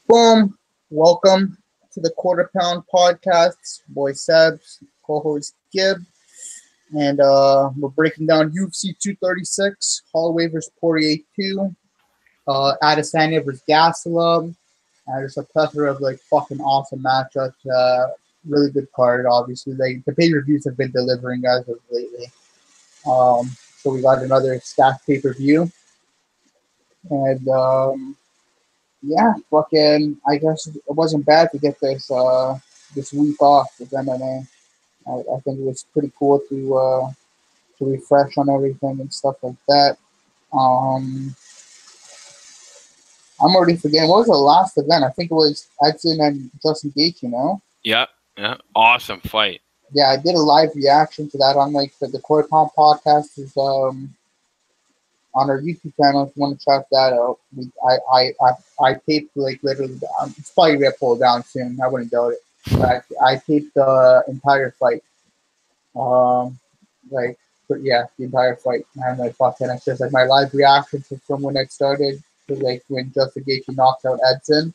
Boom. Welcome to the Quarter Pound Podcast. Boy Sebs, co-host Gib. And we're breaking down UFC 236, Holloway versus Poirier 2, Adesanya versus Gastelum. There's a plethora of fucking awesome matchups. Really good card, obviously. The pay-per-views have been delivering as of lately. So we got another stacked pay-per-view. And yeah, fucking. I guess it wasn't bad to get this week off with MMA. I think it was pretty cool to refresh on everything and stuff like that. I'm already forgetting. What was the last event? I think it was Edson and Justin Gaethje. Yeah, awesome fight. Yeah, I did a live reaction to that on the Quarter Pound Podcast is on our YouTube channel. If you want to check that out, I taped literally. It's probably gonna get pulled down soon. I wouldn't doubt it. But I taped the entire fight. But yeah, the entire fight. And fucking, it's just my live reaction from when it started to when Justin Gaethje knocked out Edson.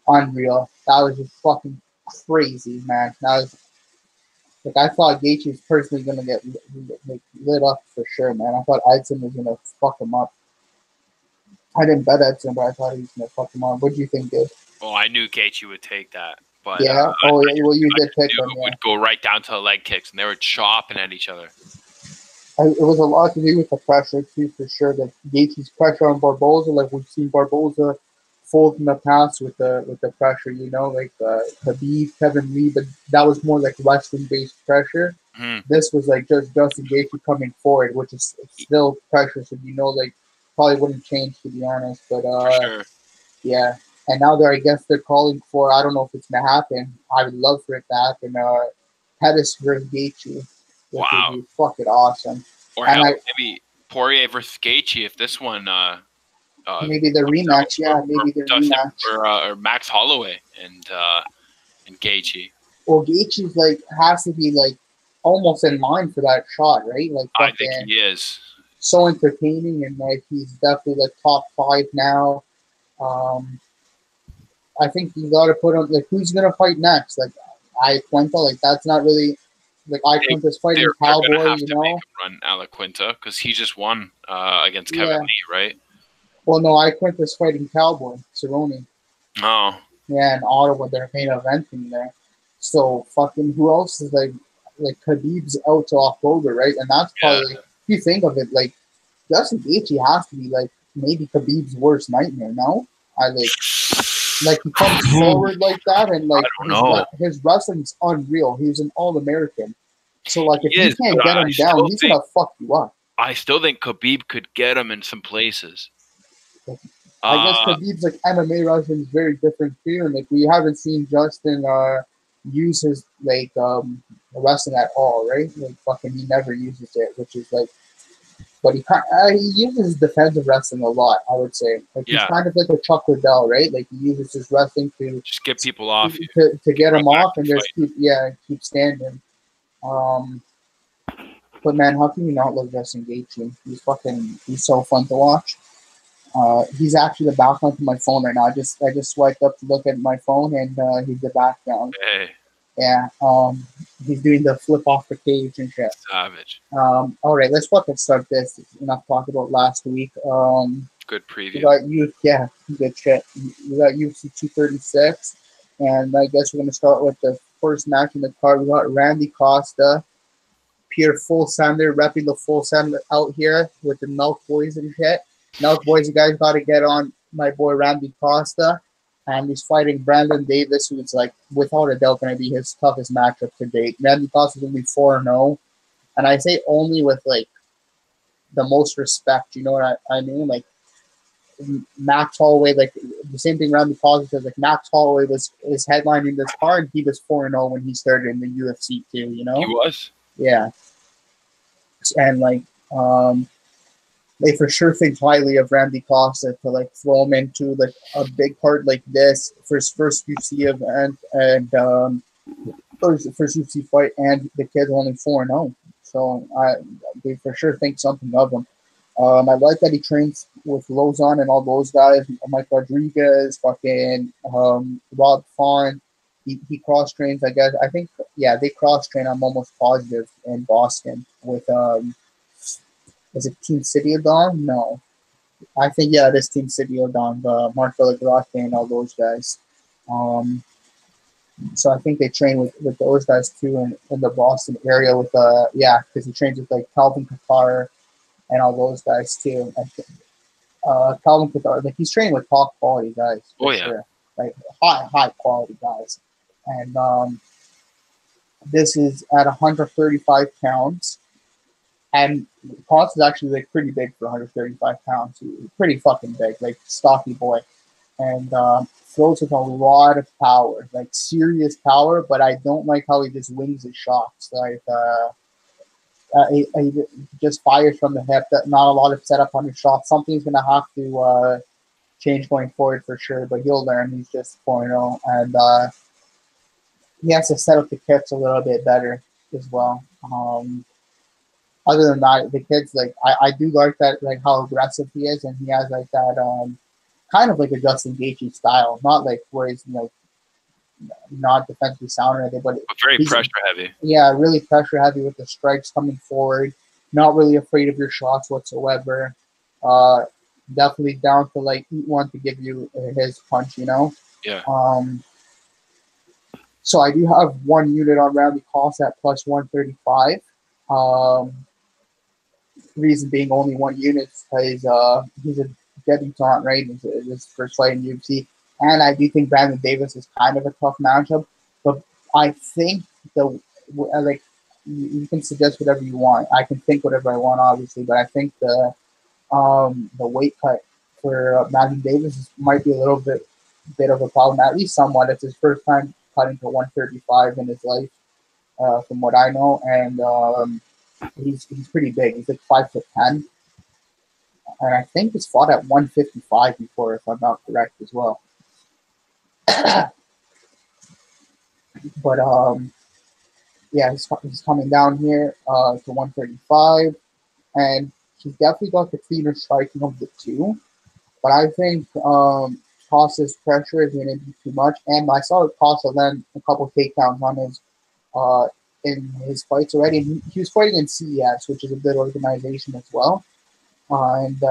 Unreal. That was just fucking crazy, man. That was. I thought Gaethje was personally going to get lit up for sure, man. I thought Edson was going to fuck him up. I didn't bet Edson, but I thought he was going to fuck him up. What do you think, dude? Well, I knew Gaethje would take that. But, yeah? Well, you did pick him, yeah. It would go right down to the leg kicks, and they were chopping at each other. It was a lot to do with the pressure, too, for sure. That Gaethje's pressure on Barboza, we've seen Barboza fold in the past with the pressure, Khabib, Kevin Lee, but that was more wrestling-based pressure. Mm-hmm. This was just Justin Gaethje coming forward, which is still pressure, so probably wouldn't change, to be honest. But for sure. Yeah, and now I guess they're calling for, I don't know if it's gonna happen. I would love for it to happen. Pettis versus Gaethje. Which would be fucking awesome. Or maybe Poirier versus Gaethje if this one. Maybe the rematch, maybe the rematch. Or Max Holloway and Gaethje. Well, Gaethje's has to be almost in line for that shot, right? I think he is. So entertaining, and he's definitely top 5 now. I think you got to put on who's gonna fight next? Iaquinta, that's not really Iaquinta's fighting Cowboy, have to make him run Iaquinta because he just won against Kevin Lee, right? Well, no, Iaquinta's fighting Cowboy, Cerrone. Oh. Yeah, in Ottawa, they're main eventing there. So, fucking, who else is Khabib's out to October, right? And that's probably, if you think of it, Justin Gaethje has to be, maybe Khabib's worst nightmare, no? He comes forward like that, and, his wrestling's unreal. He's an All-American. So, if you can't get him down, he's going to fuck you up. I still think Khabib could get him in some places. I guess Khabib's MMA wrestling is very different too, and we haven't seen Justin use his wrestling at all, right? He never uses it, which is but he uses defensive wrestling a lot. I would say he's kind of like a Chuck Liddell, right? He uses his wrestling to just get people off to get him off and just keep standing. But man, how can you not love Justin Gaethje? He's so fun to watch. He's actually the background to my phone right now. I just swiped up to look at my phone, and he's the background. Hey. Yeah. He's doing the flip off the cage and shit. Savage. All right, let's fucking start this. Enough talk about last week. Good preview. Good shit. We got UFC 236, and I guess we're gonna start with the first match in the card. We got Randy Costa, pure full sender, repping the full sender out here with the Milk Boys and shit. Now, boys, you guys got to get on my boy Randy Costa, and he's fighting Brandon Davis, who's without a doubt going to be his toughest matchup to date. Randy Costa's going to be 4-0, and I say only with the most respect. You know what I mean? Max Holloway, the same thing Randy Costa says. Max Holloway was headlining this card. He was 4-0 when he started in the UFC too. You know, he was. Yeah, and they for sure think highly of Randy Costa to throw him into a big card like this for his first UFC event and first UFC fight, and the kid's only 4-0. So they for sure think something of him. I like that he trains with Lozon and all those guys. Mike Rodriguez, fucking Rob Font. He cross trains. I guess I think they cross train. I'm almost positive in Boston with is it Team City of Dawn? No, I think it is Team City of Dawn. Mark Villagrate and all those guys. So I think they train with those guys too in the Boston area with because he trains with like Calvin Qatar and all those guys too. I think, Calvin Qatar, like he's training with top quality guys for sure, like high quality guys. And this is at 135 pounds, and Cost is actually like pretty big for 135 pounds. He's pretty fucking big, like stocky boy, and throws with a lot of power, like serious power. But I don't like how he just wings his shots, like. He just fires from the hip. That not a lot of setup on his shot. Something's gonna have to change going forward for sure. But he'll learn. He's just 4-0, and he has to set up the kicks a little bit better as well. Other than that, the kid's like I do like that, like how aggressive he is, and he has like that kind of like a Justin Gaethje style, not like where he's like not defensively sound or anything, but very pressure heavy. Yeah, really pressure heavy with the strikes coming forward. Not really afraid of your shots whatsoever. Definitely down to like eat one to give you his punch, you know. Yeah. So I do have one unit on Randy Costa at plus 135. Reason being only one unit because he's a debutant, right? It's his first fight in UFC. And I do think Brandon Davis is kind of a tough matchup, but I think you can suggest whatever you want. I can think whatever I want, obviously, but I think the weight cut for Brandon Davis might be a little bit of a problem, at least somewhat. It's his first time cutting to 135 in his life, from what I know, and he's pretty big. He's like 5'10", and I think he's fought at 155 before, if I'm not correct, as well. But he's coming down here to 135, and he's definitely got the cleaner striking of the two. But I think Costa's pressure is going to be too much, and I saw Costa land a couple takedowns on his in his fights already. He was fighting in CES, which is a good organization as well, and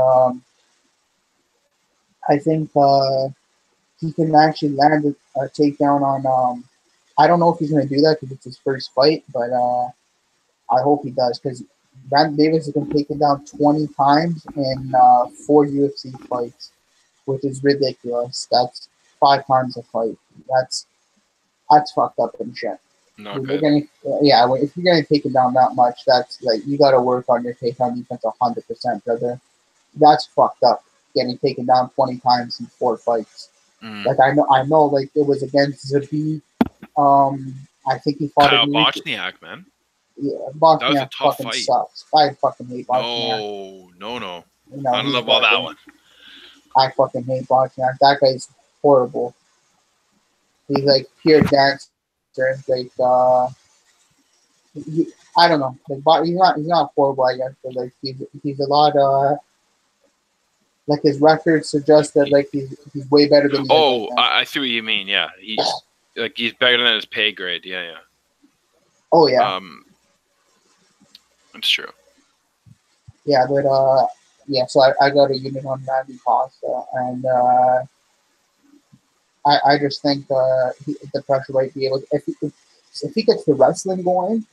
I think. He can actually land a takedown on. I don't know if he's going to do that because it's his first fight, but I hope he does because Brandon Davis has been taken down 20 times in 4 UFC fights, which is ridiculous. That's 5 times a fight. That's fucked up and shit. Not good. If you're getting taken down that much, that's like you got to work on your takedown defense 100%, brother. That's fucked up. Getting taken down 20 times in 4 fights. Like I know. Like it was against Zabit. I think he fought Kyle Bochniak, man. Yeah, Bochniak that was a tough fucking fight. Sucks. I fucking hate Bochniak. No. You know, I don't know about that one. I fucking hate Bochniak. That guy's horrible. He's like pure dancer. Like I don't know. Like, he's not horrible, I guess, but like he's a lot. Like his record suggests that like he's way better than. I see what you mean. Yeah, he's better than his pay grade. Yeah. Oh yeah. That's true. Yeah, but so I got a unit on Randy Costa, and I just think the pressure might be able to, if he gets the wrestling going,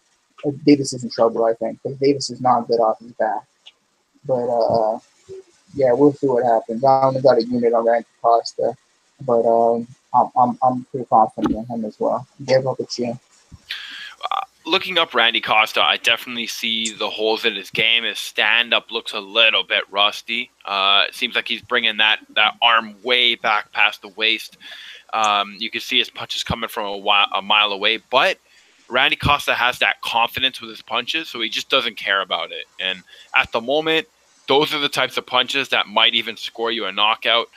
Davis is in trouble. I think because Davis is not good off his back, but. Yeah, we'll see what happens. I only got a unit on Randy Costa, but I'm pretty confident in him as well. Give up a chin. Looking up Randy Costa, I definitely see the holes in his game. His stand-up looks a little bit rusty. It seems like he's bringing that arm way back past the waist. You can see his punches coming from a mile away, but Randy Costa has that confidence with his punches, so he just doesn't care about it. And at the moment, those are the types of punches that might even score you a knockout,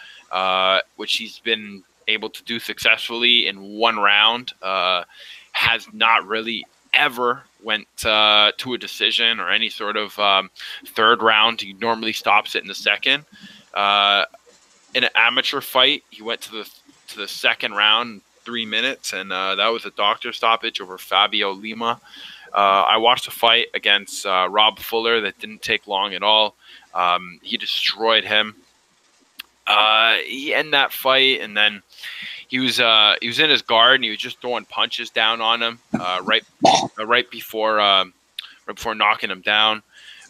which he's been able to do successfully in 1 round. Has not really ever went to a decision or any sort of third round. He normally stops it in the second. In an amateur fight, he went to the second round, 3 minutes, and that was a doctor stoppage over Fabio Lima. I watched a fight against Rob Fuller that didn't take long at all. He destroyed him. He ended that fight, and then he was in his guard, and he was just throwing punches down on him right before knocking him down.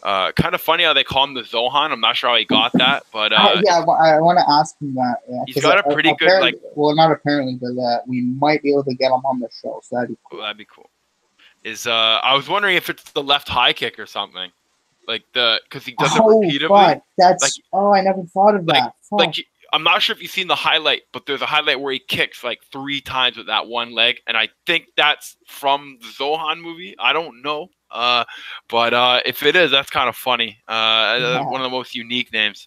Kind of funny how they call him the Zohan. I'm not sure how he got that, but yeah, I want to ask him that. Yeah, he's got a pretty good not apparently, but we might be able to get him on the show. So that'd be cool. That'd be cool. I was wondering if it's the left high kick or something, because he does it repeatedly. Fuck. That's I never thought of that. I'm not sure if you've seen the highlight, but there's a highlight where he kicks 3 times with that one leg, and I think that's from the Zohan movie. I don't know, but if it is, that's kind of funny. One of the most unique names.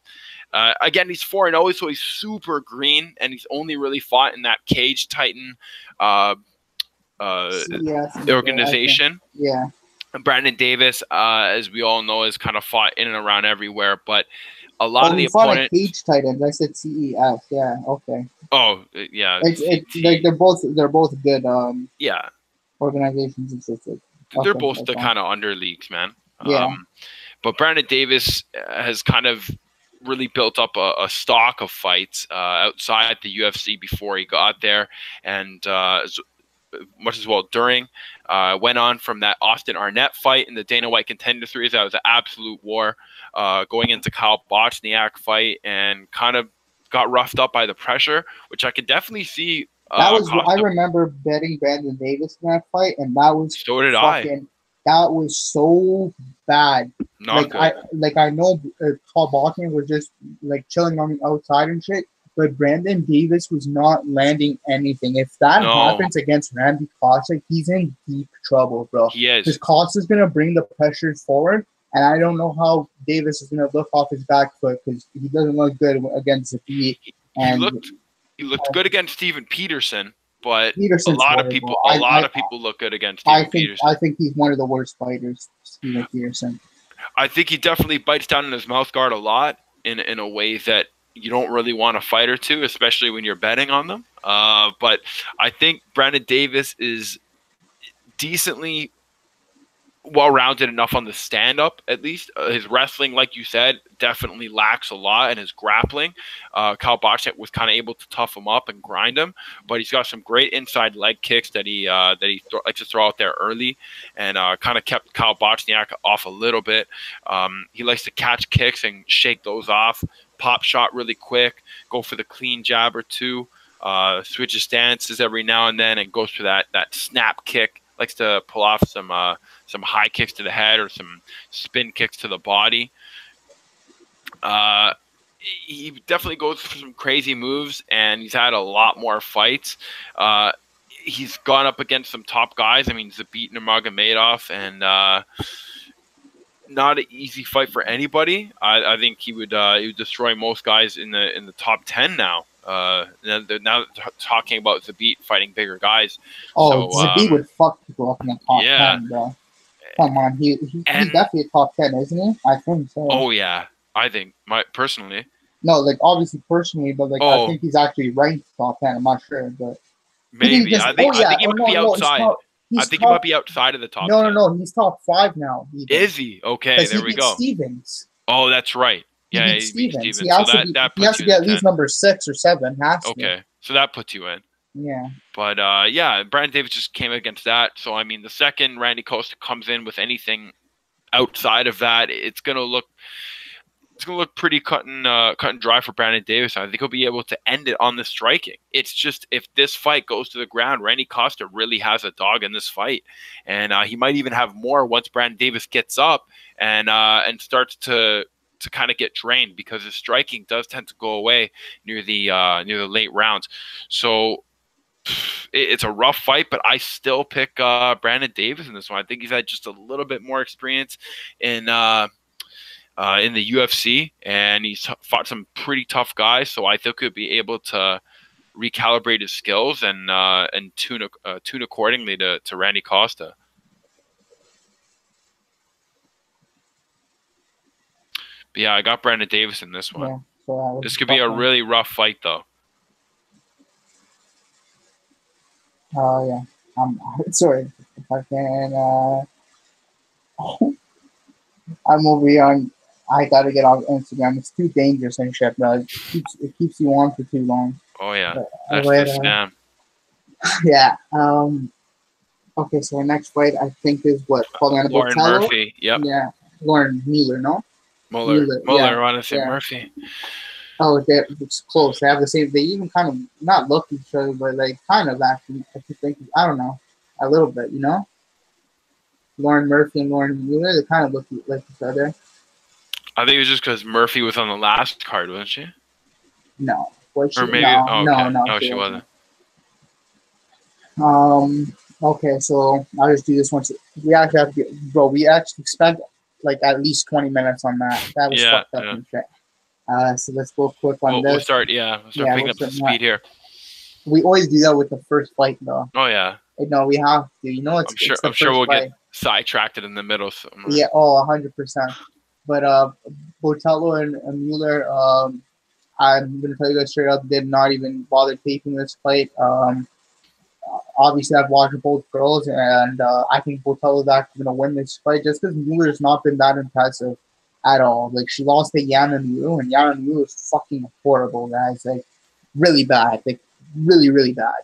Again, he's 4-0, so he's super green, and he's only really fought in that Cage Titan organization. Yeah. Brandon Davis, as we all know, has kind of fought in and around everywhere, but a lot of the opponents. Cage Titans. I said CES. Yeah. Okay. Oh yeah. It's like they're both good. Yeah. Organizations. They're both the kind of under leagues, man. Yeah. But Brandon Davis has kind of really built up a stock of fights outside the UFC before he got there, and much as well during. Went on from that Austin Arnett fight in the Dana White Contender Series. That was an absolute war. Going into Kyle Bochniak fight, and kind of got roughed up by the pressure, which I could definitely see. I remember betting Brandon Davis in that fight, and that was that was so bad. Not good. I know Kyle Bochniak was just chilling on the outside and shit. But Brandon Davis was not landing anything. If that happens against Randy Costa, he's in deep trouble, bro. He is. Because Costa's going to bring the pressure forward, and I don't know how Davis is going to look off his back foot because he doesn't look good against the feet. And he looked good against Steven Peterson, but Peterson's a lot of people look good against Steven Peterson. I think he's one of the worst fighters, Steven Peterson. I think he definitely bites down in his mouth guard a lot in a way that you don't really want a fighter to, especially when you're betting on them. But I think Brandon Davis is decently well-rounded enough on the stand-up, at least. His wrestling, like you said, definitely lacks a lot, and his grappling. Kyle Bochniak was kind of able to tough him up and grind him, but he's got some great inside leg kicks that he likes to throw out there early, and kind of kept Kyle Bochniak off a little bit. He likes to catch kicks and shake those off, pop shot really quick, go for the clean jab or two, switches stances every now and then, and goes for that snap kick. Likes to pull off some high kicks to the head or some spin kicks to the body. He definitely goes for some crazy moves, and he's had a lot more fights. He's gone up against some top guys. I mean, Zabit Nurmagomedov, and not an easy fight for anybody. I think he would destroy most guys in the top 10 now. They're now talking about Zabit fighting bigger guys. Oh, so, Zabit would fuck people up in the top 10, bro. Come on, he's definitely a top 10, isn't he? I think so. Oh yeah, I think personally. No, obviously personally, but I think he's actually ranked top 10. I'm not sure, but maybe I think he might be outside. I think he might be outside of the top 10. No, he's top 5 now. Is he? Okay, there we go. Stevens. Oh, that's right. Yeah, he beat Stevens. He has to get at least number 6 or 7. Okay, so that puts you in. Yeah. But Brandon Davis just came against that. So I mean, the second Randy Costa comes in with anything outside of that, it's gonna look pretty cut and dry for Brandon Davis. I think he'll be able to end it on the striking. It's just if this fight goes to the ground, Randy Costa really has a dog in this fight, and he might even have more once Brandon Davis gets up and starts to kind of get drained, because his striking does tend to go away near the late rounds. So it's a rough fight, but I still pick Brandon Davis in this one. I think he's had just a little bit more experience in the UFC, and he's fought some pretty tough guys. So I think he'll be able to recalibrate his skills and tune accordingly to Randy Costa. But yeah, I got Brandon Davis in this one. Yeah. So This could be a really rough fight, though. Oh yeah. Sorry. If I can. I'm over here on. I gotta get off Instagram. It's too dangerous and shit, bro. It keeps you on for too long. Oh yeah, But, that's the scam. Yeah. Okay, so our next fight I think is what Pauliana Lauren Bothelo. Murphy. Yep. Yeah. Lauren Mueller, no? Mueller. Yeah. I want to say Yeah. Murphy. Oh, it's close. They have the same. They even kind of not look at each other, but like kind of actually. I think I don't know, a little bit, you know. Lauren Murphy and Lauren Mueller, they kind of look like each other. I think it was just because Murphy was on the last card, wasn't she? No, was she? Or maybe No, she wasn't. Okay, so I'll just do this once. We actually have to bro. We actually spent like at least 20 minutes on that. That was fucked up and shit. So let's go quick on this. We'll start picking up the speed here. We always do that with the first fight, though. Oh yeah. No, we have to. You know, I'm sure we'll get sidetracked in the middle somewhere. Yeah, 100%. But Bothelo and Mueller, I'm gonna tell you guys straight up, did not even bother taping this fight. Obviously, I've watched both girls, and I think Bothelo is actually gonna win this fight just because Mueller's not been that impressive at all. Like she lost to Yana Liu, and Yana Liu is fucking horrible, guys. Like really bad, like really bad.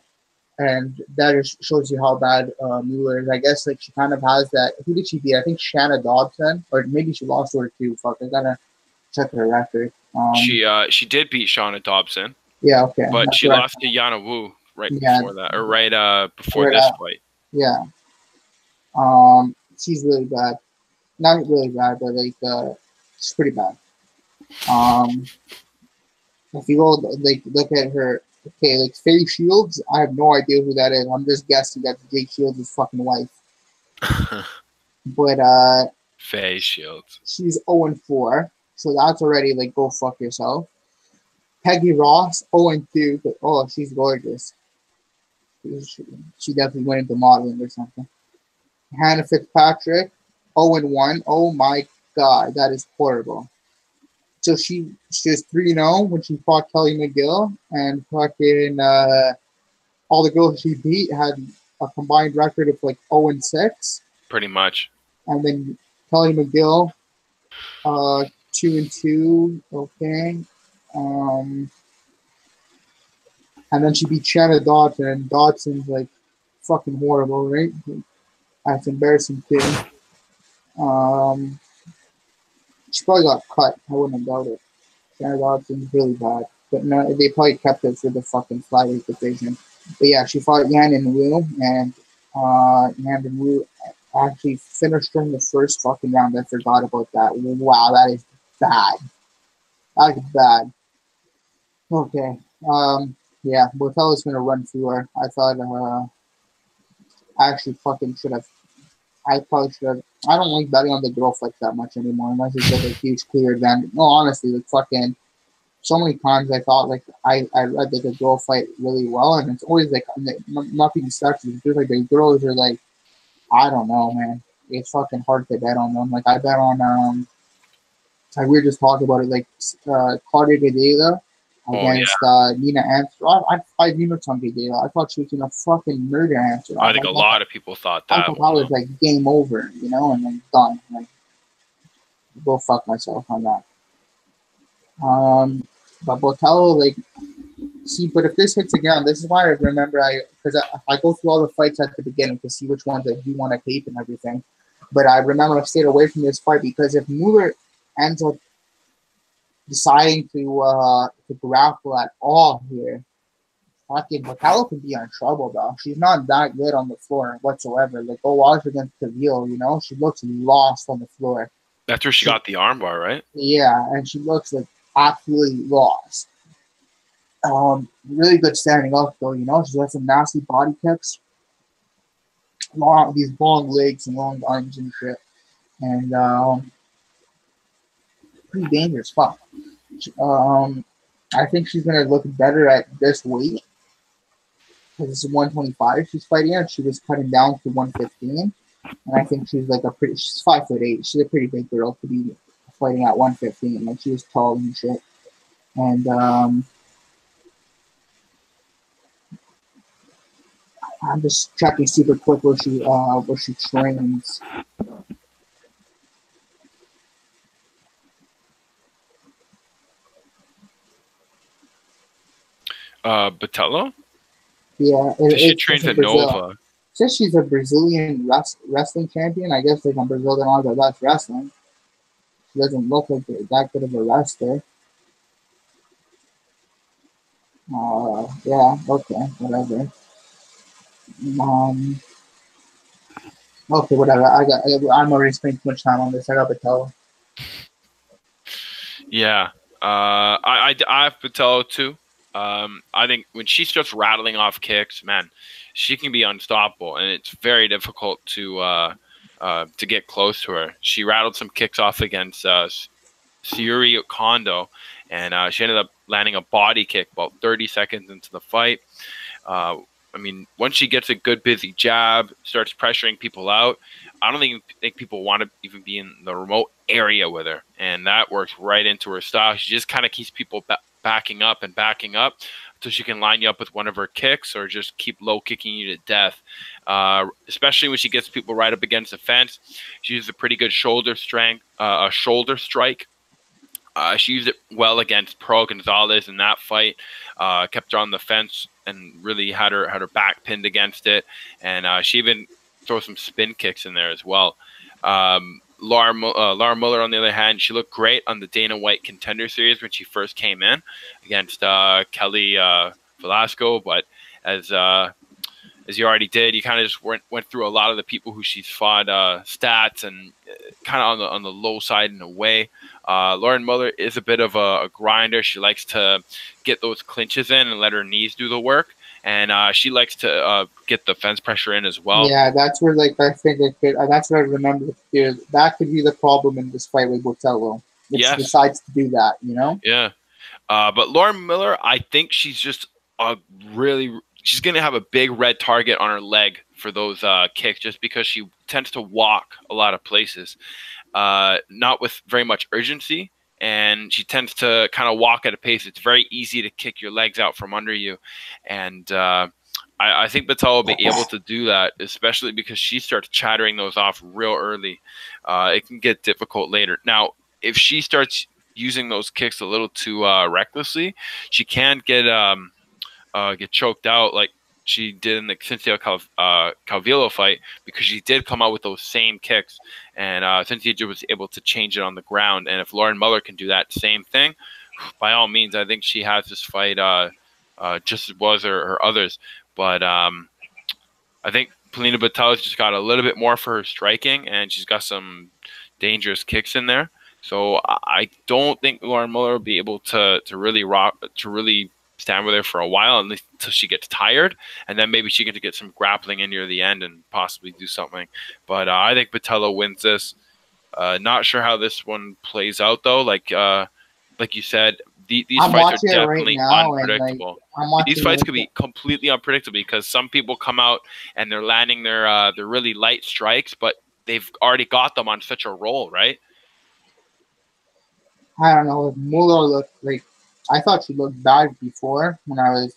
And that just shows you how bad Mueller is. I guess like she kind of has that. Who did she beat? I think Shanna Dobson, or maybe she lost to her too. Fuck, I gotta check her record. She did beat Shanna Dobson. Yeah, okay. But she lost to Yana Wu before that, or before this fight. Yeah. She's really bad. Not really bad, but like she's pretty bad. If you go like look at her. Okay, like Faye Shields, I have no idea who that is. I'm just guessing that Jake Shields' fucking wife. But Faye Shields. She's 0-4, so that's already like go fuck yourself. Peggy Ross 0-2, but oh, she's gorgeous. She definitely went into modeling or something. Hannah Fitzpatrick 0-1. Oh my god, that is horrible. So she was 3-0 when she fought Kelly McGill, and fucking all the girls she beat had a combined record of like 0-6. Pretty much. And then Kelly McGill, 2-2. Okay. And then she beat Shanna Dodson, and Dodson's like fucking horrible, right? That's embarrassing too. She probably got cut. I wouldn't have doubted it. Shanna Dodson's really bad. But no, they probably kept it for the fucking flyweight division. But yeah, she fought Yan and Wu, and Yan and Wu actually finished her in the first fucking round. I forgot about that. Wow, that is bad. That is bad. Okay. Yeah, Bothelo's gonna run through her. I thought I actually fucking should have. I probably should have. I don't like betting on the girl fight that much anymore, unless it's like a huge clear advantage. No, honestly, like fucking so many times I thought like I read like a girl fight really well, and it's always like nothing sucks. It's just like the girls are like, I don't know, man. It's fucking hard to bet on them. Like I bet on like we were just talking about it, like Claudia Gadelha against Nina Amsterdam. I had 5 minutes on Gadelha. I thought she was gonna fucking murder Amsterdam. I think a lot of people thought that. I thought that was like game over, you know, and then done. Like go fuck myself on that. But Bothelo, like, see, but if this hits again, this is why I remember because I go through all the fights at the beginning to see which ones I do want to tape and everything. But I remember I stayed away from this fight because if Mueller ends up deciding to grapple at all here, fucking Bothelo could be in trouble, though. She's not that good on the floor whatsoever. Like, go watch her against Tavil, you know? She looks lost on the floor. That's where she got the armbar, right? Yeah, and she looks like absolutely lost. Really good standing up, though, you know? She's got some nasty body kicks. These long legs and long arms and shit. And pretty dangerous. Fuck. I think she's going to look better at this weight. Because this is 125 she's fighting at. She was cutting down to 115. And I think she's like she's 5'8". She's a pretty big girl to be fighting at 115. Like she was tall and shit. And I'm just checking super quick where she trains. Bothelo? Yeah, She trains at Nova. Says she's a Brazilian wrestling champion. I guess like in Brazil, they don't have the best wrestling. She doesn't look like that good of a wrestler. Yeah, okay, whatever. Okay, whatever. I'm already spending too much time on this. I got Bothelo. Yeah, I have Bothelo too. I think when she starts rattling off kicks, man, she can be unstoppable, and it's very difficult to get close to her. She rattled some kicks off against Sayuri Kondo, and she ended up landing a body kick about 30 seconds into the fight. I mean, once she gets a good busy jab, starts pressuring people out, I don't even think people want to even be in the remote area with her, and that works right into her style. She just kind of keeps people backing up so she can line you up with one of her kicks or just keep low kicking you to death. Especially when she gets people right up against the fence, she uses a pretty good shoulder strike. She used it well against Pro Gonzalez in that fight. Kept her on the fence and really had her back pinned against it. And she even throws some spin kicks in there as well. Laura Mueller, on the other hand, she looked great on the Dana White Contender Series when she first came in against Kelly Velasco. But as you already did, you kind of just went through a lot of the people who she's fought stats and kind of on the low side in a way. Lauren Mueller is a bit of a grinder. She likes to get those clinches in and let her knees do the work. And she likes to get the fence pressure in as well. Yeah, that's where like I think it could. That's what I remember. That could be the problem in this fight with Bothelo if she decides to do that. You know? Yeah. But Lauren Mueller, I think she's just she's going to have a big red target on her leg for those kicks just because she tends to walk a lot of places, not with very much urgency. And she tends to kind of walk at a pace. It's very easy to kick your legs out from under you. And I think Bothelo will be able to do that, especially because she starts chattering those off real early. It can get difficult later. Now, if she starts using those kicks a little too recklessly, she can get choked out like she did in the Cynthia Calvillo fight, because she did come out with those same kicks, and Cynthia was able to change it on the ground. And if Lauren Mueller can do that same thing, by all means, I think she has this fight just as well as her others. But I think Polina Bothelo's just got a little bit more for her striking, and she's got some dangerous kicks in there. So I don't think Lauren Mueller will be able to really stand with her for a while, at least until she gets tired, and then maybe she can get some grappling in near the end and possibly do something. But I think Bothelo wins this. Not sure how this one plays out though. Like you said, these fights are definitely unpredictable. These fights could be completely unpredictable because some people come out and they're landing their really light strikes, but they've already got them on such a roll, right? I don't know. Mueller looked like, I thought she looked bad before when I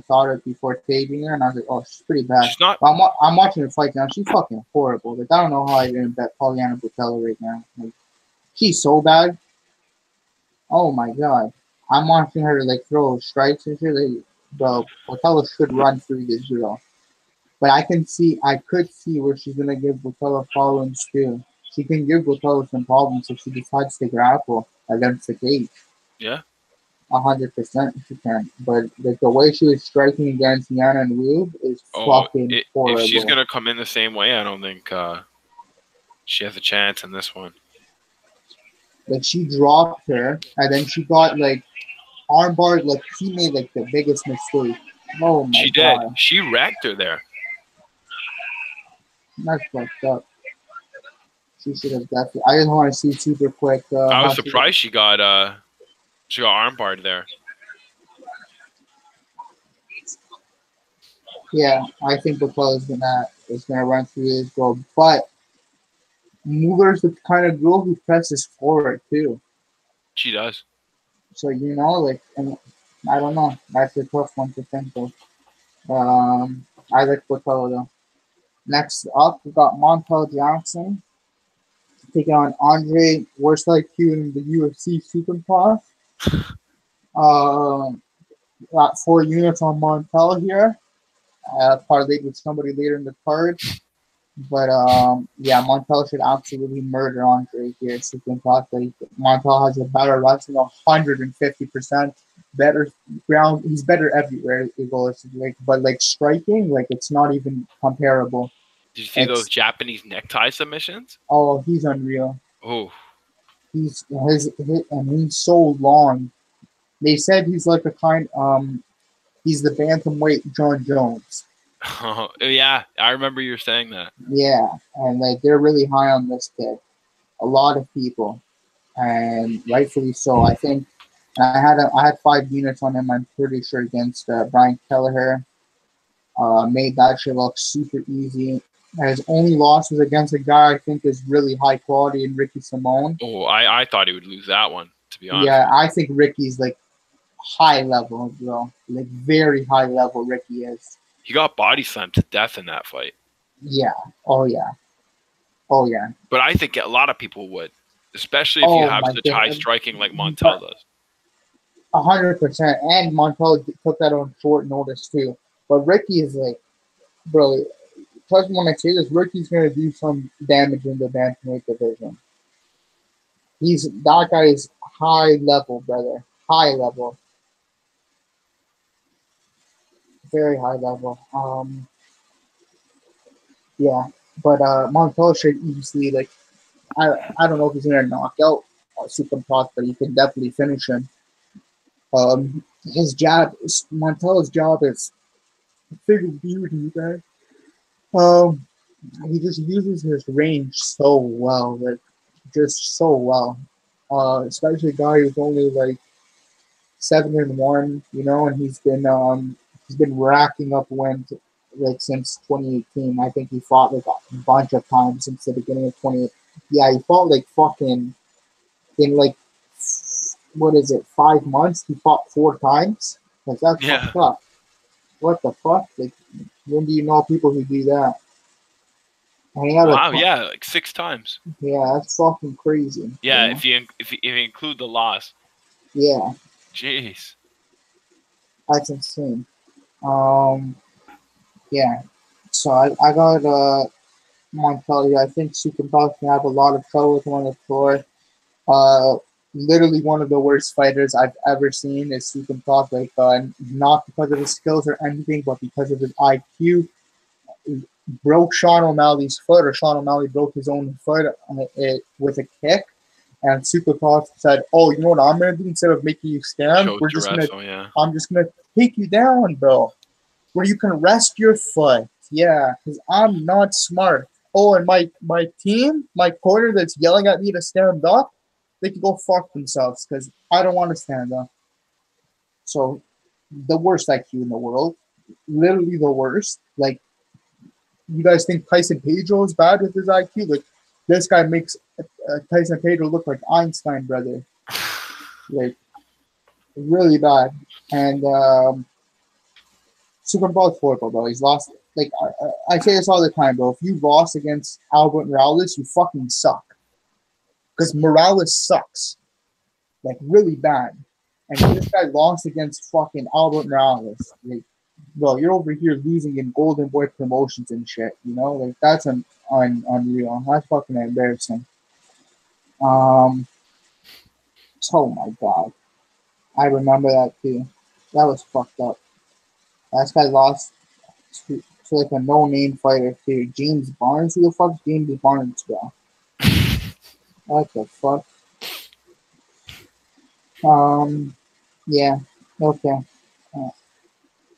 thought it before taping her, and I was like, oh, she's pretty bad. She's not. But I'm watching her fight now. She's fucking horrible. Like, I don't know how I didn't bet Poliana Bothelo right now. Like, she's so bad. Oh my god. I'm watching her like throw strikes and shit. Like, bro, Bothelo should run through this girl. But I could see where she's gonna give Bothelo problems too. She can give Bothelo some problems if she decides to grapple against the cage. Yeah. 100% she can. But like the way she was striking against Yana and Rube is fucking horrible. If she's gonna come in the same way, I don't think she has a chance in this one. Like she dropped her, and then she got like armbar. Like she made like the biggest mistake. Oh my god. She did. She wrecked her there. That's fucked up. She should have definitely. I just want to see super quick. I was surprised she got armbarred there. Yeah, I think Bothelo is gonna run through this goal, but Mueller's the kind of girl who presses forward too. She does. So like, and I don't know. That's a tough one to think of. I like Bothelo though. Next up, we got Montel Jackson taking on Andre, worst IQ in the UFC Soukhamthath. Got 4 units on Montel here. Parlayed with somebody later in the card. But yeah, Montel should absolutely murder Andre here. Montel has a better wrestling, 150% better ground. He's better everywhere he goes. But like striking, like it's not even comparable. Did you see those Japanese necktie submissions? Oh, he's unreal. Oh, He's and he's so long. They said he's like he's the bantamweight John Jones. oh yeah, I remember you saying that. Yeah, and like they're really high on this kid. A lot of people, and rightfully so. I think I had 5 units on him. I'm pretty sure against Brian Kelleher. Made that shit look super easy. His only loss was against a guy I think is really high quality in Ricky Simone. Oh, I thought he would lose that one, to be honest. Yeah, I think Ricky's like high level, bro. Like very high level Ricky is. He got body slammed to death in that fight. Yeah. Oh yeah. Oh yeah. But I think a lot of people would, especially if you have such high striking like Montel does. 100%. And Montel took that on short notice too. But Ricky is like, bro, trust me when I say this, Ricky's gonna do some damage in the bantamweight division. That guy is high level, brother. High level. Very high level. Yeah. But Montel should easily I don't know if he's gonna knock out Soukhamthath, but he can definitely finish him. Montel's job is figure beauty, guy. He just uses his range so well, like just so well. Especially a guy who's only like 7-1, and he's been racking up wins like since 2018. I think he fought like a bunch of times since the beginning of 2018. Yeah, he fought like fucking in like 5 months? He fought 4 times. Like that's fucked up. What the fuck? Like when do you know people who do that? Wow, yeah, like 6 times. Yeah, that's fucking crazy. Yeah, if you include the loss. Yeah. Jeez. That's insane. Yeah. So I got Montel. I think Soukhamthath can have a lot of trouble with him on the floor. Literally one of the worst fighters I've ever seen is Soukhamthath. Like, not because of his skills or anything, but because of his IQ. He broke Sean O'Malley's foot, or Sean O'Malley broke his own foot with a kick. And Soukhamthath said, "Oh, you know what I'm gonna do? Instead of making you stand, I'm just gonna take you down, bro, where you can rest your foot. Yeah, because I'm not smart. Oh, and my team, my corner that's yelling at me to stand up, they can go fuck themselves because I don't want to stand up." So, the worst IQ in the world, literally the worst. Like, you guys think Tyson Pedro is bad with his IQ? Like, this guy makes Tyson Pedro look like Einstein, brother. Like, really bad. And Soukhamthath's horrible, bro. He's lost. Like, I say this all the time, bro. If you lost against Albert Morales, you fucking suck. Because Morales sucks. Like, really bad. And this guy lost against fucking Albert Morales. Like, bro, you're over here losing in Golden Boy promotions and shit, Like, that's unreal. That's fucking embarrassing. Oh, my God. I remember that, too. That was fucked up. That guy lost to like a no-name fighter, too. James Barnes? Who the fuck's James Barnes, bro? What the fuck? Yeah. Okay.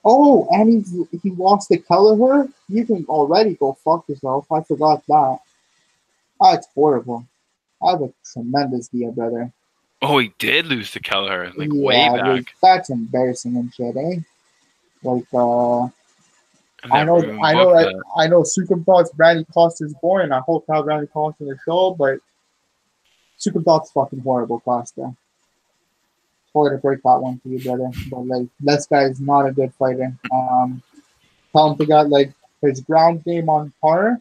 Oh, and he lost to Kelleher? You can already go fuck yourself. I forgot that. That's horrible. I have a tremendous deal, brother. Oh, he did lose to Kelleher, way back. That's embarrassing and shit, eh? Like, I never even booked that. I know Soukhamthath's Randy Costa's born, and I hope to have Randy Costa in the show, but Soukhamthath's fucking horrible, Costa. Sorry to break that one to you, brother, but like this guy is not a good fighter. Tell him to get like his ground game on par,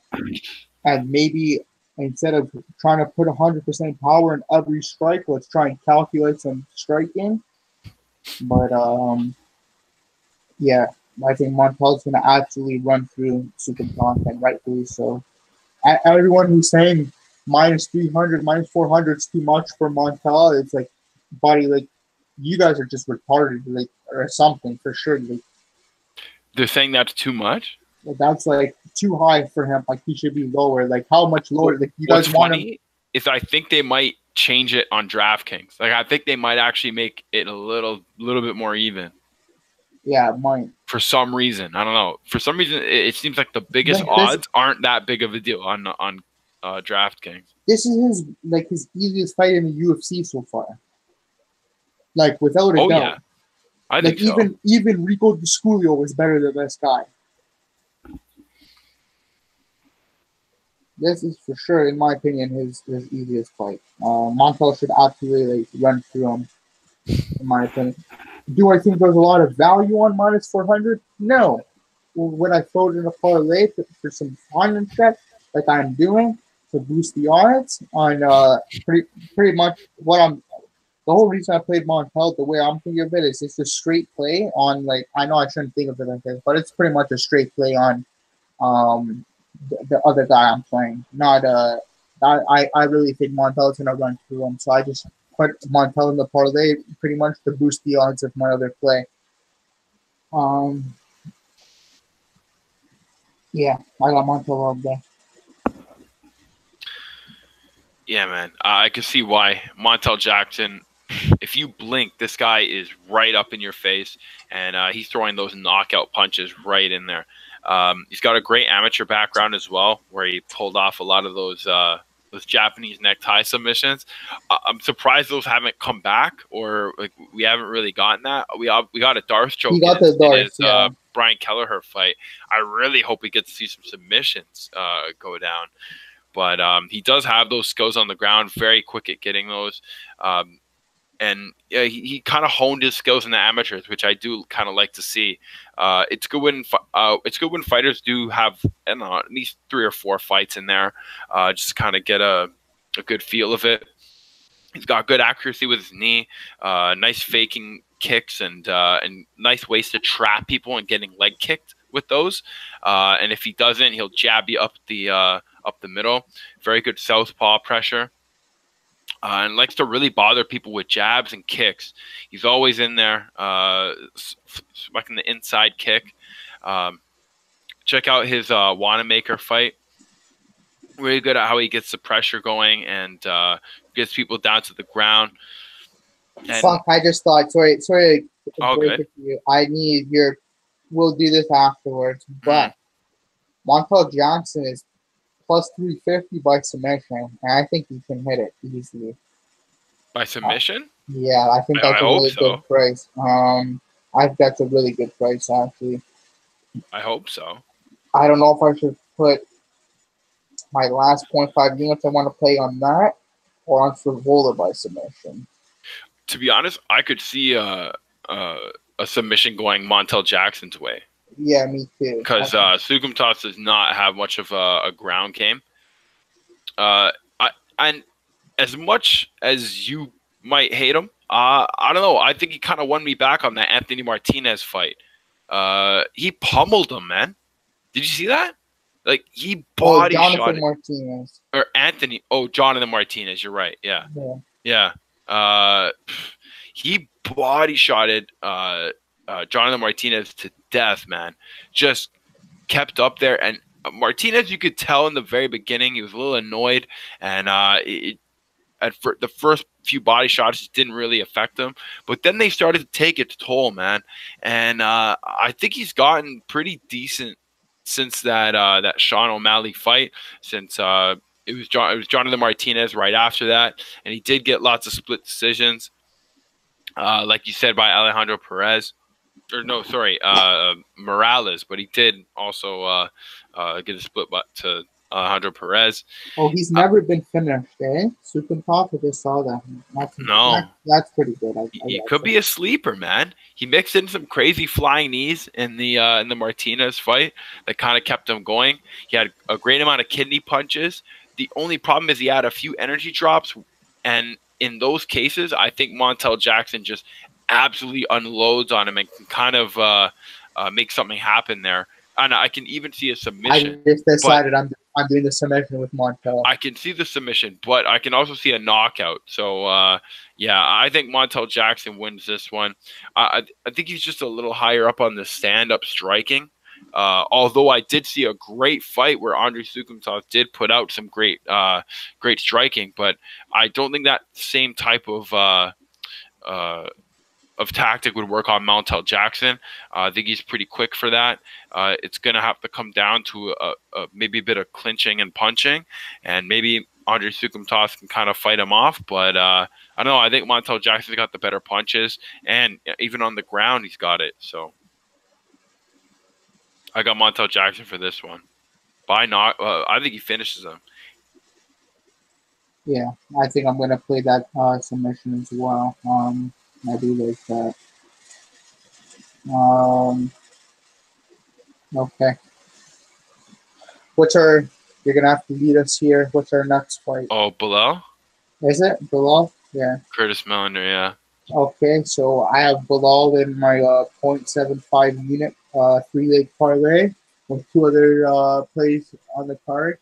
and maybe instead of trying to put 100% power in every strike, let's try and calculate some striking. But yeah, I think Montel's going to absolutely run through Soukhamthath, and rightfully so. Everyone who's saying minus 300, minus 400 is too much for Montel, it's like, buddy, like, you guys are just retarded, like, or something for sure. Like, they're saying that's too much? That's like too high for him. Like, he should be lower. Like, how much lower? Like, you guys want him? Is I think they might change it on DraftKings. Like, I think they might actually make it a little bit more even. Yeah, it might. For some reason, I don't know. For some reason, it seems like the biggest odds aren't that big of a deal on DraftKings. This is his easiest fight in the UFC so far. Like, without a doubt. Yeah. I think so. Even Rico Desculio was better than this guy. This is for sure, in my opinion, his easiest fight. Montel should absolutely run through him, in my opinion. Do I think there's a lot of value on minus 400? No. When I throw it in a parlay for some fun and shit, like I'm doing, to boost the odds on pretty much what I'm. The whole reason I played Montel the way I'm thinking of it is it's a straight play on, like, I know I shouldn't think of it like this, but it's pretty much a straight play on the other guy I'm playing. Not I really think Montel is gonna run through him, so I just put Montel in the parlay pretty much to boost the odds of my other play. Yeah, I got Montel all day. Yeah, man. I can see why. Montel Jackson, if you blink, this guy is right up in your face, and he's throwing those knockout punches right in there. He's got a great amateur background as well, where he pulled off a lot of those Japanese necktie submissions. I'm surprised those haven't come back, or like we haven't really gotten that. We got a Darth choke in his Brian Kelleher fight. I really hope we get to see some submissions go down. But he does have those skills on the ground, very quick at getting those. And yeah, he kind of honed his skills in the amateurs, which I do kind of like to see. It's good when fighters do have, I don't know, at least 3 or 4 fights in there, just kind of get a good feel of it. He's got good accuracy with his knee, nice faking kicks, and nice ways to trap people and getting leg kicked with those. And if he doesn't, he'll jab you up the middle. Very good southpaw pressure. And likes to really bother people with jabs and kicks. He's always in there, smacking the inside kick. Check out his Wanamaker fight. Really good at how he gets the pressure going and gets people down to the ground. And fuck, I just thought, sorry to break good. it to you. I need we'll do this afterwards, but Montel Jackson is plus 350 by submission, and I think he can hit it easily. By submission? Yeah, I think that's a really good price. I think that's a really good price, actually. I hope so. I don't know if I should put my last 0.5 units I want to play on that or on Frevola by submission. To be honest, I could see a submission going Montel Jackson's way. Yeah, me too. Because Soukhamthath does not have much of a ground game. And as much as you might hate him, I don't know. I think he kind of won me back on that Anthony Martinez fight. He pummeled him, man. Did you see that? Like, he body shot Jonathan Martinez. Or Anthony. Oh, Jonathan Martinez. You're right. Yeah. He body shotted Jonathan Martinez to death, man. Just kept up there. And Martinez, you could tell in the very beginning, he was a little annoyed. And the first few body shots didn't really affect him. But then they started to take its toll, man. And I think he's gotten pretty decent since that Sean O'Malley fight. Since it was Jonathan Martinez right after that. And he did get lots of split decisions. Like you said, by Alejandro Perez. or no, sorry, Morales, but he did also get a split butt to Alejandro Perez. Oh, he's never been finished, eh? Soukhamthath, I just saw that. No, That's pretty good. I he guess. could be a sleeper, man. He mixed in some crazy flying knees in the Martinez fight that kind of kept him going. He had a great amount of kidney punches. The only problem is he had a few energy drops, and in those cases, I think Montel Jackson just absolutely unloads on him and can kind of make something happen there. And I can even see a submission. I just decided I'm doing the submission with Montel. I can see the submission, but I can also see a knockout. So, yeah, I think Montel Jackson wins this one. I think he's just a little higher up on the stand-up striking. Although I did see a great fight where Andre Soukhamthath did put out some great striking, but I don't think that same type of tactic would work on Montel Jackson. I think he's pretty quick for that. It's going to have to come down to maybe a bit of clinching and punching, and maybe Andre Soukhamthath can kind of fight him off. But I don't know. I think Montel Jackson's got the better punches, and even on the ground, he's got it. So I got Montel Jackson for this one. By not, I think he finishes him. Yeah, I think I'm going to play that submission as well. I do like that. Okay. You're going to have to lead us here. What's our next fight? Oh, Belal? Is it? Belal? Yeah. Curtis Millender, yeah. Okay, so I have Belal in my 0.75 unit 3-leg parlay with two other plays on the card.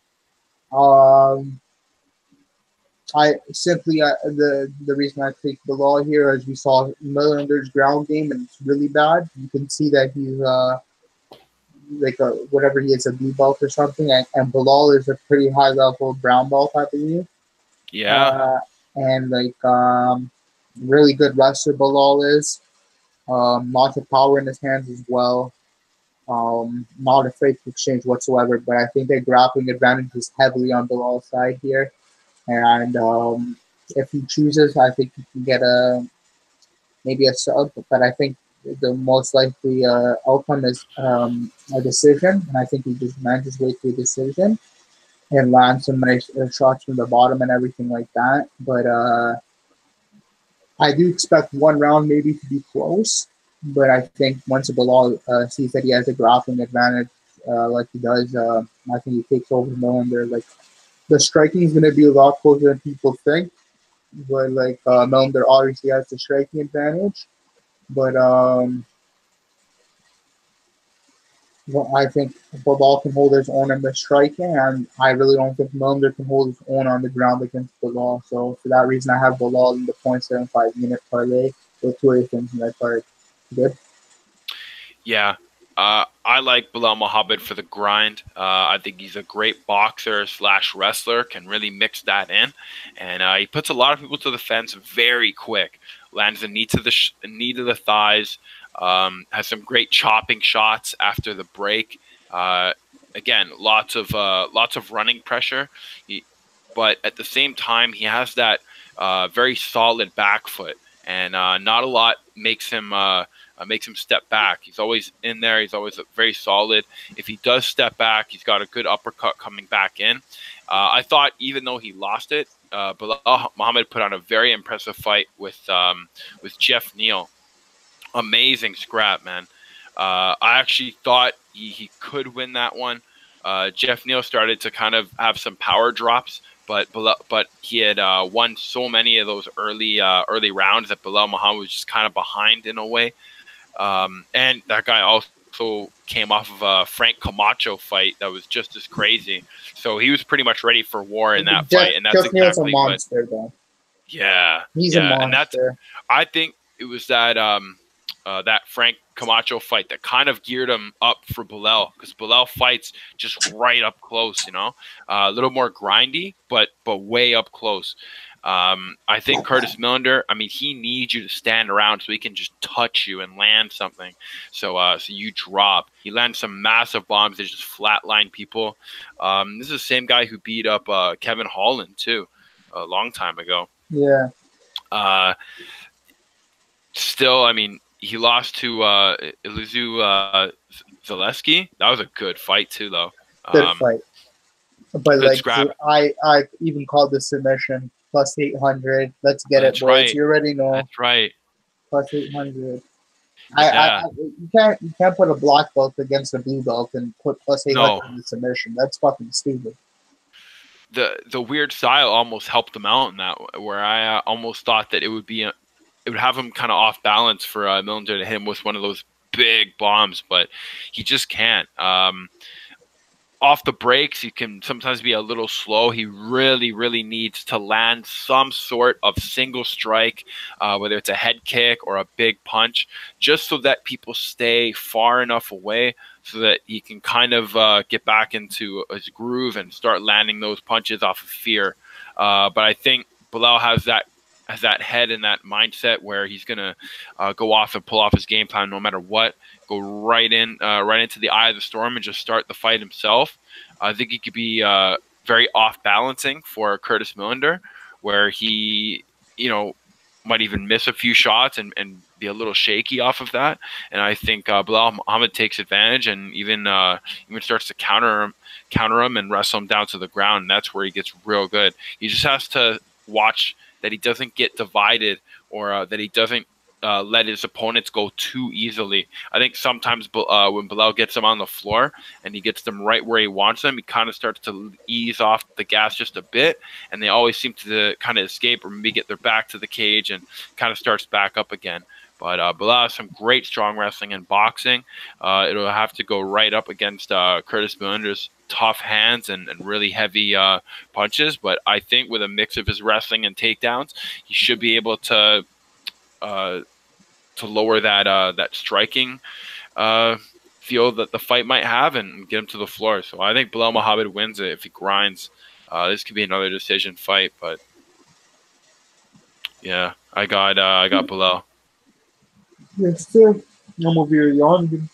I simply the reason I take Belal here is we saw Millender's ground game and it's really bad. You can see that he's like whatever he is, a blue belt or something, and Belal is a pretty high level brown belt, I believe. Yeah. And like really good wrestler Belal is. Lots of power in his hands as well. Not afraid to exchange whatsoever, but I think the grappling advantage is heavily on Belal's side here. And if he chooses, I think he can get maybe a sub, but I think the most likely outcome is a decision, and I think he just managed his way to a decision and land some nice shots from the bottom and everything like that. But I do expect one round maybe to be close, but I think once Belal sees that he has a grappling advantage like he does, I think he takes over Millender. Like the striking is going to be a lot closer than people think, but like Millender obviously has the striking advantage. But well, I think Belal can hold his own in the striking, and I really don't think Millender can hold his own on the ground against Belal. So for that reason, I have Belal in the 0.75 unit parlay with two other things in that card. Good. Yeah. I like Belal Muhammad for the grind. I think he's a great boxer / wrestler, can really mix that in. And he puts a lot of people to the fence very quick. Lands a knee to the thighs. Has some great chopping shots after the break. Again, lots of running pressure. But at the same time, he has that very solid back foot. And not a lot makes him step back. He's always in there. He's always very solid. If he does step back, he's got a good uppercut coming back in. I thought even though he lost it, Belal Muhammad put on a very impressive fight with Jeff Neal. Amazing scrap, man. I actually thought he could win that one. Jeff Neal started to kind of have some power drops, but he had won so many of those early rounds that Belal Muhammad was just kind of behind in a way. And that guy also came off of a Frank Camacho fight that was just as crazy. So he was pretty much ready for war in that fight, and that's exactly a monster, though. Yeah, he's a monster. And I think it was that that Frank Camacho fight that kind of geared him up for Belal, because Belal fights just right up close, a little more grindy, but way up close. I think Curtis Millender, he needs you to stand around so he can just touch you and land something. So you drop. He lands some massive bombs that just flatline people. This is the same guy who beat up Kevin Holland, too, a long time ago. Yeah. Still, he lost to Ilizu Zaleski. That was a good fight too, though. Good fight. But good like scrap. I even called the submission plus 800. Let's get That's it, boys. right. You already know. That's right. Plus 800. Yeah. You can't put a black belt against a blue belt and put plus 800 in the submission. That's fucking stupid. The weird style almost helped him out in that, where I almost thought that it would have him kind of off balance for Millender to hit him with one of those big bombs, but he just can't. Off the breaks, he can sometimes be a little slow. He really, really needs to land some sort of single strike, whether it's a head kick or a big punch, just so that people stay far enough away so that he can kind of get back into his groove and start landing those punches off of fear. But I think Belal has that head and that mindset where he's gonna go off and pull off his game plan no matter what. Go right into the eye of the storm and just start the fight himself. I think he could be very off balancing for Curtis Millender, where he, might even miss a few shots and be a little shaky off of that. And I think Belal Muhammad takes advantage and even starts to counter him and wrestle him down to the ground. And that's where he gets real good. He just has to watch that he doesn't get divided or that he doesn't let his opponents go too easily. I think sometimes when Belal gets him on the floor and he gets them right where he wants them, he kind of starts to ease off the gas just a bit, and they always seem to kind of escape or maybe get their back to the cage and kind of starts back up again. But Belal has some great strong wrestling and boxing. It'll have to go right up against Curtis Millender's tough hands and really heavy punches. But I think with a mix of his wrestling and takedowns, he should be able to lower that striking feel that the fight might have and get him to the floor. So I think Belal Muhammad wins it if he grinds. This could be another decision fight, but yeah, I got Belal. Yes, sir. I'm over here yawning.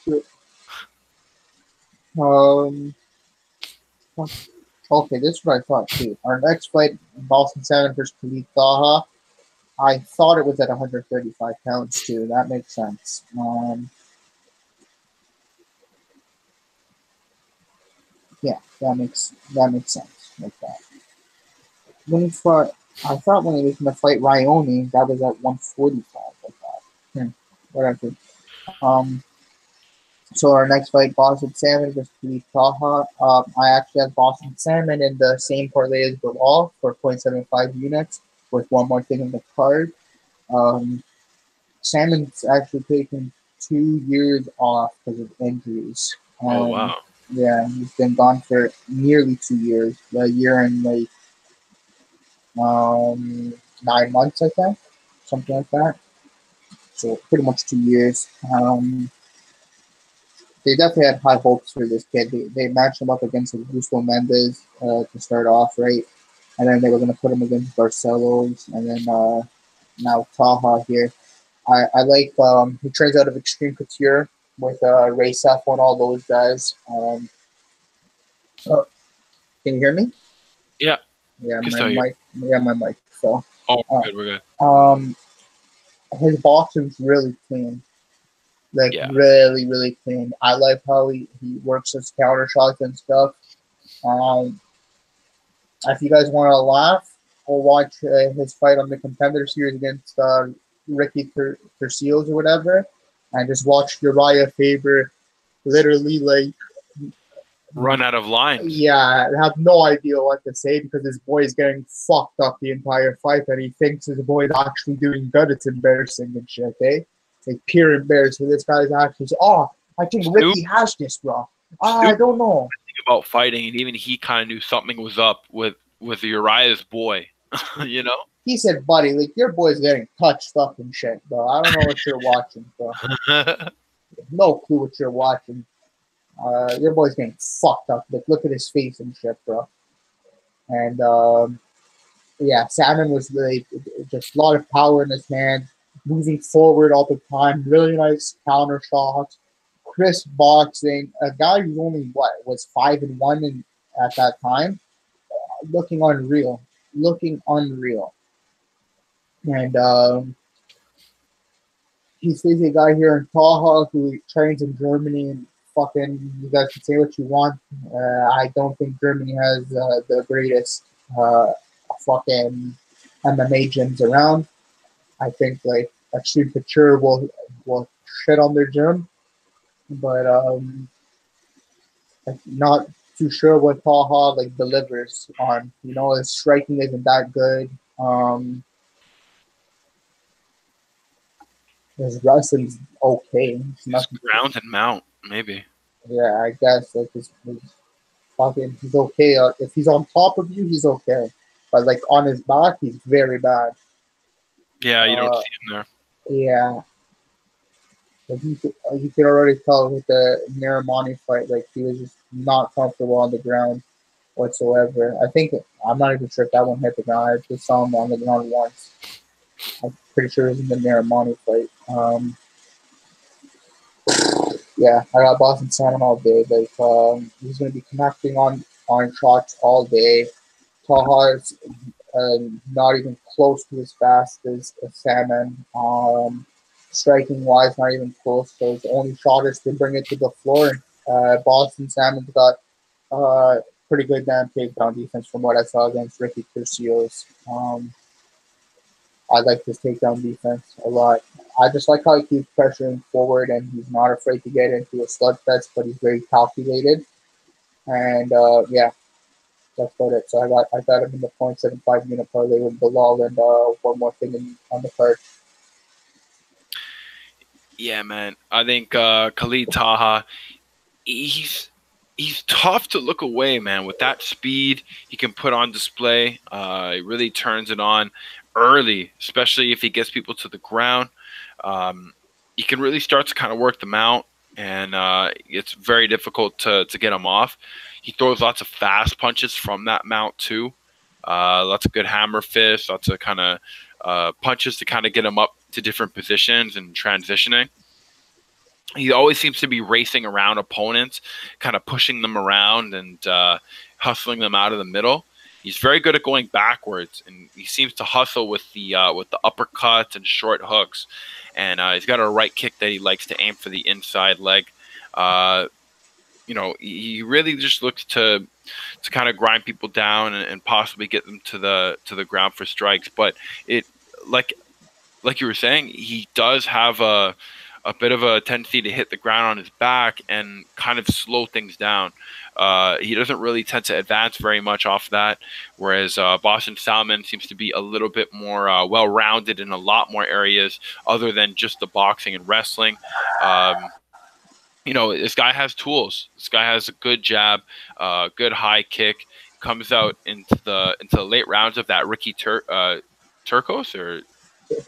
Okay, this is what I thought too. Our next fight, Boston 7 versus Khalid Taha. I thought it was at 135 pounds too. That makes sense. Yeah, that makes sense like that. When he fought, I thought when he was going to fight Ryoni, that was at 145 like that. Whatever. So our next fight, Boston Salmon versus Khalid Taha. I actually have Boston Salmon in the same parlay as Belal for 0.75 units with one more thing in the card. Salmon's actually taken 2 years off because of injuries. Oh, wow. Yeah, he's been gone for nearly 2 years. A year and like 9 months, I think. Something like that. So pretty much 2 years. They definitely had high hopes for this kid. They matched him up against Augusto Mendes to start off, right? And then they were going to put him against Barcelos. And then now Taha here. I like he trains out of Extreme Couture with Reis and all those guys. Can you hear me? Yeah. Yeah, my mic. Yeah, my mic. So. We're good. His boxing's really clean. Like really, really clean. I like how he works his counter shots and stuff. If you guys want to laugh, we'll watch his fight on the Contender Series against Ricky Tercios or whatever, and just watch Uriah Faber literally like run out of lines. Yeah, I have no idea what to say because his boy is getting fucked up the entire fight, and he thinks his boy is actually doing good. It's embarrassing and shit, okay? It's like pure embarrassing. This guy's actually, I think Ricky has this, bro. I don't know. About fighting, and even he kind of knew something was up with Uriah's boy, you know? He said, buddy, like, your boy's getting touched up and shit, bro. I don't know what you're watching, bro. No clue what you're watching. Your boy's getting fucked up. Like, look at his face and shit, bro. And, yeah, Salmon was really just a lot of power in his hand, moving forward all the time. Really nice counter shots. Crisp boxing. A guy who only, was 5-1 at that time. Looking unreal. And he's facing a guy here in Taha who trains in Germany, and fucking, you guys can say what you want. I don't think Germany has the greatest fucking MMA gyms around. I think like Extreme Couture will shit on their gym, but like, not too sure what Taha like delivers on. You know, his striking isn't that good. His wrestling's okay. It's Just nothing. ground and mount, maybe. Yeah, I guess like his fucking, he's okay. If he's on top of you, he's okay. But like on his back, he's very bad. Yeah, you don't see him there. Yeah, like you could already tell with the Narimani fight, like he was just not comfortable on the ground whatsoever. I think I'm not even sure if that one hit the ground. I just saw him on the ground once. I'm pretty sure it was in the Narimani fight. Yeah, I got Boston Salmon all day. Like he's gonna be connecting on shots all day. Taha is not even close to as fast as Salmon. Striking wise, not even close. So his only shot is to bring it to the floor. Boston Salmon's got pretty good damn takedown defense from what I saw against Ricky Turcios. I like his takedown defense a lot. I just like how he keeps pressuring forward and he's not afraid to get into a slugfest, but he's very calculated. And yeah, that's about it. So I got him in the 0.75 unit parlay with Belal and one more thing on the card. Yeah, man. I think Khalid Taha, he's tough to look away, man. With that speed he can put on display, he really turns it on early, especially if he gets people to the ground. You can really start to kind of work them out, and it's very difficult to get him off. He throws lots of fast punches from that mount too. Lots of good hammer fists, lots of kind of punches to kind of get him up to different positions and transitioning. He always seems to be racing around opponents, kind of pushing them around and hustling them out of the middle. He's very good at going backwards, and he seems to hustle with the uppercuts and short hooks. And he's got a right kick that he likes to aim for the inside leg. You know, he really just looks to kind of grind people down and possibly get them to the ground for strikes. But it like you were saying, he does have a bit of a tendency to hit the ground on his back and kind of slow things down. He doesn't really tend to advance very much off that, whereas Boston Salmon seems to be a little bit more well-rounded in a lot more areas other than just the boxing and wrestling. You know, this guy has tools. This guy has a good jab, good high kick. Comes out into the late rounds of that Ricky Turcos or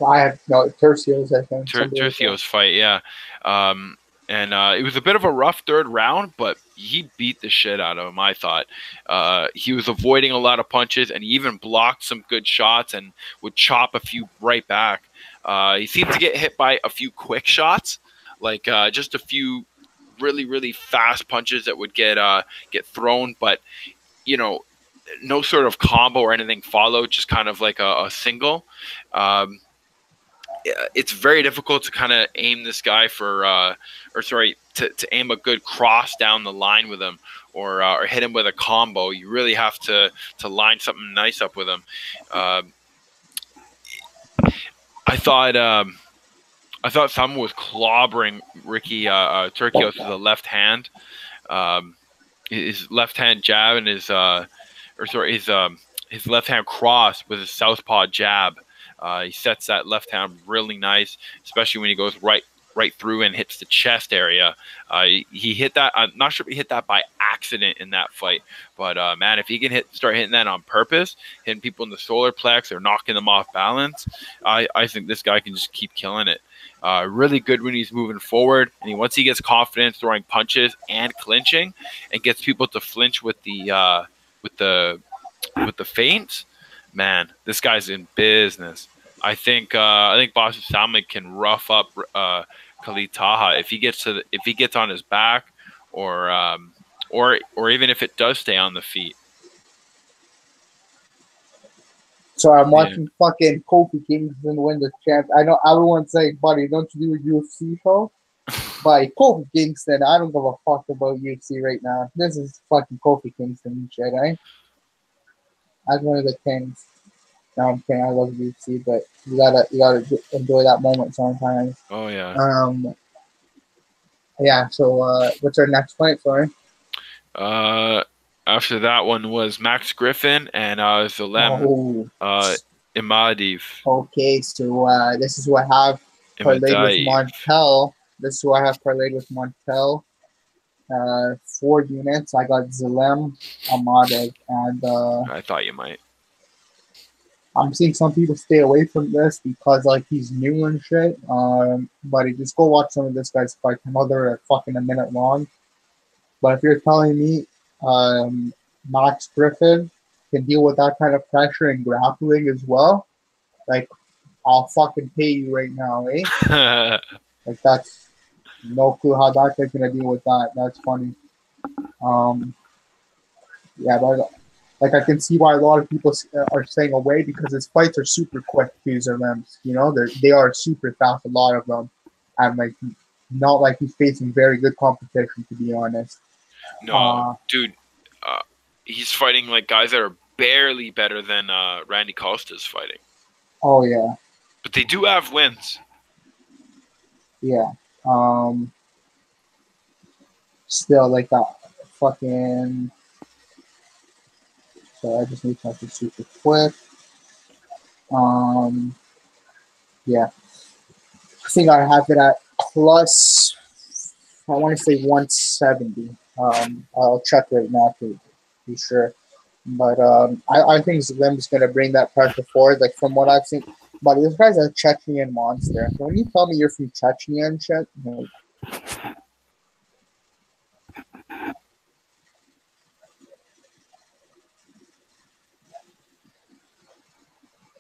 I have no Tercios, I think. Turcios fight, yeah. And it was a bit of a rough third round, but he beat the shit out of him, I thought. He was avoiding a lot of punches, and he even blocked some good shots and would chop a few right back. He seemed to get hit by a few quick shots, like just a few really, really fast punches that would get thrown, but, you know, no sort of combo or anything followed, just kind of like a single. It's very difficult to kind of aim this guy for, to aim a good cross down the line with him, or hit him with a combo. You really have to line something nice up with him. I thought someone was clobbering Ricky Turcios with the left hand. His left hand jab and his left hand cross with his southpaw jab. He sets that left hand really nice, especially when he goes right through and hits the chest area. He hit that. I'm not sure if he hit that by accident in that fight, but man, if he can start hitting that on purpose, hitting people in the solar plex or knocking them off balance, I think this guy can just keep killing it. Really good when he's moving forward, and once he gets confidence throwing punches and clinching, and gets people to flinch with the feints, man, this guy's in business. I think Boston Salmon can rough up Khalid Taha if he gets on his back, or even if it does stay on the feet. So I'm watching fucking Kofi Kingston win the champ. I know everyone's saying, buddy, don't you do a UFC show? But Kofi Kingston, I don't give a fuck about UFC right now. This is fucking Kofi Kingston and shit, eh? As one of the kings. No, I'm kidding. I love UFC, but you gotta enjoy that moment sometimes. Oh yeah. Yeah. So, what's our next fight? Sorry. After that one was Max Griffin and Zalem Imadaev. Okay, so this is what I have parlayed with Montel. This is what I have parlayed with Montel. 4 units. I got Zalem, Imadaev, and I thought you might. I'm seeing some people stay away from this because like he's new and shit. But you just go watch some of this guy's fight. I know they're fucking a minute long. But if you're telling me Max Griffin can deal with that kind of pressure and grappling as well, like I'll fucking pay you right now, eh? Like that's no clue how that guy's gonna deal with that. That's funny. Yeah, but like I can see why a lot of people are staying away because his fights are super quick to use their limbs. You know, they are super fast, a lot of them, and like not like he's facing very good competition, to be honest. No, dude, he's fighting like guys that are barely better than Randy Costa's fighting. Oh yeah, but they do have wins. Yeah. Still like that fucking. So I just need to make it super quick. Yeah. I think I have it at plus. I want to say 170. I'll check right now to be sure. But I think Zlem's gonna bring that pressure forward. Like from what I've seen, but this guy's a Chechnyan monster. So when you tell me you're from Chechnya and shit, like,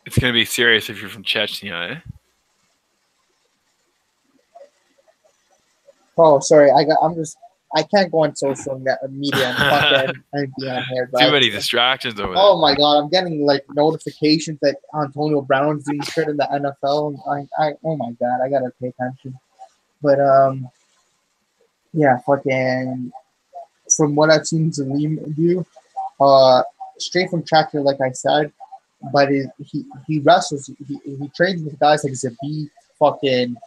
it's gonna be serious if you're from Chechnya, eh? Oh, sorry. I can't go on social media and be on here. Too many distractions over there. Oh my god, I'm getting like notifications that Antonio Brown's doing shit in the NFL. Oh my god, I gotta pay attention. But yeah, fucking. From what I've seen Zalem do, straight from Tractor, like I said, but he wrestles. He trains with guys like Zabit, fucking.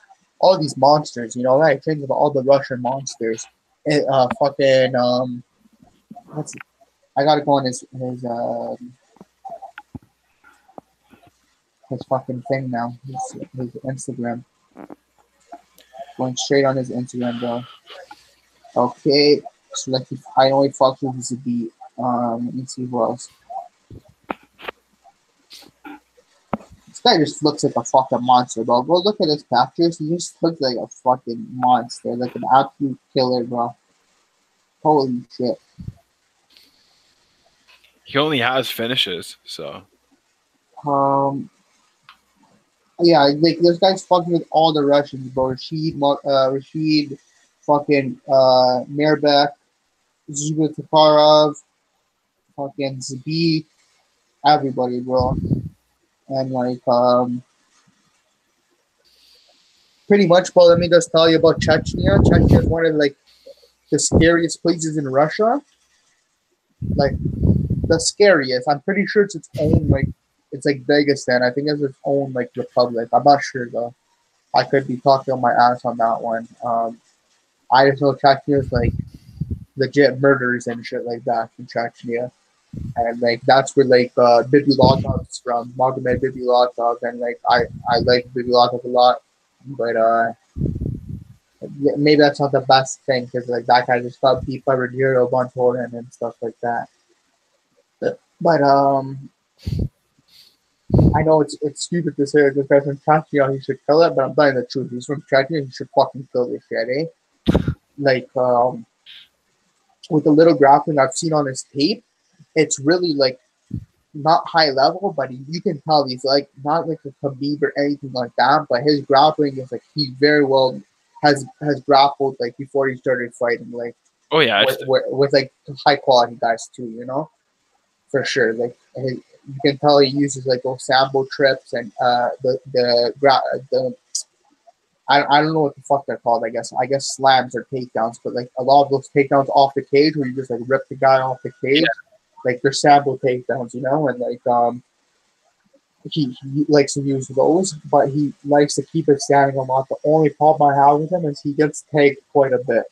All these monsters, you know, right? Trains with all the Russian monsters. Fucking what's it? I gotta go on his fucking thing now. His Instagram. Going straight on his Instagram, bro. Okay, so like I know he fucks with Zabit. Let me see who else. This guy just looks like a fucking monster, bro. Go look at his captures. He just looks like a fucking monster. Like an absolute killer, bro. Holy shit. He only has finishes, so. Yeah, like this guy's fucking with all the Russians, bro. Rashid, fucking Mirbek, Zubin Takarov, fucking Zabit, everybody, bro. And like pretty much, bro, let me just tell you about Chechnya. Chechnya is one of like the scariest places in Russia. Like the scariest. I'm pretty sure it's its own like it's like Dagestan. I think it's its own like republic. I'm not sure though. I could be talking on my ass on that one. I just know Chechnya is like legit murders and shit like that in Chechnya. And like that's where like Bibulatov is from, Magomed Bibulatov, and like I like Bibulatov a lot, but maybe that's not the best thing because like that guy just got beat by Rodrigo Bontorin and stuff like that. But I know it's stupid to say this guy's from Chechnya, he should kill it, but I'm telling the truth. He's from Chechnya, he should fucking kill this shit, eh? Like with the little grappling I've seen on his tape, it's really like not high level, but you can tell he's like not like a Khabib or anything like that. But his grappling is like he very well has grappled like before he started fighting, like oh yeah, with like high quality guys too, you know, for sure. Like you can tell he uses like those sambo trips and the I don't know what the fuck they're called. I guess slams or takedowns, but like a lot of those takedowns off the cage where you just like rip the guy off the cage, like they're sambo takedowns, you know, and like he likes to use those, but he likes to keep it standing a lot. The only problem I have with him is he gets tagged quite a bit.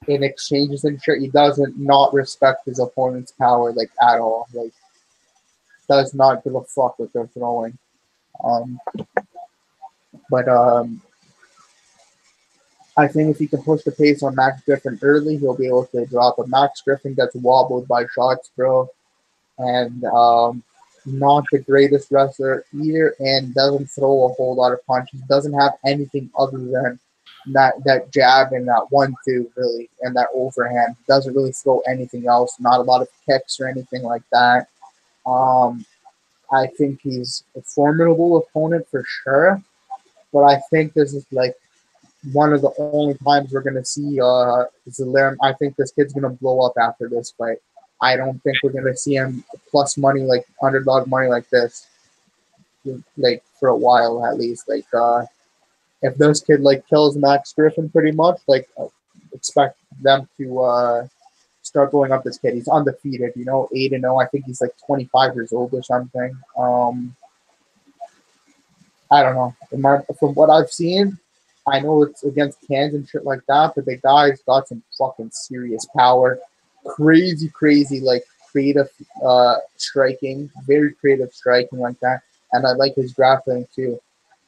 In exchanges and shit, he doesn't not respect his opponent's power like at all. Like does not give a fuck what they're throwing. But I think if he can push the pace on Max Griffin early, he'll be able to drop. But Max Griffin gets wobbled by shots, bro, and not the greatest wrestler either, and doesn't throw a whole lot of punches. Doesn't have anything other than that jab and that 1-2 really, and that overhand. Doesn't really throw anything else. Not a lot of kicks or anything like that. I think he's a formidable opponent for sure, but I think this is like one of the only times we're gonna see Zalem. I think this kid's gonna blow up after this fight. I don't think we're gonna see him plus money like underdog money like this, like for a while at least. Like if this kid like kills Max Griffin pretty much, like expect them to start blowing up this kid. He's undefeated, you know, 8-0. I think he's like 25 years old or something. I don't know. From what I've seen, I know it's against cans and shit like that, but the guy's got some fucking serious power. Crazy, like creative striking, very creative striking like that. And I like his grappling too.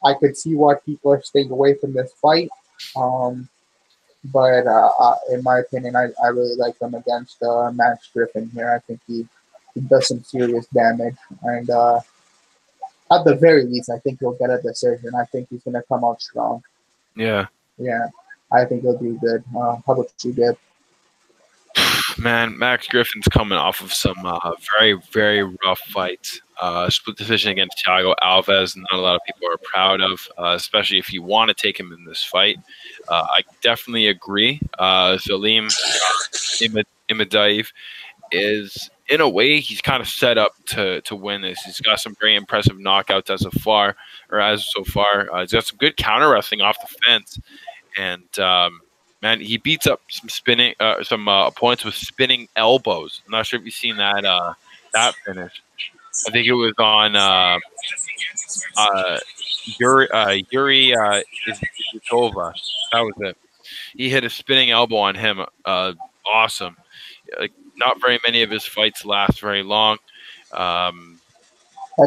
I could see why people are staying away from this fight. But in my opinion, I really like him against Max Griffin here. I think he does some serious damage. And at the very least, I think he'll get a decision. I think he's going to come out strong. Yeah. I think he'll do good. How about you, Gabe? Man, Max Griffin's coming off of some very rough fights. Split decision against Thiago Alves, not a lot of people are proud of, especially if you want to take him in this fight. I definitely agree. Zalim Imadaev is, in a way, he's kind of set up to win this. He's got some very impressive knockouts as so far. He's got some good counter wrestling off the fence, and man, he beats up some opponents with spinning elbows. I'm not sure if you've seen that finish. I think it was on Yuri Izitova. That was it. He hit a spinning elbow on him. Awesome. Like, not very many of his fights last very long. That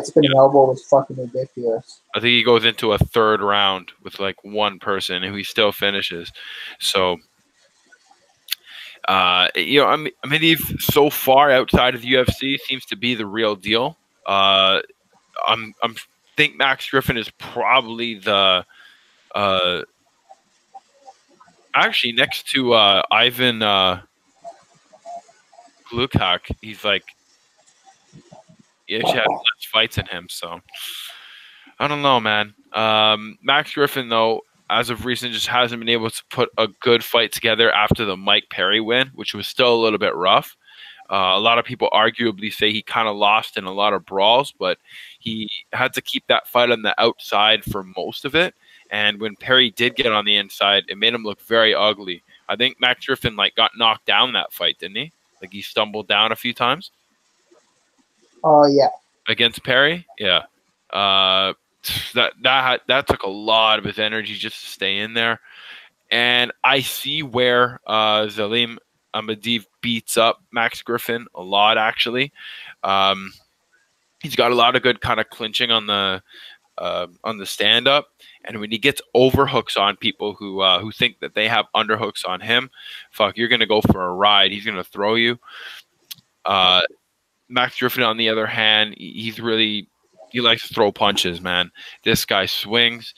spinning elbow was fucking ridiculous. I think he goes into a third round with like one person, and he still finishes. So, Imadaev so far outside of the UFC seems to be the real deal. I'm think Max Griffin is probably the actually next to Ivan Glukak. He's like he actually has less fights in him, so I don't know, man. Max Griffin, though, as of recent, just hasn't been able to put a good fight together after the Mike Perry win, which was still a little bit rough. A lot of people arguably say he kind of lost in a lot of brawls, but he had to keep that fight on the outside for most of it. And when Perry did get on the inside, it made him look very ugly. I think Max Griffin got knocked down that fight, didn't he? Like he stumbled down a few times. Oh yeah. Against Perry, yeah. That took a lot of his energy just to stay in there. And I see where Zalim Imadaev beats up Max Griffin a lot, actually. He's got a lot of good kind of clinching on the stand-up. And when he gets overhooks on people who think that they have underhooks on him, fuck, you're going to go for a ride. He's going to throw you. Max Griffin, on the other hand, he likes to throw punches, man. This guy swings.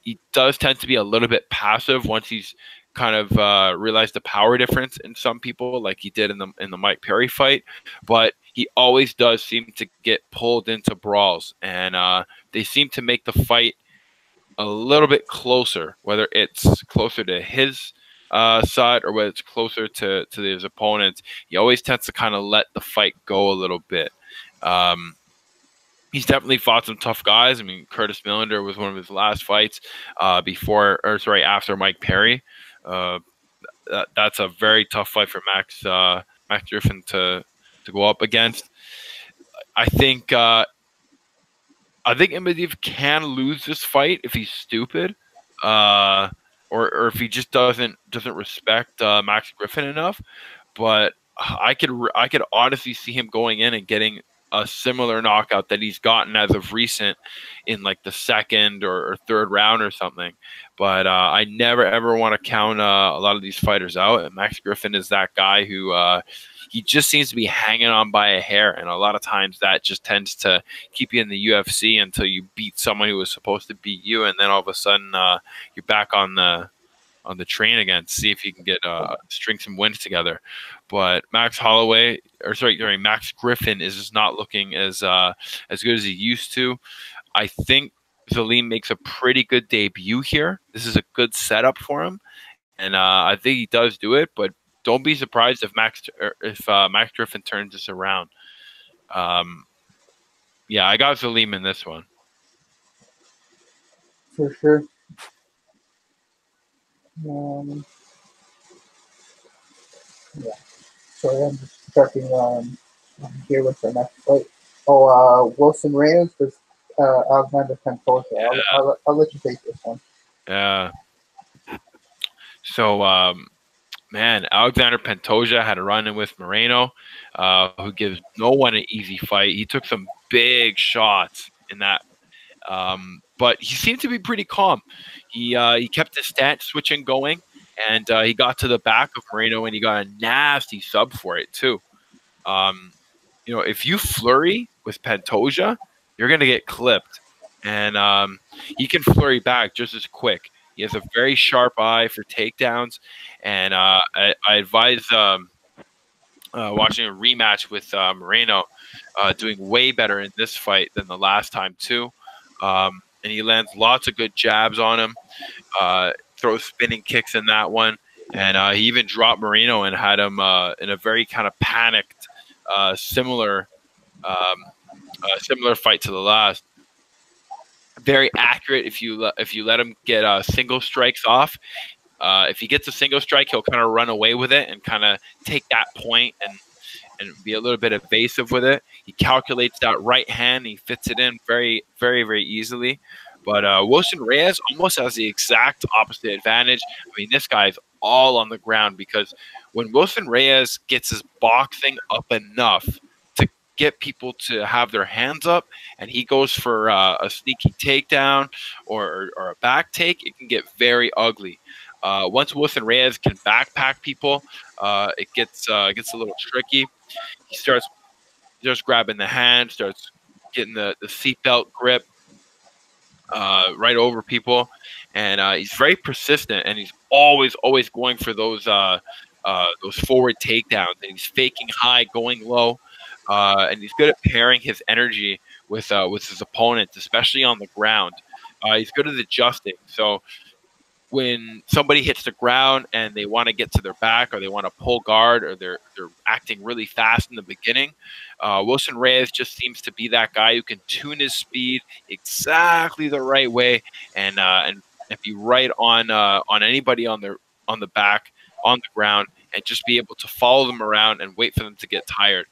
He does tend to be a little bit passive once he's kind of realized the power difference in some people, like he did in the Mike Perry fight. But he always does seem to get pulled into brawls, and they seem to make the fight a little bit closer, whether it's closer to his side or when it's closer to his opponents, he always tends to kind of let the fight go a little bit. He's definitely fought some tough guys. I mean, Curtis Millender was one of his last fights after Mike Perry. That's a very tough fight for Max Griffin to go up against. I think Imadaev can lose this fight if he's stupid, or if he just doesn't respect Max Griffin enough. But I could honestly see him going in and getting a similar knockout that he's gotten as of recent in like the second or third round or something. But I never ever want to count a lot of these fighters out. And Max Griffin is that guy who he just seems to be hanging on by a hair, and a lot of times that just tends to keep you in the UFC until you beat someone who was supposed to beat you, and then all of a sudden you're back on the train again to see if you can get string some wins together. But Max Griffin is just not looking as good as he used to. I think Zaleem makes a pretty good debut here. This is a good setup for him, and I think he does do it. But don't be surprised if Max Griffin turns this around. Yeah, I got Zaleem in this one. For sure. Yeah. Sorry, I'm just checking here with the next fight. Wilson Reyes versus Alexander Pantoja. Yeah. I'll let you take this one. Yeah. So, man, Alexander Pantoja had a run-in with Moreno, who gives no one an easy fight. He took some big shots in that, but he seemed to be pretty calm. He kept his stance switching going, and he got to the back of Moreno, and he got a nasty sub for it too. If you flurry with Pantoja, you're gonna get clipped, and he can flurry back just as quick. He has a very sharp eye for takedowns, and I advise watching a rematch with Moreno, doing way better in this fight than the last time too. And he lands lots of good jabs on him, throws spinning kicks in that one, and he even dropped Moreno and had him in a very kind of panicked, similar fight to the last. Very accurate if you let him get single strikes off. If he gets a single strike, he'll kind of run away with it and kind of take that point and be a little bit evasive with it. He calculates that right hand. He fits it in very, very, very easily. But Wilson Reyes almost has the exact opposite advantage. I mean, this guy's all on the ground, because when Wilson Reyes gets his boxing up enough to get people to have their hands up, and he goes for a sneaky takedown or a back take, it can get very ugly. Once Wilson Reyes can backpack people, it gets a little tricky. He starts just grabbing the hand, starts getting the seatbelt grip right over people, and he's very persistent, and he's always going for those forward takedowns, and he's faking high, going low, and he's good at pairing his energy with his opponents, especially on the ground. He's good at adjusting. So when somebody hits the ground and they want to get to their back, or they want to pull guard, or they're acting really fast in the beginning, Wilson Reyes just seems to be that guy who can tune his speed exactly the right way, and be right on anybody on the back, on the ground, and just be able to follow them around and wait for them to get tired.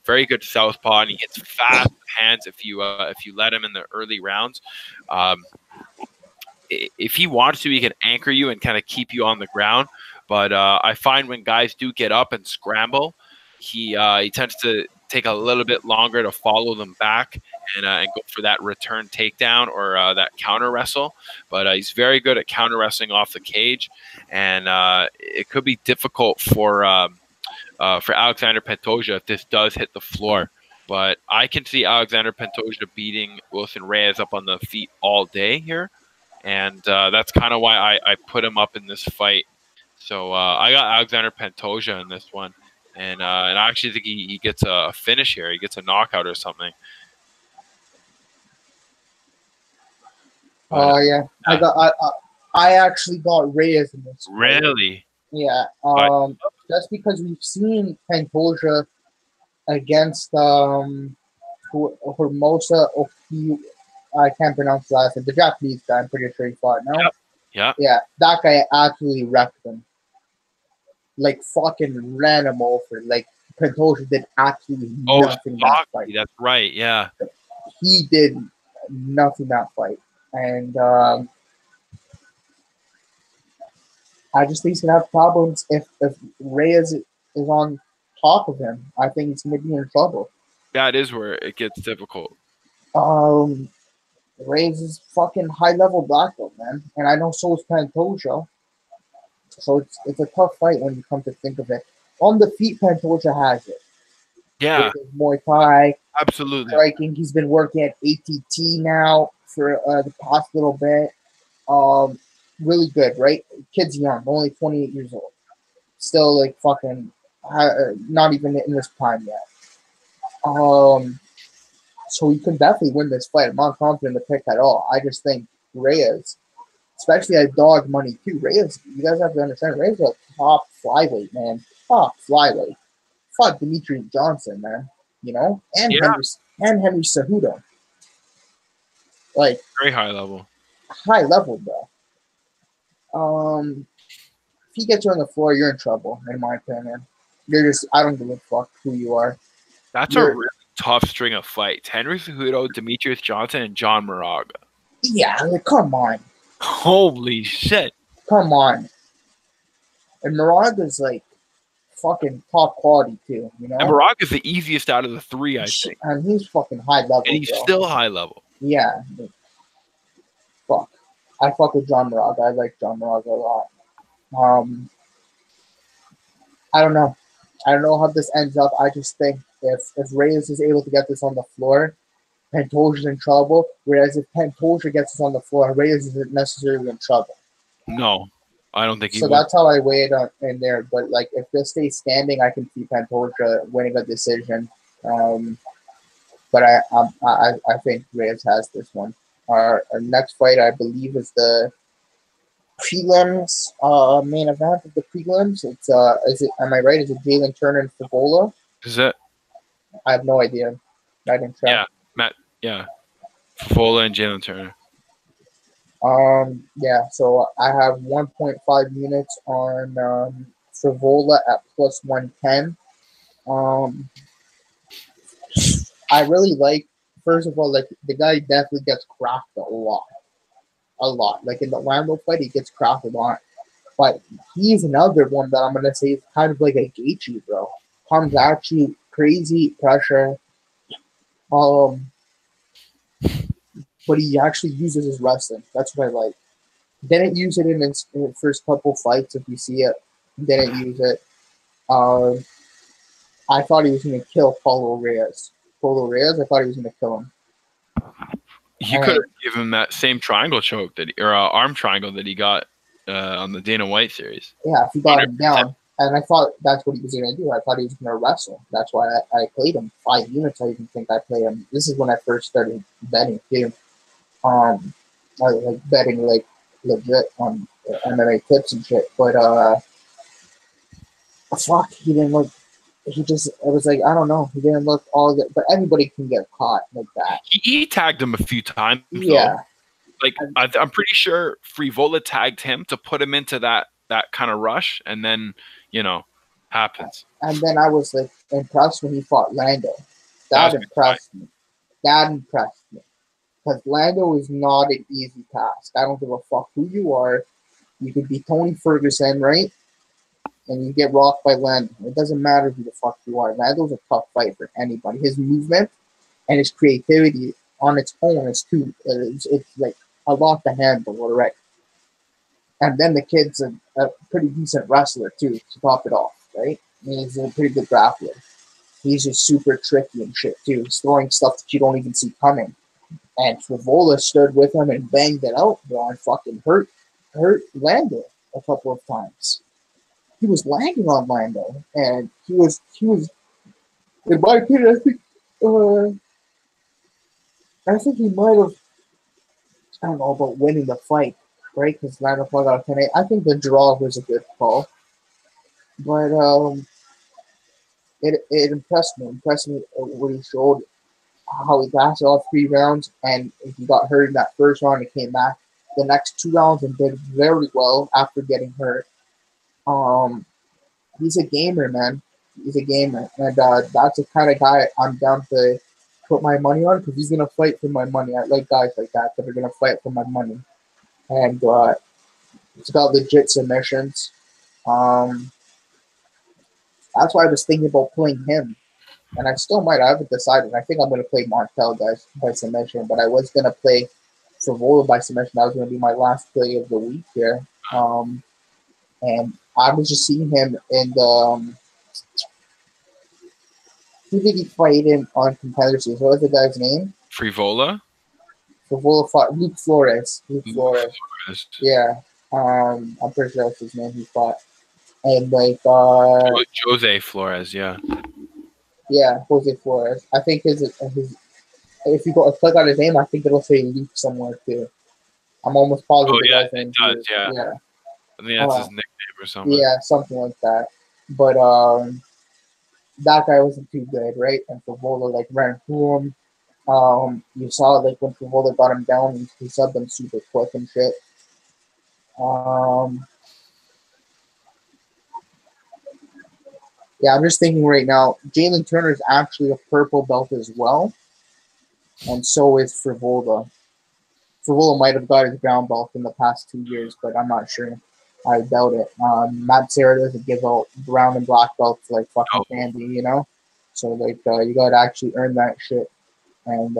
Very good southpaw, and he hits fast hands if you let him in the early rounds. If he wants to, he can anchor you and kind of keep you on the ground. But I find when guys do get up and scramble, he tends to take a little bit longer to follow them back and go for that return takedown or that counter wrestle. But he's very good at counter wrestling off the cage, and it could be difficult for Alexander Pantoja if this does hit the floor. But I can see Alexander Pantoja beating Wilson Reyes up on the feet all day here. And that's kind of why I put him up in this fight. So I got Alexander Pantoja in this one, and I actually think he gets a finish here. He gets a knockout or something. Yeah, I I actually got Reyes in this fight. Really? Yeah. That's because we've seen Pantoja against Hermosa Oki. I can't pronounce the last name. The Japanese guy, I'm pretty sure he fought. No. Yeah. Yeah, that guy absolutely wrecked him. Like fucking ran him over. Like Pantoja did absolutely nothing that fight. That's right. Yeah. He did nothing that fight, and I just think he's gonna have problems if Reyes is on top of him. I think he's gonna be in trouble. That is where it gets difficult. Reyes is fucking high level black belt, man, and I know so is Pantoja. So it's a tough fight when you come to think of it. On the feet, Pantoja has it. Yeah, Muay Thai, absolutely. Striking. He's been working at ATT now for the past little bit. Really good, right? Kid's young, only 28 years old. Still like fucking not even in his prime yet. So he could definitely win this fight. I'm not confident in the pick at all. I just think Reyes, especially at dog money too. Reyes, you guys have to understand, Reyes is a top flyweight, man. Top flyweight. Fuck Demetrius Johnson, man. You know? And Henry Cejudo. Like very high level. High level, bro. If he gets you on the floor, you're in trouble, in my opinion. I don't give a fuck who you are. That's a really tough string of fights. Henry Cejudo, Demetrius Johnson, and John Moraga. Yeah, like, come on. Holy shit. Come on. And Moraga's like fucking top quality too, you know? And Moraga's the easiest out of the three, I think. And he's fucking high level. And he's still high level. Yeah. Fuck. I fuck with John Moraga. I like John Moraga a lot. I don't know. I don't know how this ends up. I just think if Reis is able to get this on the floor, Pantoja's in trouble. Whereas if Pantoja gets this on the floor, Reis isn't necessarily in trouble. No, I don't think he So will. that's how I weigh it in there. But like, if this stays standing, I can see Pantoja winning a decision. But I think Reis has this one. Our next fight, I believe, is the prelims main event of the prelims. It's is it? Am I right? Is it Jalen Turner and Frevola? Is it? I have no idea. I didn't check. Yeah, Matt. Yeah, Frevola and Jalen Turner. Yeah. So I have 1.5 units on Frevola at plus 110. I really like. First of all, like the guy definitely gets cracked a lot. Like in the Lambo fight, he gets cracked a lot. But he's another one that I'm gonna say is kind of like a Gaethje, bro. Comes at you, crazy pressure. But he actually uses his wrestling. That's what I like. Didn't use it in his first couple fights. If you see it, didn't use it. I thought he was gonna kill Paulo Reyes. I thought he was gonna kill him. He could have given him that same triangle choke or arm triangle that he got on the Dana White series. Yeah, if he got him down. And I thought that's what he was going to do. I thought he was going to wrestle. That's why I played him 5 units. I even think I played him. This is when I first started betting too. I was like betting like legit on MMA tips and shit. But fuck, he didn't look. He just, it was like, I don't know. He didn't look all good, but anybody can get caught like that. He tagged him a few times. Yeah. Though. Like, I'm pretty sure Frevola tagged him to put him into that kind of rush, and then, happens. And then I was like impressed when he fought Lando. That impressed me. Because Lando is not an easy task. I don't give a fuck who you are. You could be Tony Ferguson, right? And you get rocked by Lando. It doesn't matter who the fuck you are. Lando's a tough fight for anybody. His movement and his creativity on its own is too. It's like a lot to handle already. And then the kid's a pretty decent wrestler too to top it off, right? I mean, he's a pretty good grappler. He's just super tricky and shit too. He's throwing stuff that you don't even see coming. And Frevola stood with him and banged it out, bro, and fucking hurt Lando a couple of times. He was lagging on Lando, and he was in my opinion, I think he might have, I don't know about winning the fight, right? Because 9 o'clock out of 10. I think the draw was a good call, but it impressed me. Impressed me when he showed how he lasted all 3 rounds, and he got hurt in that first round and came back the next 2 rounds and did very well after getting hurt. Um, he's a gamer, man. He's a gamer, and that's the kind of guy I'm down to put my money on because he's gonna fight for my money. I like guys like that are gonna fight for my money, and he's got legit submissions. Um, that's why I was thinking about playing him, and I still might. I haven't decided. I think I'm gonna play Martel guys by submission, but I was gonna play Frevola by submission. That was gonna be my last play of the week here. And I was just seeing him in the. Who did he fight in on Contender Series? What was the guy's name? Frevola? Frevola fought Luke Flores. Luke Flores. Yeah. I'm pretty sure that's his name he fought. And like Jose Flores, yeah. Yeah, Jose Flores. I think his if you go click on his name, I think it'll say Luke somewhere too. I'm almost positive the guy's name. It does, yeah. Yeah. I think that's his nickname or something. Yeah, something like that. But that guy wasn't too good, right? And Frevola like ran through him. You saw like when Frevola got him down, he subbed him super quick and shit. Yeah, I'm just thinking right now, Jalen Turner is actually a purple belt as well, and so is Frevola. Frevola might have got his brown belt in the past 2 years, but I'm not sure. I doubt it. Matt Serra doesn't give out brown and black belts like fucking candy, you know? So, like, you got to actually earn that shit. And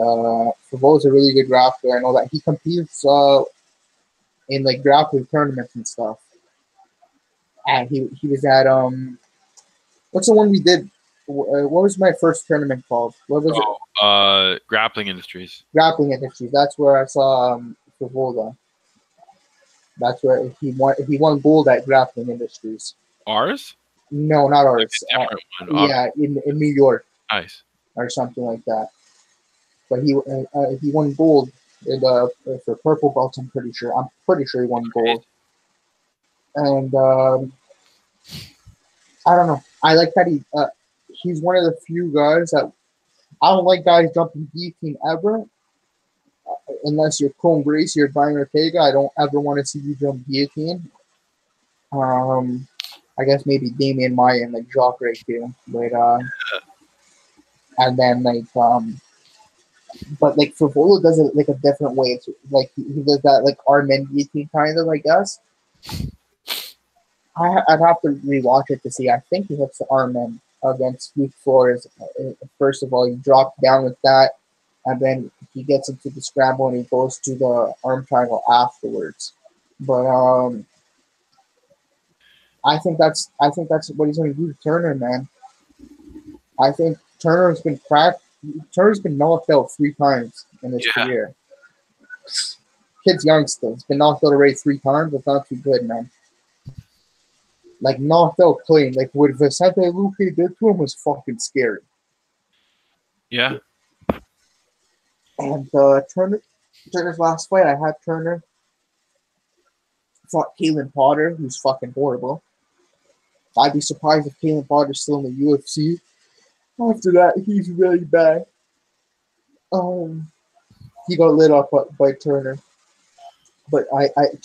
Frevola's a really good grappler. I know that he competes in, like, grappling tournaments and stuff. And he was at, what's the one we did? What was my first tournament called? What was it? Grappling Industries. Grappling Industries. That's where I saw Frevola. That's where he won gold at Grappling Industries. Ours? No, not ours. Yeah, in New York. Nice. Or something like that. But he won gold for purple belts. I'm pretty sure. He won gold. And I don't know. I like that he's one of the few guys that I don't like guys jumping guillotine ever. Unless you're Cone Gracie or Brian Ortega, I don't ever want to see you jump guillotine. I guess maybe Damian Maya and like Jacques right too. But and then like but like Frevola does it like a different way. It's like he does that like Armen guillotine kind of, I guess. I'd have to rewatch it to see. I think he hits the Armen against Luke Flores. First of all, he dropped down with that, and then he gets into the scramble and he goes to the arm triangle afterwards. But I think that's what he's going to do to Turner, man. I think Turner's been cracked. Turner's been knocked out 3 times in his career. Kid's young still. He's been knocked out already 3 times. It's not too good, man. Like, knocked out clean. Like, what Vicente Luque did to him was fucking scary. Yeah. And Turner's last fight, I had Turner fought Kalen Potter, who's fucking horrible. I'd be surprised if Kalen Potter's still in the UFC. After that, he's really bad. He got lit up by Turner. But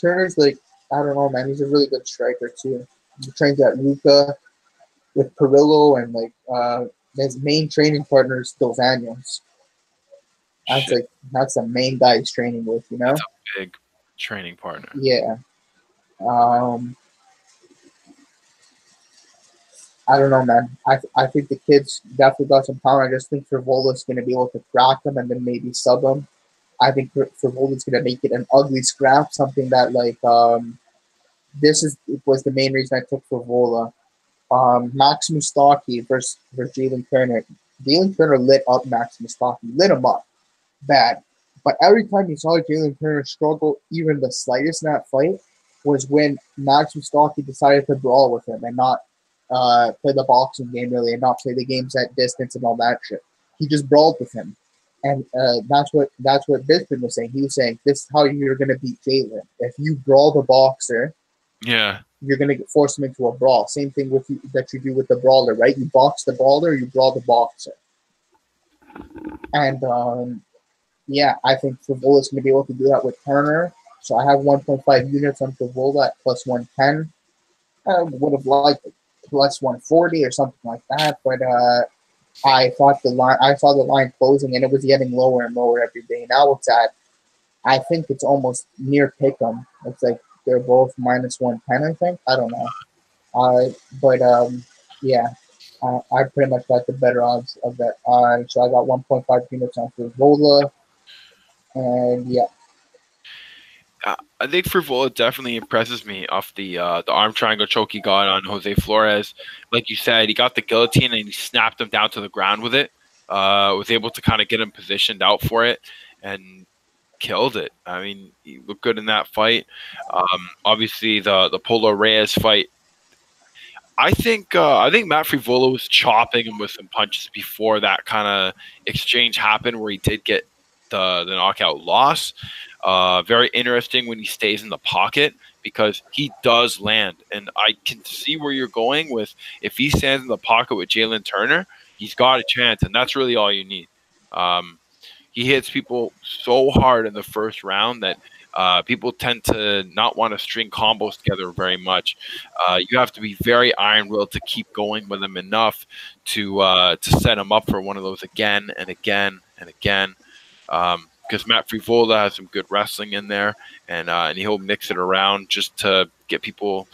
Turner's like, I don't know, man. He's a really good striker, too. He trains at Luca with Perillo, and like his main training partner is Dos Anjos. That's the main guy he's training with, you know? That's a big training partner. Yeah. I don't know, man. I think the kid's definitely got some power. I just think Frevola's going to be able to crack him and then maybe sub him. I think Frevola's going to make it an ugly scrap, something that, like, was the main reason I took Frevola. Max Mustaki versus Jalen Turner. Jalen Turner lit up Max Mustaki. Lit him up. Bad. But every time you saw Jalen Turner struggle even the slightest in that fight was when Max Mustaki decided to brawl with him and not play the boxing game really and not play the games at distance and all that shit. He just brawled with him. And that's what Bisping was saying. He was saying this is how you're going to beat Jalen. If you brawl the boxer, Yeah. you're going to force him into a brawl. Same thing with that you do with the brawler, right? You box the brawler, you brawl the boxer. And yeah, I think Frevola's going to be able to do that with Turner. So I have 1.5 units on Frevola at plus 110. I would have liked plus 140 or something like that, but I thought I saw the line closing and it was getting lower and lower every day. Now it's at, I think it's almost near pick'em. It's like they're both minus 110. I think, I don't know. But yeah, I pretty much got the better odds of that. So I got 1.5 units on Frevola, and yeah. I think Frevola definitely impresses me off the arm triangle choke he got on Jose Flores. Like you said, he got the guillotine and he snapped him down to the ground with it. Was able to kind of get him positioned out for it and killed it. I mean, he looked good in that fight. Obviously, the Polo Reyes fight. I think Matt Frevola was chopping him with some punches before that kind of exchange happened, where he did get the knockout loss. Very interesting when he stays in the pocket because he does land, and I can see where you're going with. If he stands in the pocket with Jalen Turner, he's got a chance, and that's really all you need. He hits people so hard in the first round that people tend to not want to string combos together very much. You have to be very iron-willed to keep going with him enough to set him up for one of those again and again and again. Because Matt Frevola has some good wrestling in there, and he'll mix it around just to get people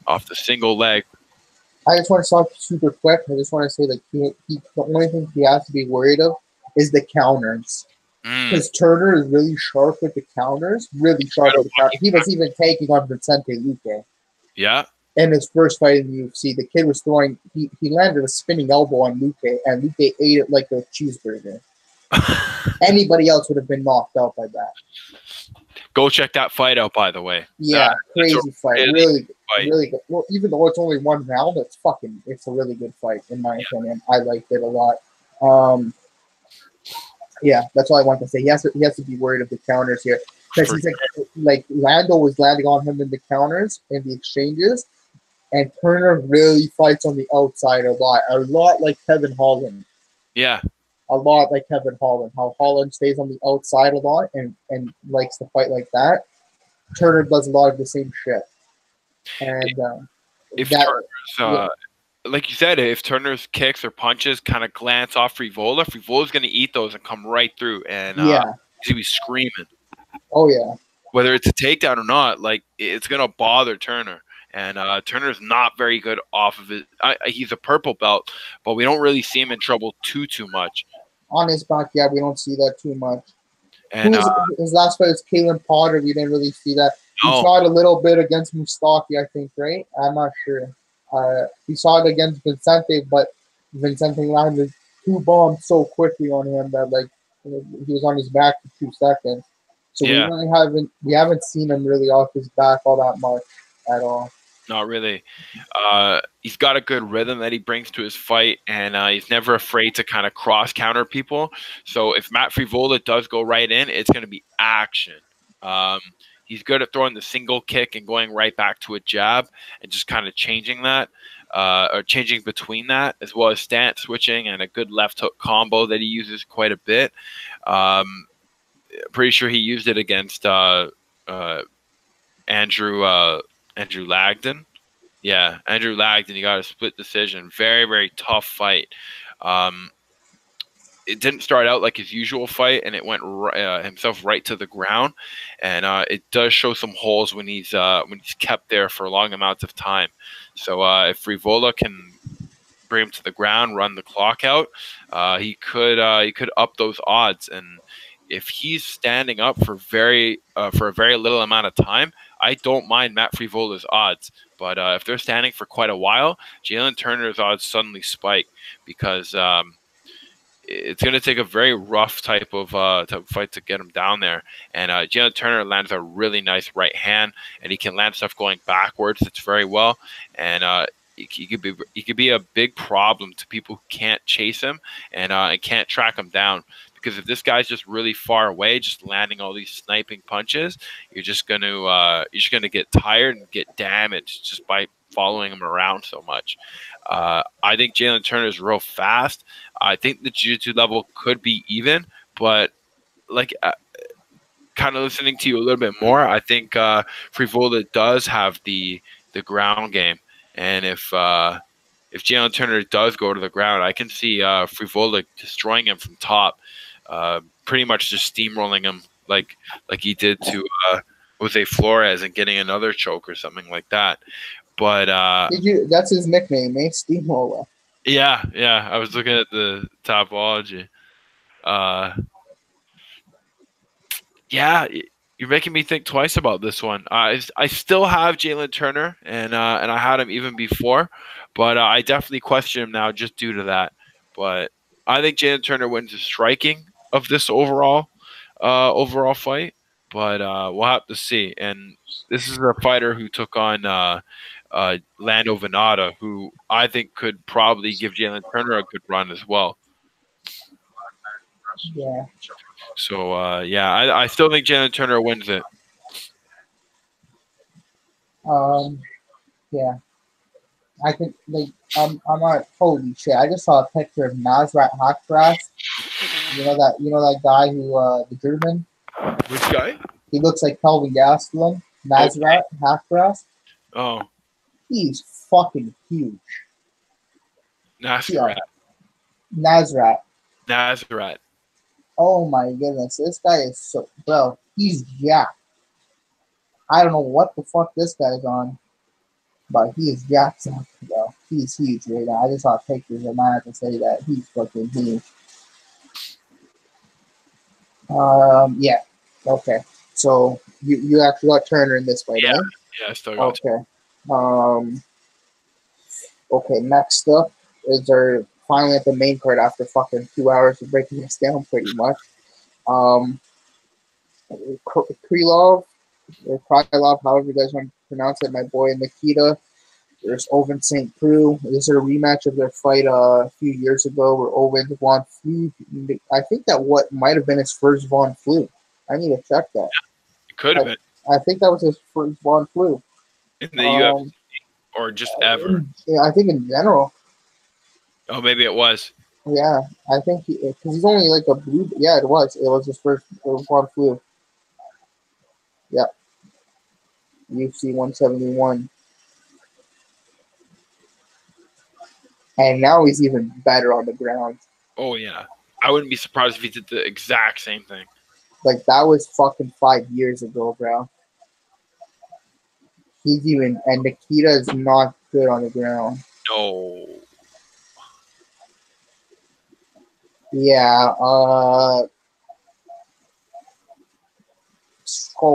off the single leg. I just want to talk super quick. I just want to say that the only thing he has to be worried of is the counters. Because Turner is really sharp with the counters, really sharp with the counters. He was even taking on Vicente Luque. Yeah. In his first fight in the UFC, the kid was throwing, he landed a spinning elbow on Luque, and Luque ate it like a cheeseburger. Anybody else would have been knocked out by that. Go check that fight out, by the way. Yeah, crazy fight. Really good. Really good. Well, even though it's only one round, it's a really good fight, in my opinion. I liked it a lot. Yeah, that's all I want to say. He has to be worried of the counters here. Because he's like Lando was landing on him in the counters, in the exchanges, and Turner really fights on the outside a lot like Kevin Holland. Yeah. A lot like Kevin Holland. How Holland stays on the outside a lot and likes to fight like that. Turner does a lot of the same shit. And if Turner's, like you said, if Turner's kicks or punches kind of glance off Frevola's going to eat those and come right through, and he's going to be screaming. Oh, yeah. Whether it's a takedown or not, like, it's going to bother Turner. And Turner's not very good off of it. He's a purple belt, but we don't really see him in trouble too much. On his back, yeah, we don't see that too much. And his last fight was Kalen Potter. We didn't really see that. He saw it a little bit against Mustaki, I think, right? I'm not sure. He saw it against Vicente, but Vicente landed 2 bombs so quickly on him that he was on his back for 2 seconds. So we haven't seen him really off his back all that much at all. Not really. He's got a good rhythm that he brings to his fight, and he's never afraid to kind of cross counter people. So if Matt Frevola does go right in, it's going to be action. He's good at throwing the single kick and going right back to a jab and just kind of changing that, or changing between that, as well as stance switching and a good left hook combo that he uses quite a bit. Pretty sure he used it against Andrew Lagden. Yeah, Andrew Lagden. He got a split decision. Very, very tough fight. It didn't start out like his usual fight, and it went himself right to the ground. And it does show some holes when he's kept there for long amounts of time. So if Frevola can bring him to the ground, run the clock out, he could up those odds. And if he's standing up for a very little amount of time, I don't mind Matt Frevola's odds. But if they're standing for quite a while, Jalen Turner's odds suddenly spike because it's going to take a very rough type of fight to get him down there. And Jalen Turner lands a really nice right hand, and he can land stuff going backwards. It's very well, and he could be a big problem to people who can't chase him and can't track him down. because if this guy's just really far away, just landing all these sniping punches, you're just gonna get tired and get damaged just by following him around so much. I think Jalen Turner is real fast. I think the jiu-jitsu level could be even, but like kind of listening to you a little bit more, I think Frevola does have the ground game, and if Jalen Turner does go to the ground, I can see Frevola destroying him from top, pretty much just steamrolling him like he did to Jose Flores and getting another choke or something like that. But that's his nickname, eh? Steamroller. Yeah. I was looking at the topology. Yeah, you're making me think twice about this one. I still have Jalen Turner, and I had him even before, but I definitely question him now just due to that. But I think Jalen Turner wins the striking of this overall fight, but we'll have to see. And this is a fighter who took on Lando Venata, who I think could probably give Jalen Turner a good run as well. Yeah. So I still think Jalen Turner wins it. Yeah. I think I'm not, holy shit. I just saw a picture of Nasrat Hakras. You know that guy who the German? Which guy? He looks like Kelvin Gastelum. Nasrat Hakras. Oh. He's fucking huge. Nasrat. Nasrat. Oh my goodness. This guy is so, bro, he's jacked. I don't know what the fuck this guy's on, but he is jacked up, bro. He's huge right now. I just saw pictures and I have to say that he's fucking huge. Yeah. Okay. So you actually got Turner in this fight, yeah. eh? Yeah, I still got Okay. Okay, next up is our finally at the main card after fucking 2 hours of breaking this down pretty much. Krylov, or Krylov, however you guys want to pronounce it, my boy Nikita versus Owen St. Preux. This is a rematch of their fight a few years ago where Owen Von Flew. I think that what might have been his first Von Flew. I need to check that. It could have been. I think that was his first Von Flew. In the UFC or just ever? Yeah, I think in general. Oh, maybe it was. Yeah, I think because he's only like a blue. Yeah, it was. It was his first Von Flew. Yeah. UFC 171. And now he's even better on the ground. Oh, yeah. I wouldn't be surprised if he did the exact same thing. Like, that was fucking 5 years ago, bro. And Nikita is not good on the ground. No. Yeah, oh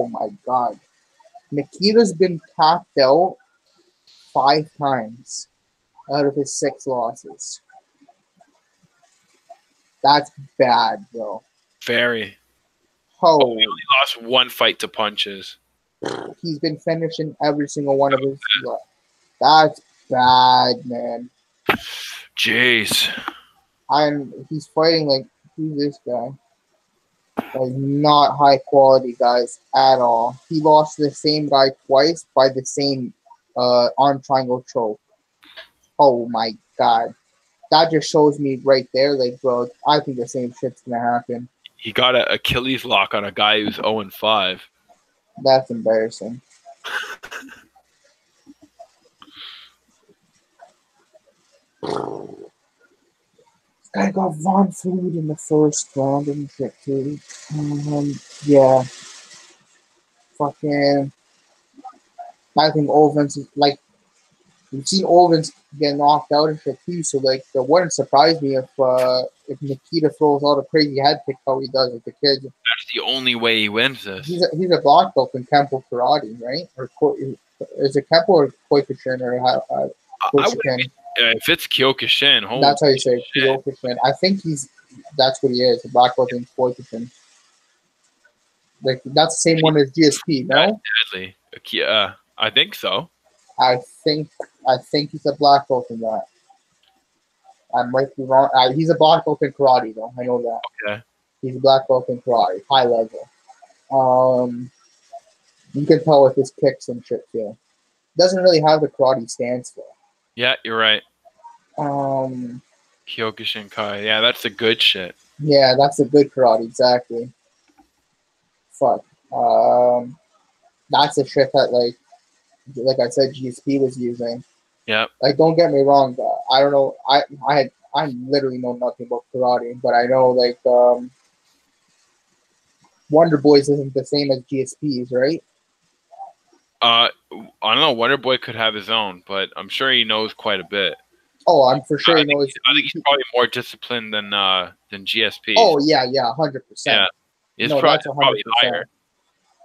my god. Nikita's been tapped out 5 times out of his 6 losses. That's bad, bro. Very. Oh, he only lost 1 fight to punches. He's been finishing every single one of his. That's bad, man. Jeez. He's fighting like, who's this guy? Like, not high quality guys at all. He lost to the same guy twice by the same arm triangle choke. Oh my god. That just shows me right there, like, bro, I think the same shit's gonna happen. He got an Achilles lock on a guy who's 0-5. That's embarrassing. This guy got Von Food in the first round and shit too. Yeah. Fucking. I think Ovens is like. We've seen Ovens get knocked out and shit too, so like it wouldn't surprise me if Nikita throws out a crazy head kick how he does with the kids. That's the only way he wins this. He's a black belt in Kempo Karate, right? Or is it Kempo or Kyokushin or Kyokushin? If it's Kyokushin, that's how you say it, Kyokushin. I think that's what he is, a black belt in Kyokushin. Like that's the same one as GSP, no? Deadly. I think so. I think he's a black belt in that. I might be wrong. He's a black belt in karate, though. I know that. Okay. He's a black belt in karate, high level. You can tell with his kicks and shit too. Doesn't really have the karate stance though. Yeah, you're right. Um, Kyokushinkai. Yeah, that's the good shit. yeah, that's a good karate, exactly. Fuck. That's the shit that like I said, GSP was using. Yeah. Like, don't get me wrong. I don't know. I literally know nothing about karate, but I know like Wonder Boys isn't the same as GSPs, right? I don't know. Wonder Boy could have his own, but I'm sure he knows quite a bit. Oh, I'm for sure he knows. I think he's probably more disciplined than GSP. Oh yeah, 100%. Yeah, no, that's 100%. Higher.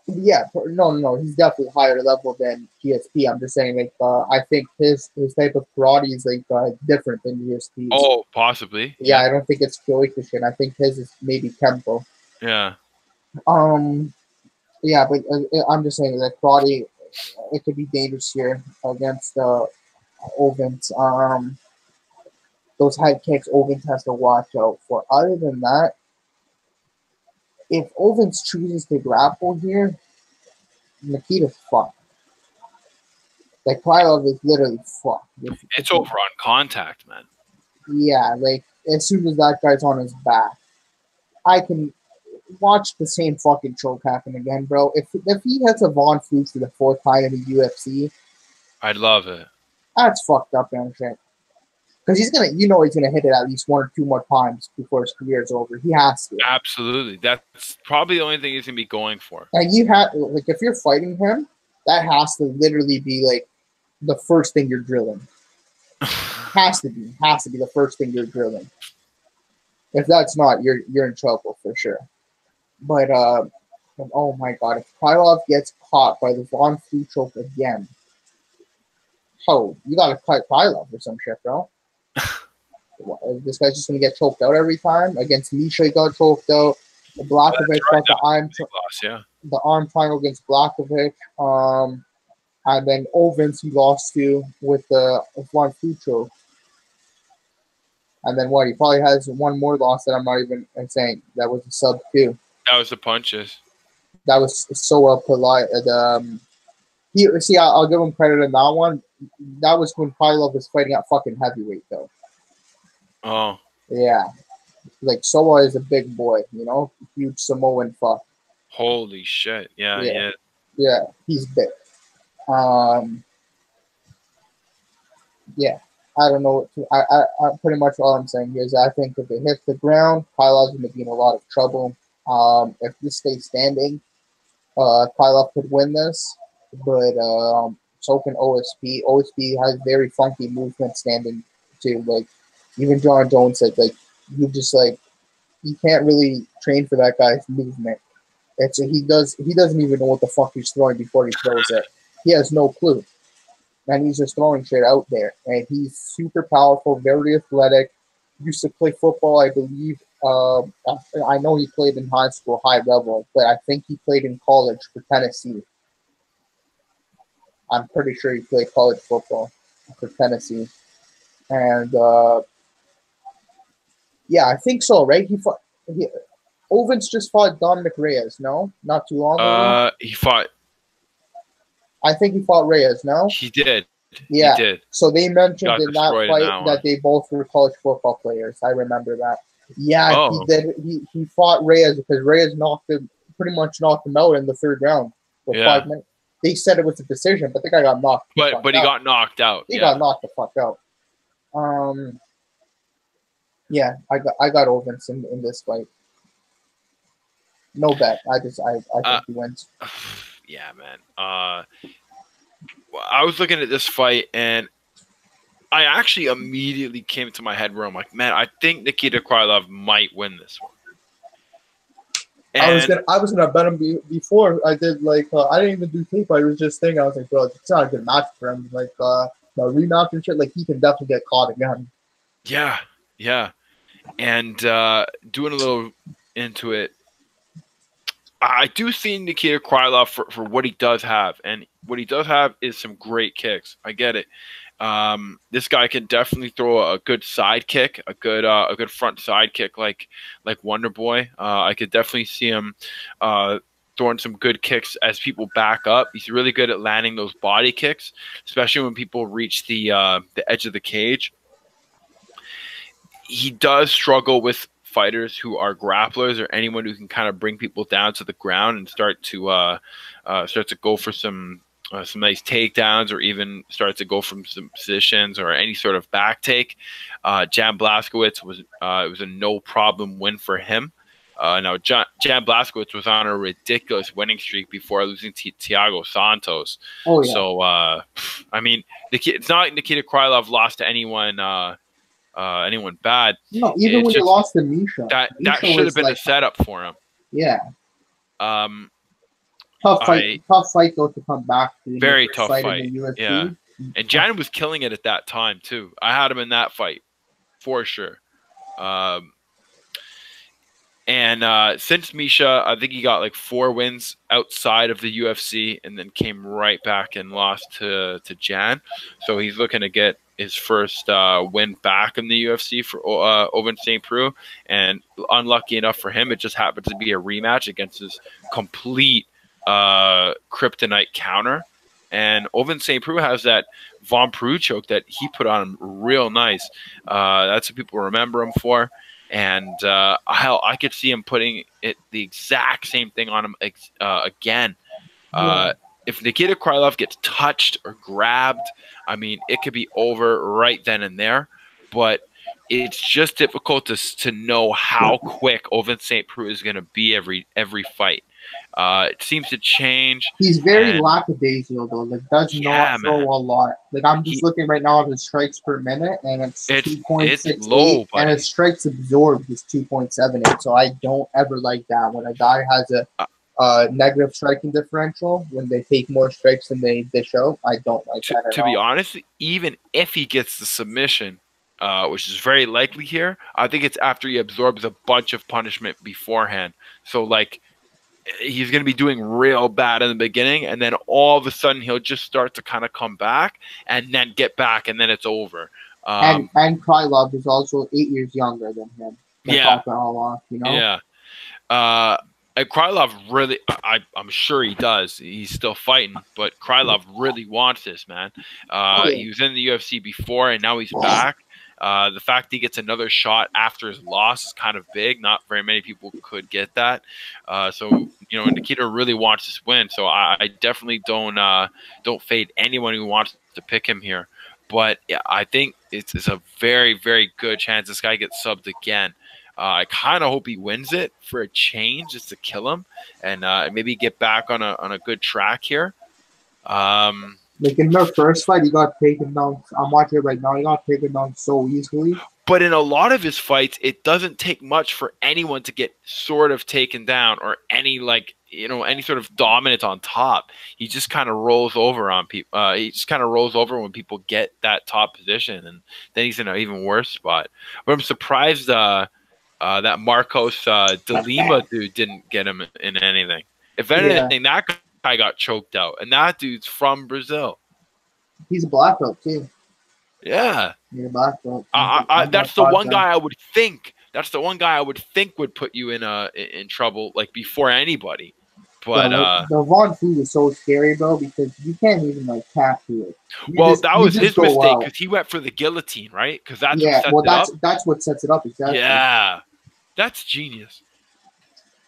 Yeah, no, he's definitely higher level than GSP. I'm just saying, like, I think his type of karate is like different than GSP's. Oh, possibly. Yeah, I don't think it's Kyokushin. I think his is maybe Kempo. Yeah. Yeah, but I'm just saying that karate, it could be dangerous here against Ovens. Those head kicks, Ovens has to watch out for. Other than that, if Ovens chooses to grapple here, Nikita's fucked. Like, Krylov is literally fucked. It's over on contact, man. Yeah, like, as soon as that guy's on his back, I can watch the same fucking choke happen again, bro. If he hits a Von Flute for the 4th time in the UFC, I'd love it. That's fucked up and shit. Because he's gonna hit it at least 1 or 2 more times before his career is over. He has to. Absolutely, that's probably the only thing he's gonna be going for. And you have like, if you're fighting him, that has to literally be like the first thing you're drilling. has to be the first thing you're drilling. If that's not, you're in trouble for sure. But oh my god, if Krylov gets caught by the Von Flue choke again, oh, you gotta cut Krylov or some shit, bro. This guy's just gonna get choked out every time. Against Misha, he got choked out. Blakovic got the arm triangle against Blakovic. And then Ovens he lost to with the Von Flue choke. And then what? He probably has one more loss that I'm not even saying. That was a sub 2. That was the punches. That was so polite. I'll give him credit on that one. That was when Krylov was fighting at fucking heavyweight, though. Oh. Yeah. Like, Soa is a big boy, huge Samoan fuck. Holy shit. Yeah. Yeah, he's big. Yeah. I don't know. I pretty much all I'm saying here is I think if it hits the ground, Krylov's going to be in a lot of trouble. If this stays standing, Krylov could win this, but so can OSP. OSP has very funky movement standing too. Like, even John Jones said, like, you can't really train for that guy's movement. He doesn't even know what the fuck he's throwing before he throws it. He has no clue. And he's just throwing shit out there. And he's super powerful, very athletic. Used to play football, I believe. I know he played in high school, high level, but I think he played in college for Tennessee. I'm pretty sure he played college football for Tennessee. And, yeah, I think so, right? Ovens just fought Dominic Reyes, no? Not too long ago? I think he fought Reyes, no? He did. Yeah. He did. So they mentioned in that fight that they both were college football players. I remember that. Yeah, He did. He fought Reyes because Reyes pretty much knocked him out in the 3rd round with 5 minutes. They said it was a decision, but the guy got knocked. But he got knocked out. He got knocked the fuck out. Yeah, I got Ovens in this fight. No bet. I think he wins. Yeah, man. I was looking at this fight, and I actually immediately came to my head where I'm like, man, I think Nikita Krylov might win this one. And I was gonna bet him before I did. Like, I didn't even do tape. I was just thinking. I was like, bro, it's not a good match for him. Like, the rematch and shit. Like, he can definitely get caught again. Yeah. And doing a little into it, I do see Nikita Krylov for what he does have, and what he does have is some great kicks. I get it. This guy can definitely throw a good side kick, a good front side kick like Wonder Boy. I could definitely see him throwing some good kicks as people back up. He's really good at landing those body kicks, especially when people reach the edge of the cage. He does struggle with fighters who are grapplers or anyone who can kind of bring people down to the ground and start to go for some nice takedowns, or even start to go from some positions or any sort of back take. Jan Blazkowicz was it was a no problem win for him. Now Jan Blazkowicz was on a ridiculous winning streak before losing to Thiago Santos. Oh yeah. So I mean, it's not like Nikita Krylov lost to anyone bad. No, even when he lost to Misha. That should have been a setup for him. Yeah. Tough fight though to come back to. Very tough fight. In the UFC. Yeah. And Jan was killing it at that time too. I had him in that fight for sure. And since Misha, I think he got like 4 wins outside of the UFC, and then came right back and lost to Jan. So he's looking to get his first win back in the UFC for Ovince St. Preux. And unlucky enough for him, it just happened to be a rematch against his complete kryptonite counter. And Ovince St. Preux has that Von Preux choke that he put on him real nice. That's what people remember him for. And hell, I could see him putting the exact same thing on him again. If Nikita Krylov gets touched or grabbed, I mean, it could be over right then and there. But it's just difficult to know how quick Ovince St. Preux is going to be every fight. It seems to change. He's very lackadaisical though. Like, does not throw a lot. Like, I'm just looking right now at his strikes per minute, and it's 2.68, and his strikes absorbed is 2.78. So I don't ever like that when a guy has a negative striking differential when they take more strikes than they show. I don't like that at all. To be honest, even if he gets the submission, which is very likely here, I think it's after he absorbs a bunch of punishment beforehand. So like, he's going to be doing real bad in the beginning, and then all of a sudden he'll just start to kind of come back and then get back, and then it's over. And Krylov is also 8 years younger than him. Yeah. All off, you know? Yeah. And Krylov really, I'm sure he does. He's still fighting, but Krylov really wants this, man. He was in the UFC before, and now he's back. The fact he gets another shot after his loss is kind of big. Not very many people could get that. So, you know, Nikita really wants this win. So I definitely don't fade anyone who wants to pick him here. But yeah, I think it's a very, very good chance this guy gets subbed again. I kind of hope he wins it for a change, just to kill him and maybe get back on a good track here. Like in the first fight, he got taken down. I'm watching it right now. He got taken down so easily. But in a lot of his fights, it doesn't take much for anyone to get sort of taken down, or any any sort of dominance on top. He just kind of rolls over on people. He just kind of rolls over when people get that top position, and then he's in an even worse spot. But I'm surprised that Marcos de Lima dude didn't get him in anything. If anything, that guy got choked out, and that dude's from Brazil. He's a black belt too. Yeah. He's a black belt. That's the one guy I would think. That's the one guy I would think would put you in trouble, like, before anybody. But the Von Food is so scary, bro, because you can't even like capture it. That was his mistake, because he went for the guillotine, right? Because that's what sets it up exactly. Yeah, that's genius.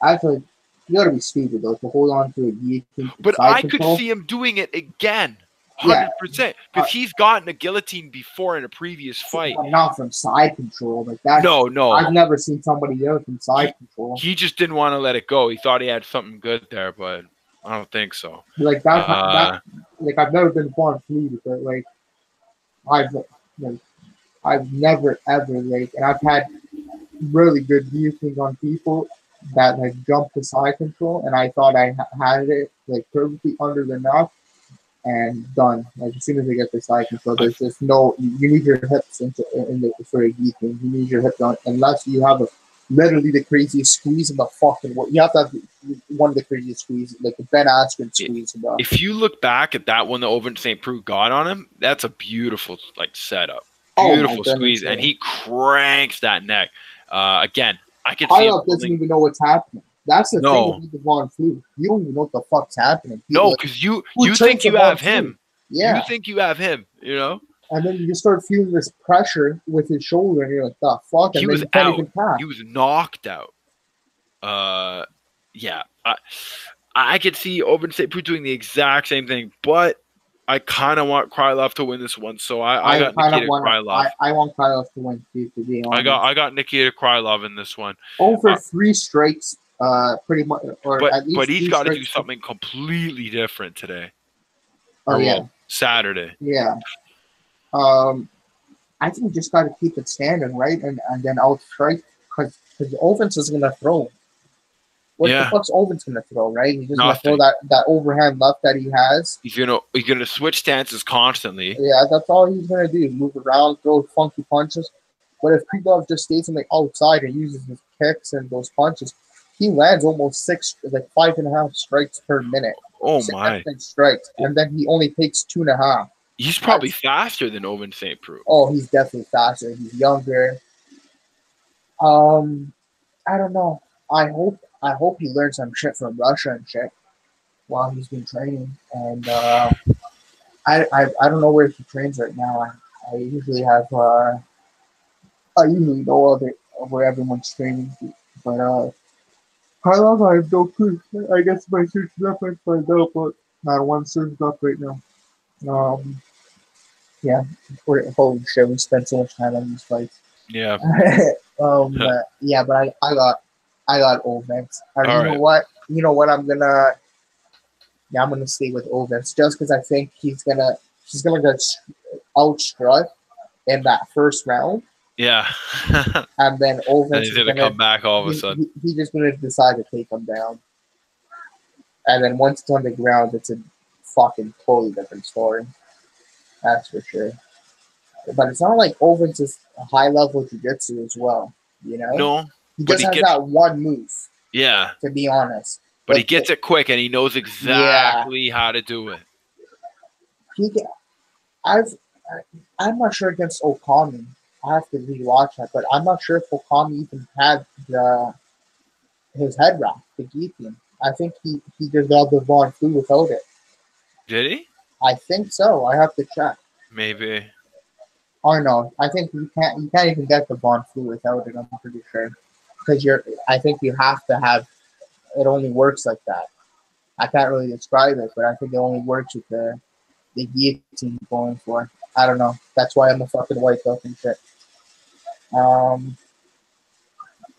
I feel like you gotta be stupid though to hold on to a guillotine. But I could see him doing it again, 100%, because he's gotten a guillotine before in a previous fight. Not from side control, like that. No. I've never seen somebody do it from side control. He just didn't want to let it go. He thought he had something good there, but I don't think so. Like that like I've never been Von Flea, but like I've never ever and I've had really good views on people that like jumped to side control, and I thought I had it like perfectly under the knuckle and done. Like as soon as they get the side control, there's just no. You need your hips for a guillotine. You need your hips on, unless you have literally the craziest squeeze in the fucking world. You have to have one of the craziest squeezes, like the Ben Askren squeeze, bro. If you look back at that one that Ovin St. Preux got on him, that's a beautiful setup. Oh, Beautiful squeeze, and he cranks that neck. Again, I could see Krylov doesn't even know what's happening. That's the thing with the Von Flue. You don't even know what the fuck's happening. No, because you think you have him. Yeah. You think you have him, you know? And then you start feeling this pressure with his shoulder, and you're like, the fuck? And he was can't out. Even tap. He was knocked out. Yeah. I could see Ovin St. Preux doing the exact same thing, but I kind of want Krylov to win this one, so I got Nikita Krylov. I want Krylov to win, to be honest. I got Nikita Krylov in this one. Over 3 strikes, pretty much. But he's got to do something completely different today. Oh, yeah. Saturday. Yeah. I think you just got to keep it standing, right? And then outstrike, because Ovens is going to throw. What the fuck's Ovens going to throw, right? He's just going to throw that overhand left that he has. He's gonna switch stances constantly. Yeah, that's all he's going to do. Move around, throw funky punches. But if Krylov just stays on the outside and uses his kicks and those punches, he lands almost 5.5 strikes per minute. Oh, my. Strikes. And then he only takes 2.5. He's probably faster than Ovin St. Preux. Oh, he's definitely faster. He's younger. I don't know. I hope he learns some shit from Russia and shit while he's been training. And I don't know where he trains right now. I usually have I usually know where everyone's training, but Krylov, I have no clue. I guess my search is up and find out, but not one search up right now. Yeah, holy shit, we spent so much time on these fights. Yeah. Yeah, but I got Ovens. You know what? I'm gonna stay with Ovens just because I think he's gonna get outstruck in that first round. Yeah. And then Ovens is gonna come back all of a sudden. He's just gonna decide to take him down. And then once it's on the ground, it's a fucking totally different story. That's for sure. But it's not like Ovens is a high-level jiu-jitsu as well, you know? No. He just has that one move. Yeah. To be honest. But he gets it quick, and he knows exactly how to do it. I'm not sure against Okami. I have to rewatch that, but I'm not sure if Okami even had his head wrap, the guillotine. I think he just got the Von Flue without it. Did he? I think so. I have to check. Maybe. Oh no, I think you can't even get the Von Flue without it. I'm pretty sure because I think you have to have. It only works like that. I can't really describe it, but I think it only works with the guillotine going for. I don't know. That's why I'm a fucking white belt and shit.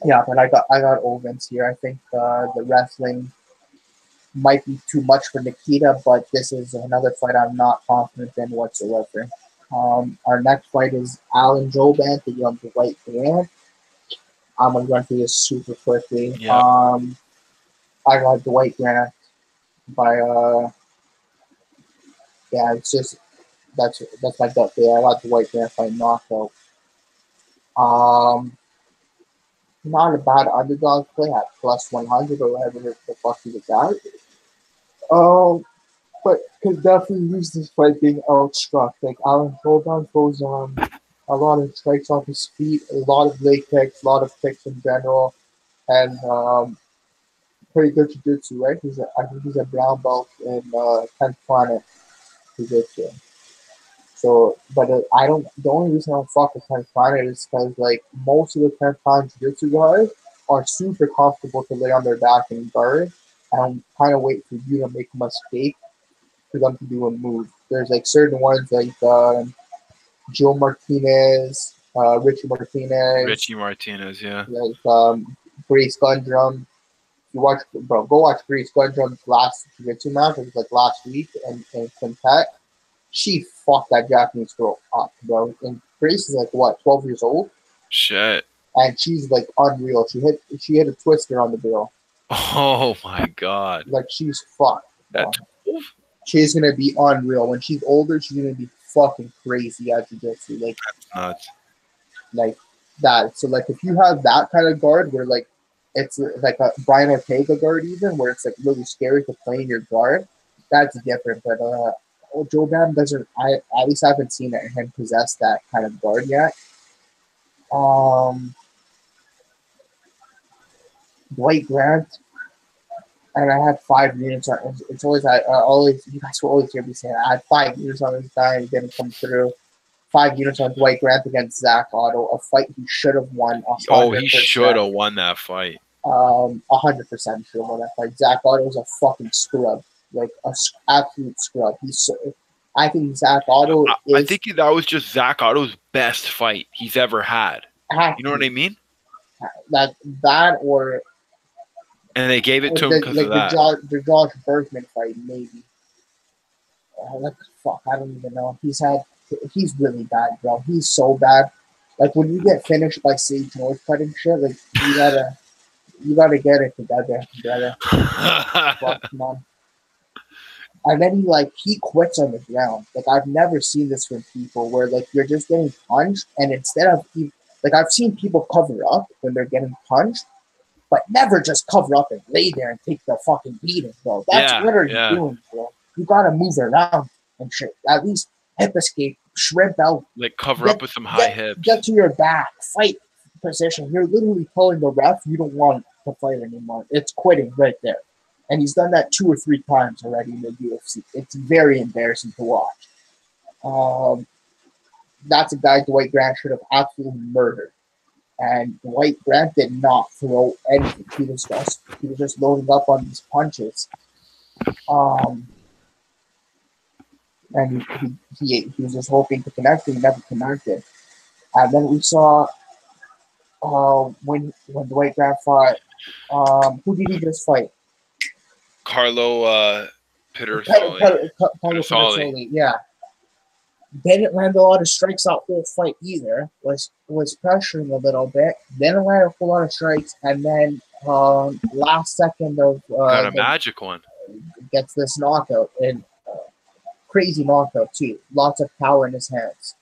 Yeah, but I got Ovens here. I think the wrestling might be too much for Nikita, but this is another fight I'm not confident in whatsoever. Our next fight is Alan Jouban to the white band. I'm gonna run through this super quickly. Yeah. I got the white grant by yeah, it's just that's my gut there. I got the white grant by knockout. Not a bad underdog play at plus 100 or whatever the fuck he was at. But could definitely use this fight being outstruck. Like Alan Jouban throws a lot of strikes off his feet, a lot of leg kicks, a lot of kicks in general, and pretty good jiu-jitsu, right? I think he's a brown belt in 10th Planet jiu-jitsu. So, but the only reason I don't fuck with 10th Planet is because, like, most of the 10th Planet jiu-jitsu guys are super comfortable to lay on their back and guard and kind of wait for you to make a mistake for them to do a move. There's, like, certain ones like Joe Martinez, Richie Martinez, yeah. Like, Grace Gundrum. Go watch Grace Gundrum's last jiu-jitsu match. It was, like, last week in Quintet. She fucked that Japanese girl up, bro. And Grace is like what, 12 years old? Shit. And she's like unreal. She hit a twister on the girl. Oh my god. Like she's fucked. She's gonna be unreal. When she's older, she's gonna be fucking crazy at jiu-jitsu. Like that's nuts. Like that. So like if you have that kind of guard where like it's like a Brian Ortega guard even where it's like really scary to play in your guard, that's different. But Jouban doesn't. I at least haven't seen him possess that kind of guard yet. Dwight Grant, and I had 5 units on. It's always always you guys will always hear me saying I had 5 units on this guy and it didn't come through. 5 units on Dwight Grant against Zach Otto, a fight he should have won. 100%. Oh, he should have won that fight. 100% should have won that fight. Zach Otto is a fucking scrub, like a absolute scrub. I think Zach Otto is. I think that was just Zach Otto's best fight he's ever had. You know what I mean? That or. And they gave it to him because of that. The Josh Bergman fight, maybe. Fuck, I don't even know. He's really bad, bro. He's so bad. Like when you get finished by Sage Northcutt and shit, like you gotta get it together, brother. Fuck, come on. And then he quits on the ground. Like I've never seen this from people where like you're just getting punched and instead of like I've seen people cover up when they're getting punched, but never just cover up and lay there and take the fucking beating, bro. That's what are you doing, bro? You gotta move around and shit. At least hip escape, shrimp out. Like cover up with some high hips. Get to your back, fight position. You're literally telling the ref you don't want to fight anymore. It's quitting right there. And he's done that 2 or 3 times already in the UFC. It's very embarrassing to watch. That's a guy Dwight Grant should have absolutely murdered. And Dwight Grant did not throw anything. He was just loading up on these punches. And he was just hoping to connect. He never connected. And then we saw when Dwight Grant fought. Who did he just fight? Carlo Pedersoli. Yeah. Didn't land a lot of strikes that whole fight either. Was pressuring a little bit. Didn't land a whole lot of strikes, and then last second of got a magic one. Gets this knockout and crazy knockout too. Lots of power in his hands.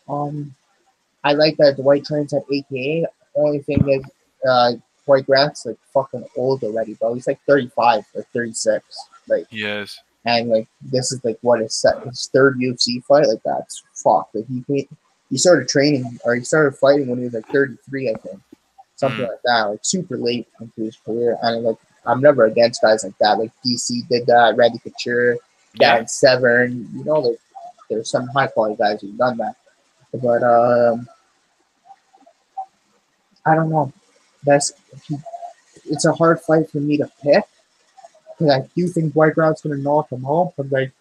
I like that Dwight trains at AKA. Only thing is, Dwight Grant's like fucking old already, bro. He's like 35 or 36. Like yes. And like this is like what his third UFC fight. Like that's fuck. Like he started training or he started fighting when he was like 33, I think, something like that. Like super late into his career. And like I'm never against guys like that. Like DC did that. Randy Couture, Dan Severn. You know, like there's some high quality guys who've done that. But I don't know. It's a hard fight for me to pick. Because I do think Dwight Grant's going to knock him off, but like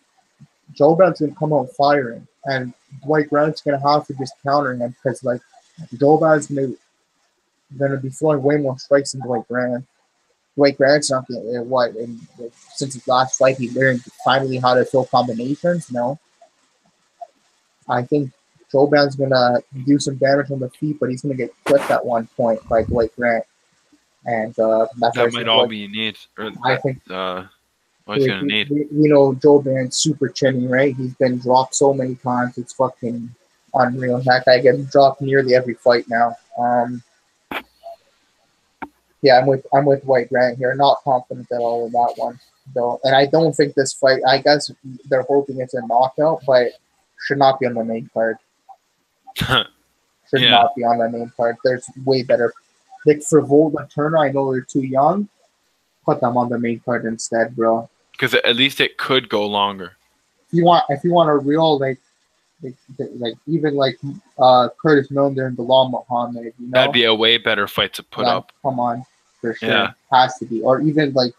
Jouban's going to come out firing, and Dwight Grant's going to have to just counter him because like Jouban's going to be throwing way more strikes than Dwight Grant. Dwight Grant's not going to since his last fight he learned finally how to throw combinations. No, I think Jouban's going to do some damage on the feet, but he's going to get clipped at one point by Dwight Grant. And that might all be needs. I think what he's gonna need. You know, Jouban's super chinny, right? He's been dropped so many times. It's fucking unreal. That guy gets dropped nearly every fight now. Yeah, I'm with Dwight Grant here. Not confident at all in that one, though. And I don't think this fight. I guess they're hoping it's a knockout, but should not be on the main card. Should not be on the main card. There's way better. Like Frevola, Turner, I know they're too young. Put them on the main card instead, bro. Because at least it could go longer. If you want a real like even like Curtis Millender and Belal Muhammad, you know, that'd be a way better fight to put up. Come on, for sure, has to be. Or even like,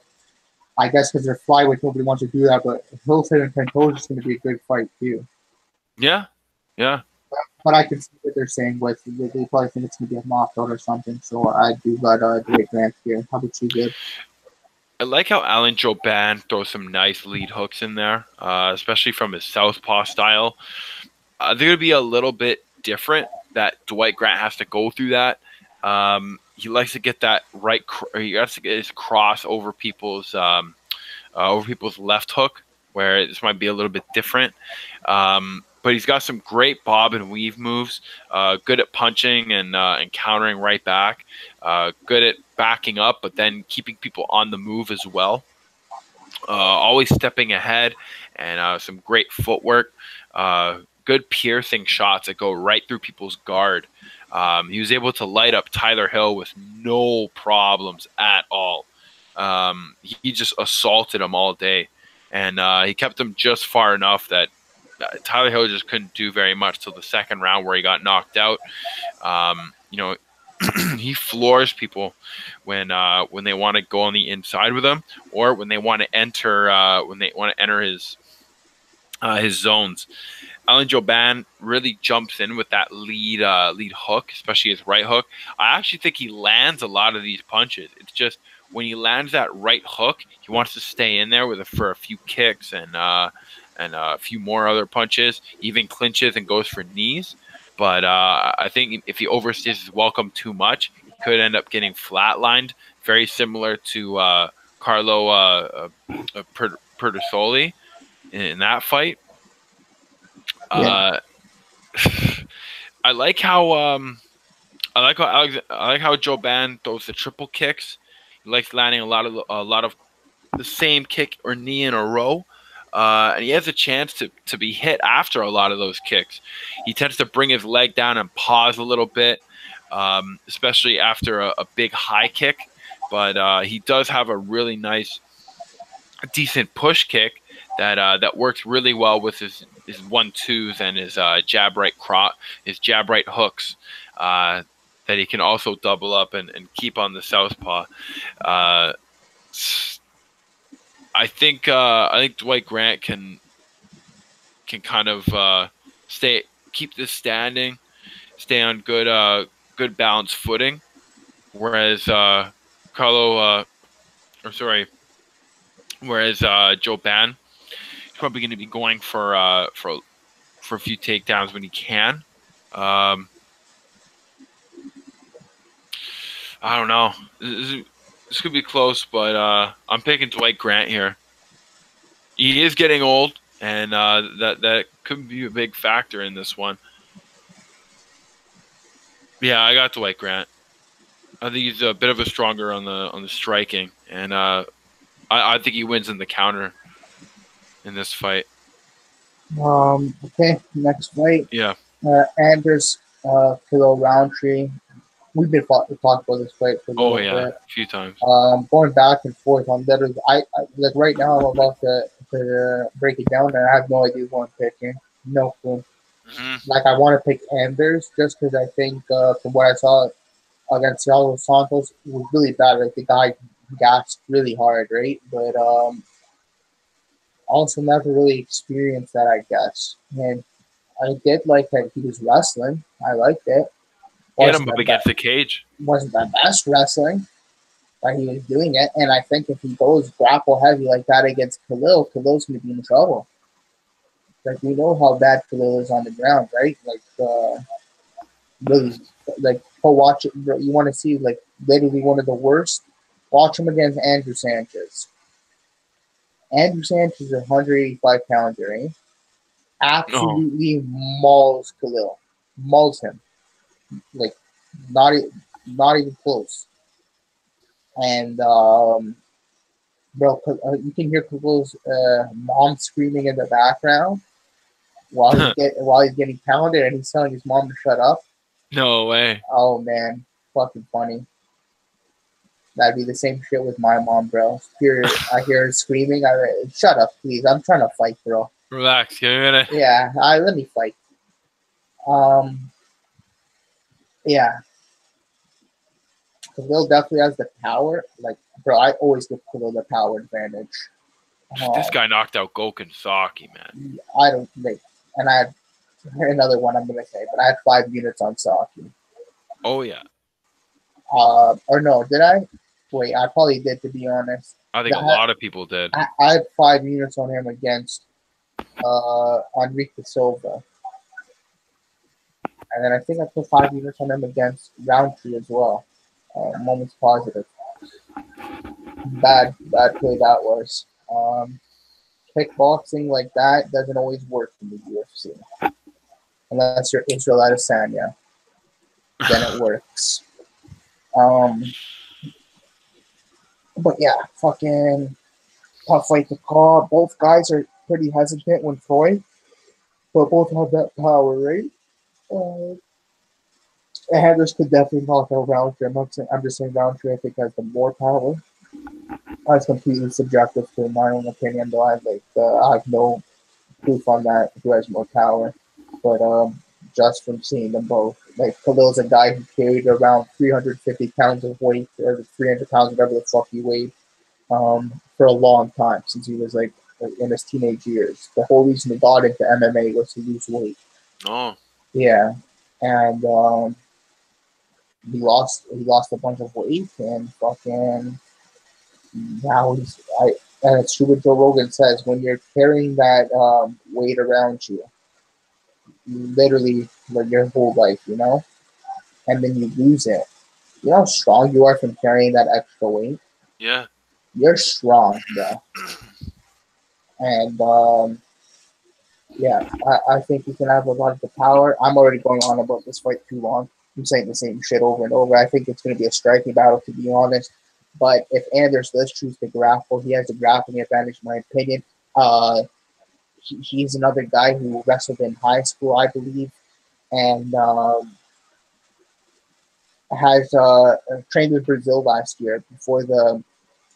I guess because they're flyweight, nobody wants to do that. But Hilton and Pantoja is going to be a good fight too. Yeah. But I can see what they're saying with they probably think it's going to be a knockout or something. So I do got Dwight Grant here. How about you, Gabe? I like how Alan Jouban throws some nice lead hooks in there, especially from his southpaw style. They're going to be a little bit different that Dwight Grant has to go through that. He likes to get that he has to get his cross over people's left hook, where this might be a little bit different. but he's got some great bob and weave moves. Good at punching and countering right back. Good at backing up, but then keeping people on the move as well. Always stepping ahead, and some great footwork. Good piercing shots that go right through people's guard. He was able to light up Tyler Hill with no problems at all. He just assaulted him all day, and he kept him just far enough that Tyler Hill just couldn't do very much till the second round where he got knocked out. He floors people when they want to go on the inside with him, or when they want to enter his zones. Alan Jouban really jumps in with that lead hook, especially his right hook. I actually think he lands a lot of these punches. It's just when he lands that right hook, he wants to stay in there for a few kicks and a few more other punches. He even clinches and goes for knees. But I think if he overstays his welcome too much, he could end up getting flatlined, very similar to Carlo Perdisoli in that fight. Yeah. I like how Jouban throws the triple kicks. He likes landing a lot of the same kick or knee in a row. And he has a chance to be hit after a lot of those kicks. He tends to bring his leg down and pause a little bit, especially after a big high kick. But he does have a really nice, decent push kick that works really well with his 1-2s and his jab right hooks that he can also double up and keep on the southpaw. I think Dwight Grant can kind of keep this standing, stay on good balanced footing, whereas Jouban is probably going to be going for a few takedowns when he can. I don't know. This could be close, but I'm picking Dwight Grant here. He is getting old, and that could be a big factor in this one. Yeah, I got Dwight Grant. I think he's a bit of a stronger on the striking, and I think he wins in the counter in this fight. Okay, next fight. Yeah. Anders Kilo Rountree. We've been talking about this fight for a little bit. A few times. Going back and forth on that. I like right now. I'm about to break it down, and I have no idea who I'm picking. No clue. Mm-hmm. Like I want to pick Anders just because I think from what I saw against Thiago Santos was really bad. Like the guy gasped really hard, right? But also never really experienced that, I guess. And I did like that he was wrestling. I liked it. Get him up against the cage. Wasn't the best wrestling, but he was doing it. And I think if he goes grapple heavy like that against Khalil's going to be in trouble. Like, we know how bad Khalil is on the ground, right? Like, really, like, go watch it. You want to see, like, literally one of the worst? Watch him against Andrew Sanchez. Andrew Sanchez is a 185 pounder, right? Absolutely mauls Khalil. Mauls him. Like, not even close. And, bro, you can hear Khalil's mom screaming in the background while he's getting pounded, and he's telling his mom to shut up. No way. Oh, man. Fucking funny. That'd be the same shit with my mom, bro. I hear her screaming. Shut up, please. I'm trying to fight, bro. Relax. Give me a minute. Yeah, let me fight. Yeah. Khalil definitely has the power. Like, bro, I always give Khalil the power advantage. This guy knocked out Gokhan Saki, man. I don't think. And I had another one I'm going to say, but I had 5 units on Saki. Oh, yeah. Or no, did I? Wait, I probably did, to be honest. I think a lot of people did. I had 5 units on him against Enrique Silva. And then I think I put 5 units on him against Rountree as well. Moments positive. Bad play that was. Kickboxing like that doesn't always work in the UFC. unless you're Israel Adesanya, then it works. But yeah, fucking tough fight to call. Both guys are pretty hesitant when throwing, but both have that power, right? Headers could definitely knock out Rountree. I'm just saying Rountree, I think, has the more power. That's completely subjective to my own opinion, though. I have no proof on that who has more power. But just from seeing them both, like Khalil's a guy who carried around 350 pounds of weight or 300 pounds, whatever the fuck he weighed, for a long time since he was like in his teenage years. The whole reason he got into MMA was to lose weight. Oh. Yeah, and he lost a bunch of weight and fucking now and it's true what Joe Rogan says, when you're carrying that weight around you literally like your whole life, and then you lose it. You know how strong you are from carrying that extra weight? Yeah. You're strong, bro. And yeah, I think he can have a lot of the power. I'm already going on about this fight too long. I'm saying the same shit over and over. I think it's going to be a striking battle, to be honest. But if Anders does choose to grapple, he has a grappling advantage, in my opinion. He's another guy who wrestled in high school, I believe, and has trained with Brazil last year before the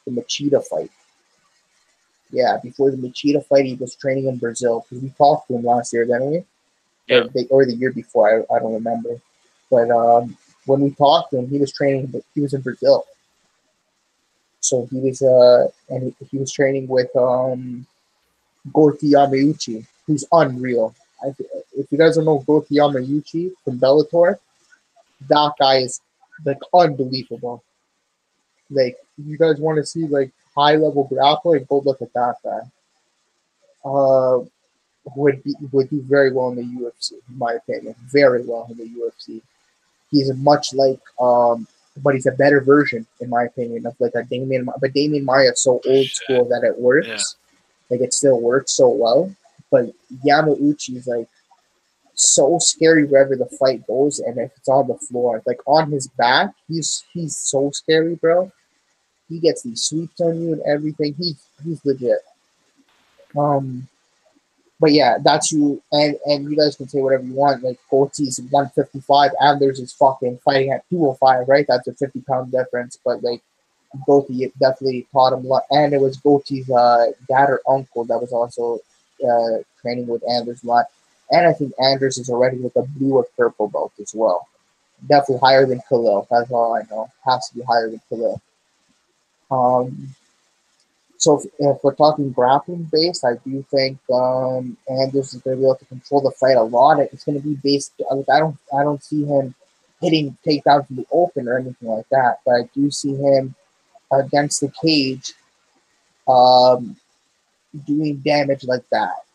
Machida fight. Yeah, before the Machida fight, he was training in Brazil because we talked to him last year, didn't we? Yeah. Or the year before, I don't remember. But when we talked to him, he was training, but he was in Brazil. So he was and he was training with Gorky Yamauchi, who's unreal. If you guys don't know Gorky Yamauchi from Bellator, that guy is like unbelievable. Like, you guys want to see like high level grappling, go look at that guy. Would do very well in the UFC, in my opinion. Very well in the UFC. He's much like but he's a better version, in my opinion, of like a Damian. But Damian Maia is so old school that it works. Yeah. Like, it still works so well. But Yamauchi is like so scary wherever the fight goes, and if it's on the floor, like on his back, he's so scary, bro. He gets these sweeps on you and everything. He's legit. But yeah, that's you, and you guys can say whatever you want. Like, Goldie's 155, and there's his fucking fighting at 205, right? That's a 50-pound difference. But like, Goldie definitely taught him a lot, and it was Goldie's dad or uncle that was also training with Anders a lot. And I think Anders is already with a blue or purple belt as well. Definitely higher than Khalil. That's all I know. Has to be higher than Khalil. So if we're talking grappling based, I do think Anders is going to be able to control the fight a lot. It's going to be based. Like, I don't see him hitting takedowns from the open or anything like that. But I do see him against the cage, doing damage like that,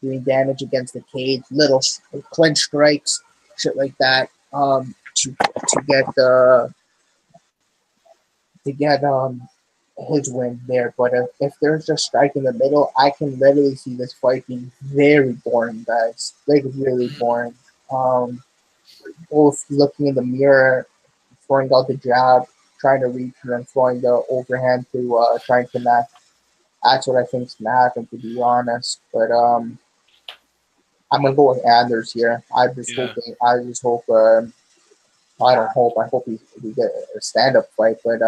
doing damage against the cage, little clinch strikes, shit like that, to get his win there. But if there's just strike in the middle, I can literally see this fight being very boring, guys. Like, really boring. Both looking in the mirror, throwing out the jab, trying to reach, and then throwing the overhand to try and connect. That's what I think's gonna happen, to be honest. But I'm gonna go with Anders here. I just hope. I hope we get a stand-up fight. But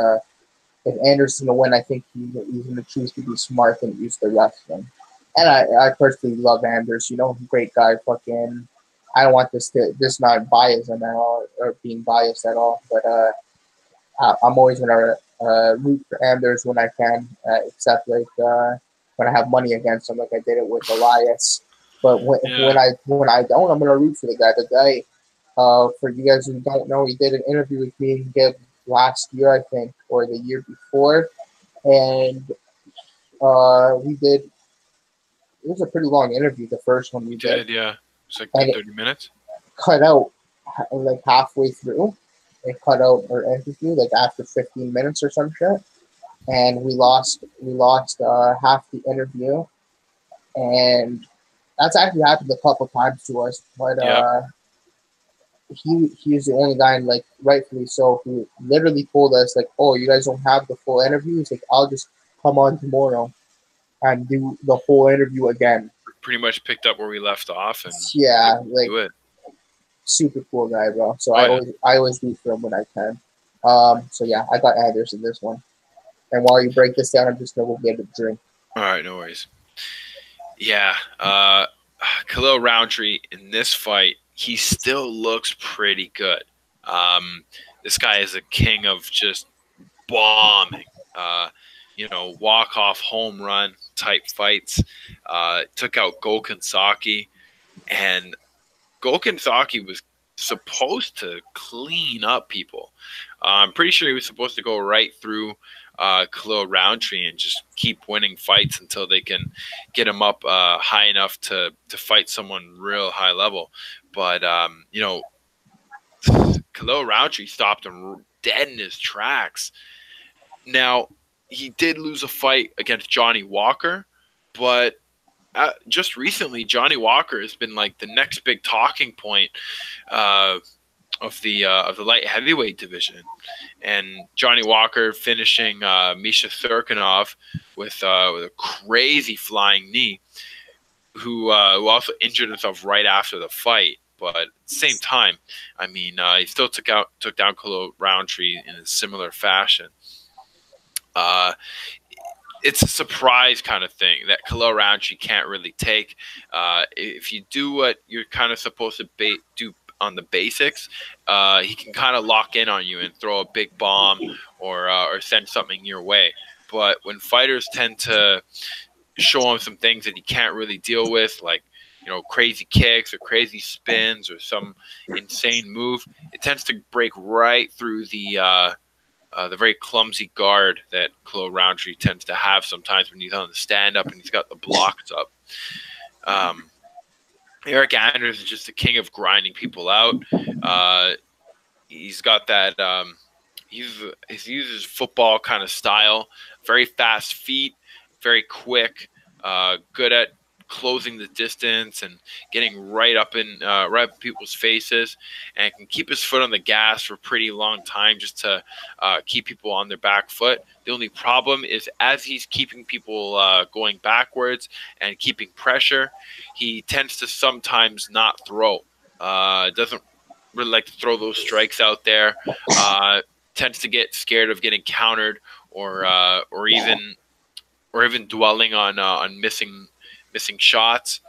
if Anders is gonna win, I think he's gonna choose to be smart and use the wrestling. And I personally love Anders. Great guy. Fucking, I don't want this not biased at all or being biased at all. But I'm always gonna root for Anders when I can, except like when I have money against him, like I did it with Elias. But when I don't, I'm gonna root for the guy. The guy, for you guys who don't know, he did an interview with me last year, I think, or the year before, and we did. It was a pretty long interview. The first one we did, yeah, it's like 30 minutes. Cut out like halfway through. It cut out our interview like after 15 minutes or some shit, and we lost half the interview, and that's actually happened a couple times to us, but Yep. He is the only guy, like rightfully so, who literally told us like, "Oh, you guys don't have the full interview." He's like, "I'll just come on tomorrow and do the whole interview again." Pretty much picked up where we left off, and Yeah, like do it. super cool guy, bro. So Oh, yeah. I always root for him when I can. So yeah, I got Anders in this one. And while you break this down, I'm just gonna go get a drink. All right, no worries. Yeah, Khalil Rountree in this fight, he still looks pretty good. This guy is a king of just bombing. Walk-off home run type fights. Took out Gokhan Saki, and Gokhan Saki was supposed to clean up people. I'm pretty sure he was supposed to go right through Khalil Rountree and just keep winning fights until they can get him up high enough to fight someone real high level. But Khalil Rountree stopped him dead in his tracks. Now, he did lose a fight against Johnny Walker, but just recently, Johnny Walker has been like the next big talking point of the light heavyweight division, and Johnny Walker finishing Misha Thurkanov with a crazy flying knee, who also injured himself right after the fight. But at the same time, I mean, he still took down Khalil Rountree in a similar fashion. It's a surprise kind of thing that Khalil Rountree can't really take. If you do what you're kind of supposed to do on the basics, he can kind of lock in on you and throw a big bomb or send something your way. But when fighters tend to show him some things that he can't really deal with, like crazy kicks or crazy spins or some insane move, it tends to break right through the very clumsy guard that Khalil Rountree tends to have sometimes when he's on the stand-up and he's got the blocks up. Eric Anders is just the king of grinding people out. He's got that he uses football kind of style, very fast feet, very quick, good at closing the distance and getting right up in people's faces, and can keep his foot on the gas for a pretty long time just to keep people on their back foot. The only problem is as he's keeping people going backwards and keeping pressure, he tends to sometimes not throw. Doesn't really like to throw those strikes out there. Tends to get scared of getting countered or even dwelling on missing shots.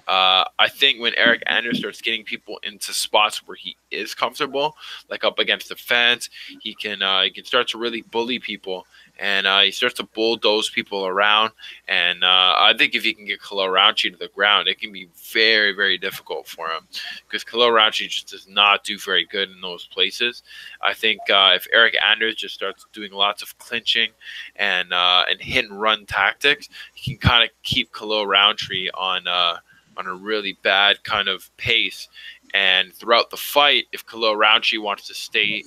I think when Eric Anders starts getting people into spots where he is comfortable, like up against the fence, he can start to really bully people, and he starts to bulldoze people around. And I think if he can get Khalil Rountree to the ground, it can be very, very difficult for him, because Khalil Rountree just does not do very good in those places. I think if Eric Anders just starts doing lots of clinching and hit and run tactics, he can kind of keep Khalil Rountree on a really bad kind of pace. And throughout the fight, if Khalil Rountree wants to stay,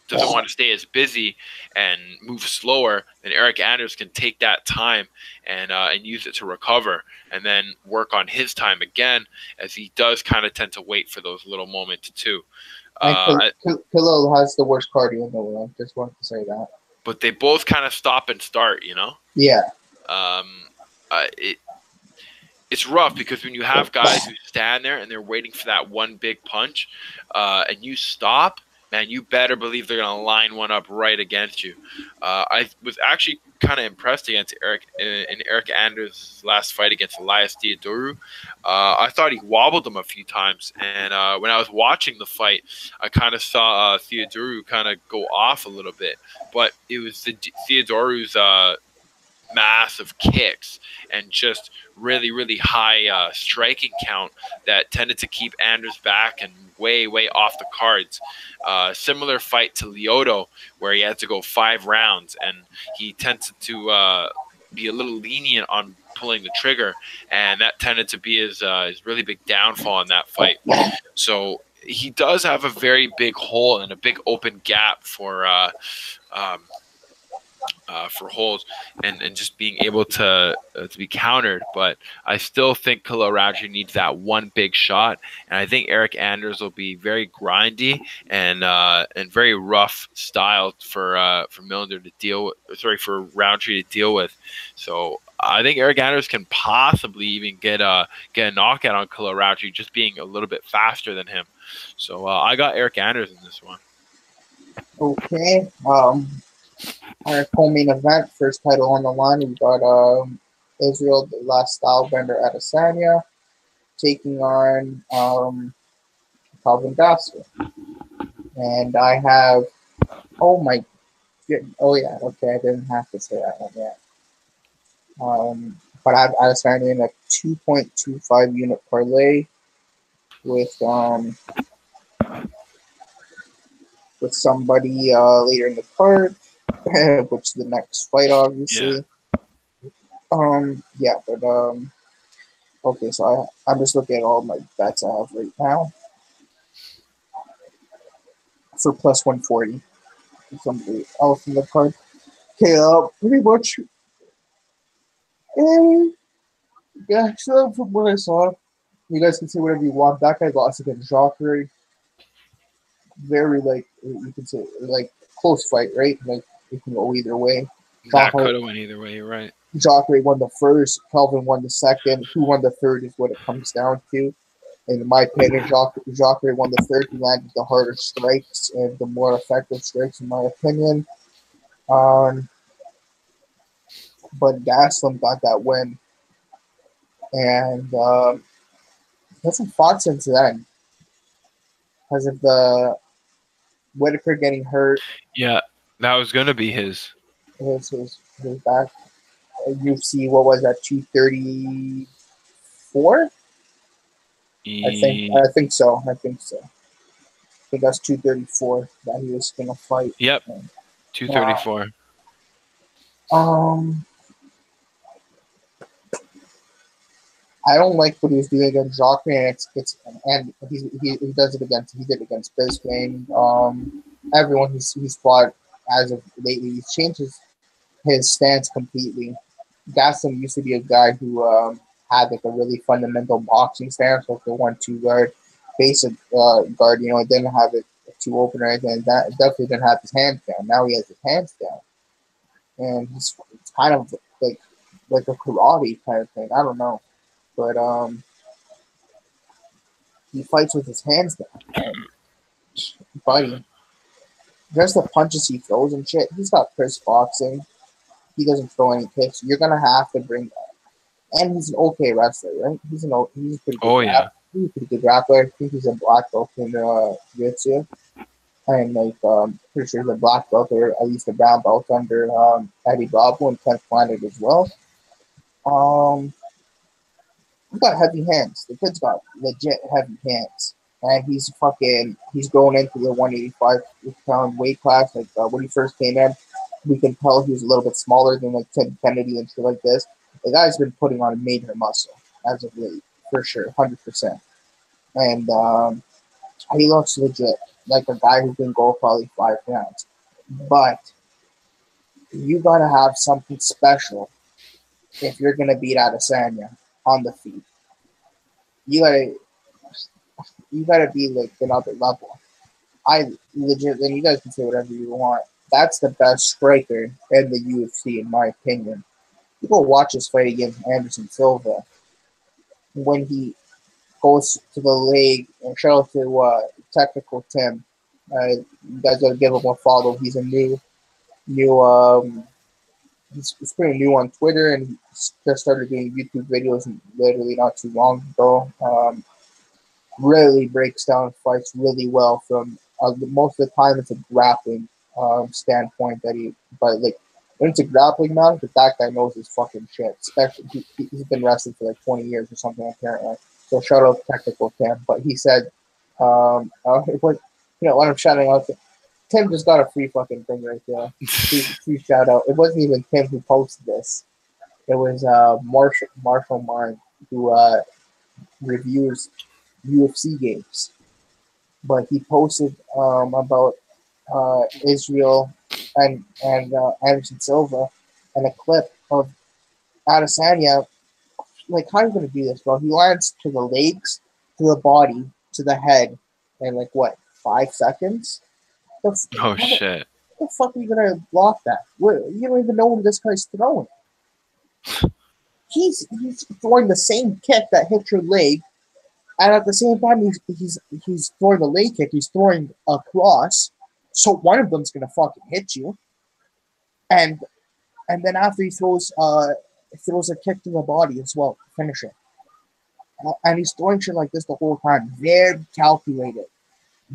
doesn't want to stay as busy and move slower, then Eric Anders can take that time and use it to recover, and then work on his time again, as he does kind of tend to wait for those little moments too. Khalil has the worst cardio in the world. Just wanted to say that. But they both kind of stop and start, Yeah. It's rough, because when you have guys who stand there and they're waiting for that one big punch, and you stop, man, you better believe they're going to line one up right against you. I was actually kind of impressed against Eric Anders' last fight against Elias Theodorou. I thought he wobbled him a few times, and when I was watching the fight, I kind of saw Theodorou kind of go off a little bit, but it was Theodorou's massive kicks and just really, really high striking count that tended to keep Anders back and way, way off the cards. Similar fight to Lyoto, where he had to go 5 rounds, and he tended to be a little lenient on pulling the trigger, and that tended to be his really big downfall in that fight. So he does have a very big hole and a big open gap for for holds and just being able to be countered. But I still think Khalil Rountree needs that one big shot, and I think Eric Anders will be very grindy and very rough style for Millender to deal with. Sorry, for Rountree to deal with. So I think Eric Anders can possibly even get a knockout on Khalil Rountree just being a little bit faster than him. So I got Eric Anders in this one. Okay. Our co-main event, first title on the line, we got Israel, the last Stylebender Adesanya, taking on Calvin Gastelum. And I have, oh my, oh yeah, okay, I didn't have to say that one yet. But I have Adesanya in a 2.25 unit parlay with somebody later in the card, which is the next fight, obviously. Yeah, but okay, so I'm just looking at all my bets I have right now for plus 140. Somebody else in the card. Okay, pretty much. And yeah, so from what I saw, you guys can say whatever you want. That guy lost against Joffrey. Very, like, you can say, like, close fight, right? Like, it can go either way. That could have went either way, you're right. Joffrey won the first, Kelvin won the second. Who won the third is what it comes down to. And in my opinion, Joffrey won the third. He landed the harder strikes and the more effective strikes, in my opinion. But Gastelum got that win. And hasn't fought since then. Because of the Whitaker getting hurt. Yeah, that was going to be his back. UFC, what was that, 234? I think so. I think that's 234 that he was gonna fight. Yep, 234. I don't like what he was doing against Joffrey, and he does it against Bisbane. Everyone he's fought as of lately, he's changed his stance completely. Gastelum used to be a guy who had like a really fundamental boxing stance, like the 1-2 guard, basic guard. It didn't have it too open or anything. That definitely didn't have his hands down. Now he has his hands down, and it's kind of like a karate kind of thing. I don't know, but he fights with his hands down. Buddy, just the punches he throws and shit. He's got crisp boxing. He doesn't throw any kicks. You're gonna have to bring that. And he's an okay wrestler, right? He's pretty good. Yeah. He's a pretty good grappler. I think he's a black belt in jiu-jitsu. And pretty sure he's a black belt or at least a brown belt under Eddie Bravo and 10th Planet as well. He's got heavy hands. The kid's got legit heavy hands. And he's going into the 185-pound weight class. Like when he first came in, we can tell he was a little bit smaller than like Ted Kennedy and shit like this. The guy's been putting on major muscle as of late, for sure, 100%. And he looks legit, like a guy who can go probably 5 rounds. But you gotta have something special if you're gonna beat Adesanya on the feet. You gotta be like another level. I legit, and you guys can say whatever you want. That's the best striker in the UFC, in my opinion. You go watch his fight against Anderson Silva. When he goes to the leg, and shout out to Technical Tim. You guys gotta give him a follow. He's a new he's pretty new on Twitter, and he just started doing YouTube videos literally not too long ago. Really breaks down fights really well. From most of the time, it's a grappling standpoint but like when it's a grappling match, but that guy knows his fucking shit. Especially he's been wrestling for like 20 years or something apparently. So shout out Technical Tim. But he said, when I'm shouting out, Tim just got a free fucking thing right there. Free shout out. It wasn't even Tim who posted this. It was Marshall Martin who reviews UFC games. But he posted about Israel and Anderson Silva, and a clip of Adesanya. Like, how are you gonna do this, bro? He lands to the legs, to the body, to the head, in like what, 5 seconds? Oh shit! The fuck are you gonna block that? You don't even know when this guy's throwing. He's throwing the same kick that hit your leg, and at the same time he's throwing a leg kick. He's throwing a cross, so one of them's gonna fucking hit you. And then after he throws a kick to the body as well, finish it. And he's throwing shit like this the whole time. Very calculated.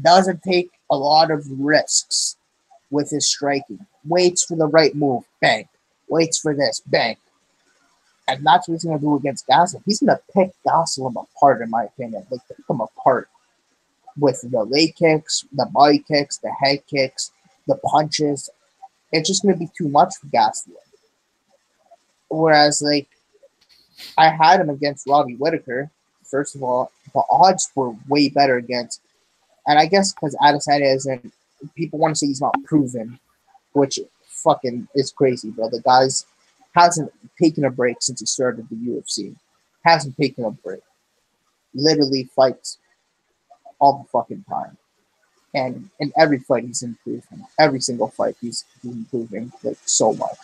Doesn't take a lot of risks with his striking. Waits for the right move, bang. Waits for this, bang. And that's what he's going to do against Gastelum. He's going to pick Gastelum apart, in my opinion. Like, pick him apart with the leg kicks, the body kicks, the head kicks, the punches. It's just going to be too much for Gastelum. Whereas, like, I had him against Robbie Whittaker. First of all, the odds were way better against. And I guess because Adesanya isn't, people want to say he's not proven, which fucking is crazy, bro. The guy's hasn't taken a break since he started the UFC. Hasn't taken a break. Literally fights all the fucking time. And in every fight, he's improving. Every single fight, he's improving like so much.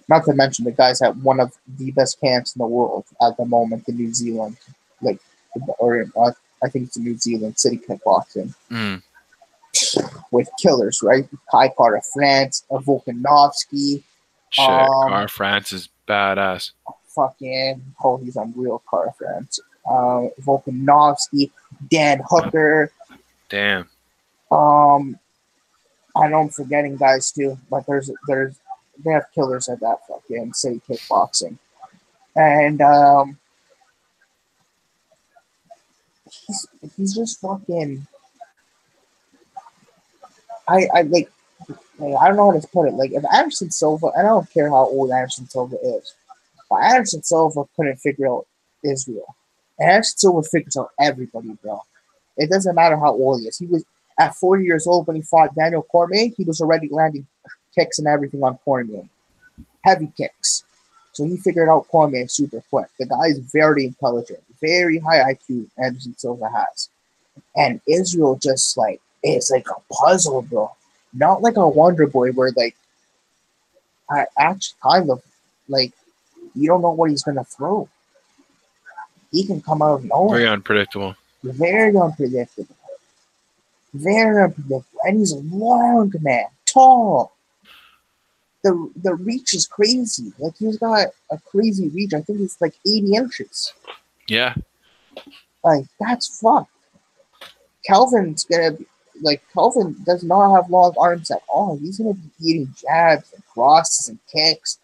Not to mention the guy's at one of the best camps in the world at the moment in New Zealand. Like, or I think it's in New Zealand, City Kickboxing. With killers, right? Kai Kara France, Volkanovski. Shit, Car France is badass. Fucking, he's unreal, Car France. Volkanovski, Dan Hooker. Damn. I know I'm forgetting guys too, but they have killers at that fucking City Kickboxing. And he's just fucking. I don't know how to put it. Like, if Anderson Silva, and I don't care how old Anderson Silva is, but Anderson Silva couldn't figure out Israel. And Anderson Silva figures out everybody, bro. It doesn't matter how old he is. He was at 40 years old when he fought Daniel Cormier. He was already landing kicks and everything on Cormier. Heavy kicks. So he figured out Cormier super quick. The guy is very intelligent. Very high IQ Anderson Silva has. And Israel just like, it's like a puzzle, bro. Not like a Wonder Boy where, like, I actually kind of, like, you don't know what he's going to throw. He can come out of nowhere. Very unpredictable. Very unpredictable. Very unpredictable. And he's a long man. Tall. The reach is crazy. Like, he's got a crazy reach. I think it's like 80 inches. Yeah. Like, that's fucked. Kelvin's going to be, like, Kelvin does not have long arms at all. He's going to be eating jabs and crosses and kicks.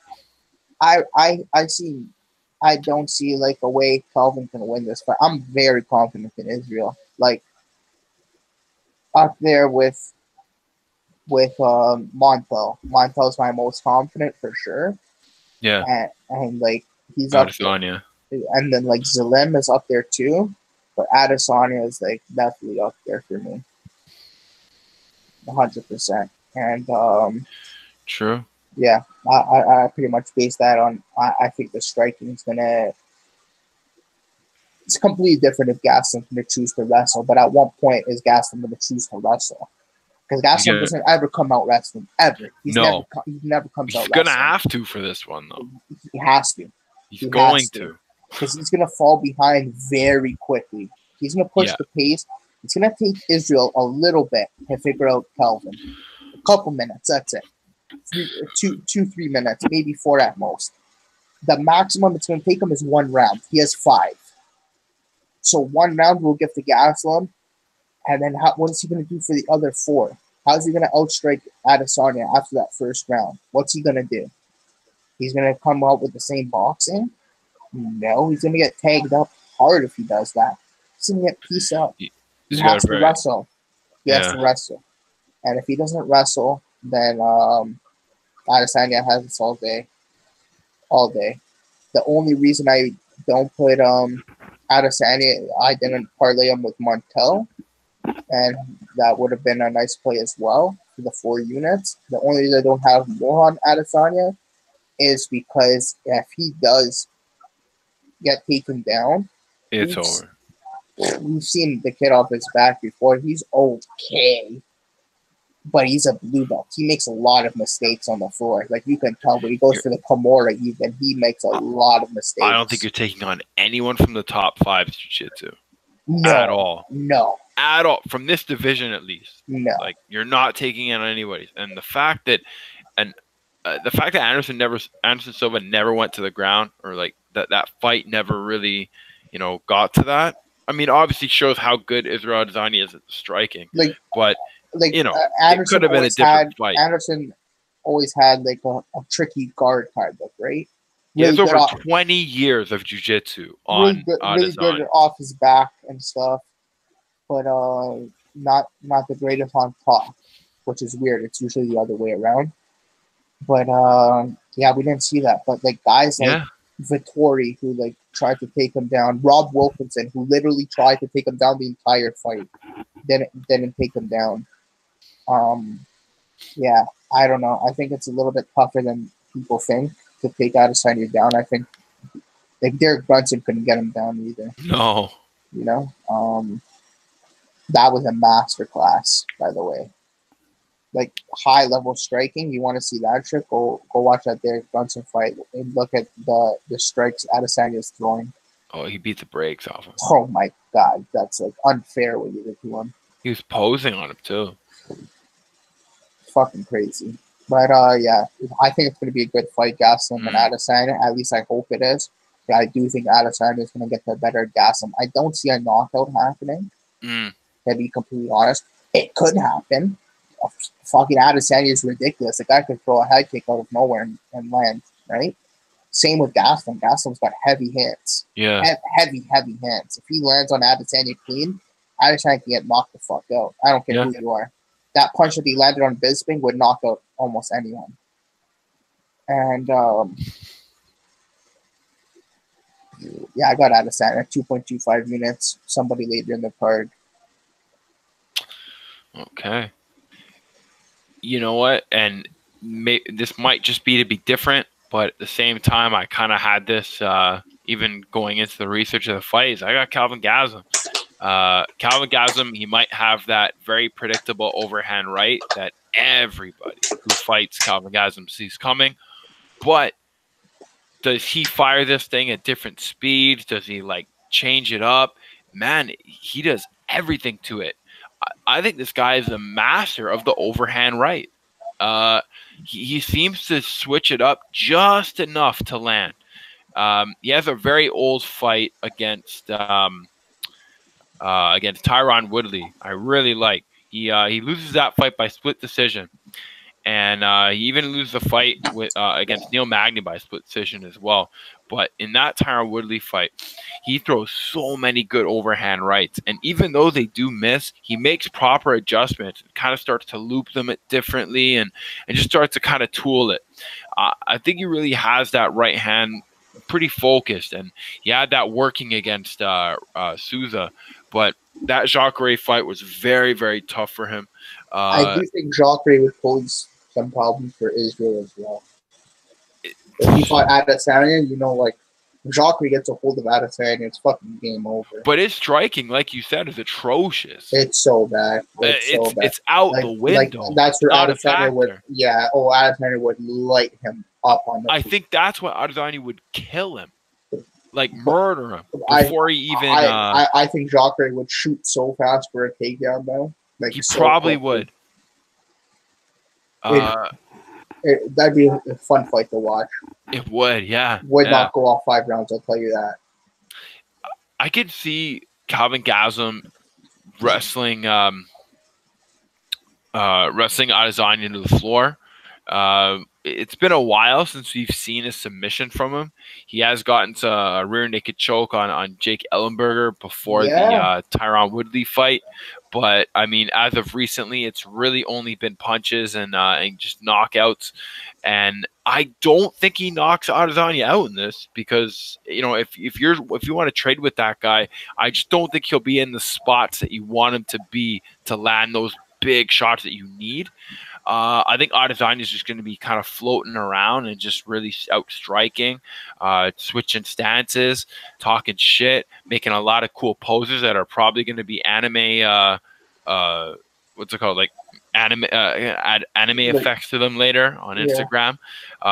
I don't see, like, a way Kelvin can win this, but I'm very confident in Israel. Like, up there with Montel. Montel's my most confident for sure. Yeah. And like, he's up Adesanya. there. And then, like, Zalim is up there too. But Adesanya is, like, definitely up there for me. 100%. And true. Yeah, I pretty much base that on. I think the striking is gonna. It's completely different if Gastelum's gonna choose to wrestle. But at one point, is Gastelum gonna choose to wrestle? Because Gastelum doesn't ever come out wrestling ever. He never comes out. He's gonna have to for this one though. He has to. He's going to. Because he's gonna fall behind very quickly. He's gonna push the pace. It's going to take Israel a little bit to figure out Kelvin. A couple minutes, that's it. 3 minutes, maybe 4 at most. The maximum it's going to take him is 1 round. He has 5. So 1 round will give to Gastelum. And then what is he going to do for the other 4? How is he going to outstrike Adesanya after that first round? What's he going to do? He's going to come out with the same boxing? No, he's going to get tagged up hard if he does that. He's going to get pieced up. He has to wrestle. He has to wrestle. And if he doesn't wrestle, then Adesanya has this all day. All day. The only reason I don't put Adesanya, I didn't parlay him with Montel. And that would have been a nice play as well. to the 4 units. The only reason I don't have more on Adesanya is because if he does get taken down, it's over. We've seen the kid off his back before. He's okay, but he's a blue belt. He makes a lot of mistakes on the floor. Like, you can tell when he goes for the Kimura, even he makes a lot of mistakes. I don't think you're taking on anyone from the top 5 jiu-jitsu. No. At all. No. At all. From this division, at least. No. Like, you're not taking in on anybody. And the fact that Anderson Silva never went to the ground, or like that fight never really, got to that. I mean, obviously shows how good Israel Adesanya is at striking. It could have been a different fight. Anderson always had like a tricky guard kind of, right? Really, he has over 20 years of jiu-jitsu on really good off his back and stuff, but not the greatest on top, which is weird. It's usually the other way around. But yeah, we didn't see that. But like guys like Vettori, who like tried to take him down, Rob Wilkinson, who literally tried to take him down the entire fight, didn't take him down. Yeah, I don't know. I think it's a little bit tougher than people think to take Adesanya down. I think like Derek Brunson couldn't get him down either. No. That was a masterclass, by the way. Like high level striking, you want to see that shit? Go watch that Derek Brunson fight and look at the strikes Adesanya's throwing. Oh, he beat the brakes off him. Oh my god, that's like unfair what you did to him. He was posing on him too. Fucking crazy. But yeah, I think it's gonna be a good fight, Gastelum and Adesanya. At least I hope it is. Yeah, I do think Adesanya is gonna get the better Gastelum. I don't see a knockout happening. To be completely honest, it could happen. Fucking Adesanya is ridiculous. The guy could throw a head kick out of nowhere and land, right? Same with Gastelum. Gastelum's got heavy hands. Yeah. Heavy hands. If he lands on Adesanya clean, Adesanya can get knocked the fuck out. I don't care who you are. That punch that he landed on Bisping would knock out almost anyone. And yeah, I got Adesanya at 2.25 minutes. Somebody later in the card. Okay. You know what? And this might just be to be different, but at the same time, I kind of had this even going into the research of the fights. I got Calvin Gastelum. Calvin Gastelum, he might have that very predictable overhand right that everybody who fights Calvin Gastelum sees coming. But does he fire this thing at different speeds? Does he like change it up? Man, he does everything to it. I think this guy is a master of the overhand right. He seems to switch it up just enough to land. He has a very old fight against Tyron Woodley. I really like. He loses that fight by split decision, and he even loses the fight with against Neil Magny by split decision as well. But in that Tyron Woodley fight, he throws so many good overhand rights. And even though they do miss, he makes proper adjustments and kind of starts to loop them differently and just starts to kind of tool it. I think he really has that right hand pretty focused. And he had that working against Souza. But that Jacare fight was very, very tough for him. I do think Jacare would pose some problems for Israel as well. If he fought Adesanya, like Jacare gets a hold of Adesanya, it's fucking game over. But his striking, like you said, is atrocious. It's so bad. It's out the window. That's where Adesanya would, Adesanya would light him up on the. I think that's what Adesanya would kill him, like murder him before he even. I think Jacare would shoot so fast for a takedown though. Like he probably would. That'd be a fun fight to watch. It would, yeah. Would not go off 5 rounds, I'll tell you that. I could see Calvin Gastelum wrestling Adesanya to the floor. It's been a while since we've seen a submission from him. He has gotten to a rear naked choke on Jake Ellenberger before the Tyron Woodley fight. But, I mean, as of recently, it's really only been punches and just knockouts. And I don't think he knocks Adesanya out in this because, if you want to trade with that guy, I just don't think he'll be in the spots that you want him to be to land those big shots that you need. I think Adesanya is just going to be kind of floating around and just really out striking, switching stances, talking shit, making a lot of cool poses that are probably going to be anime. What's it called? Like add anime effects to them later on Instagram.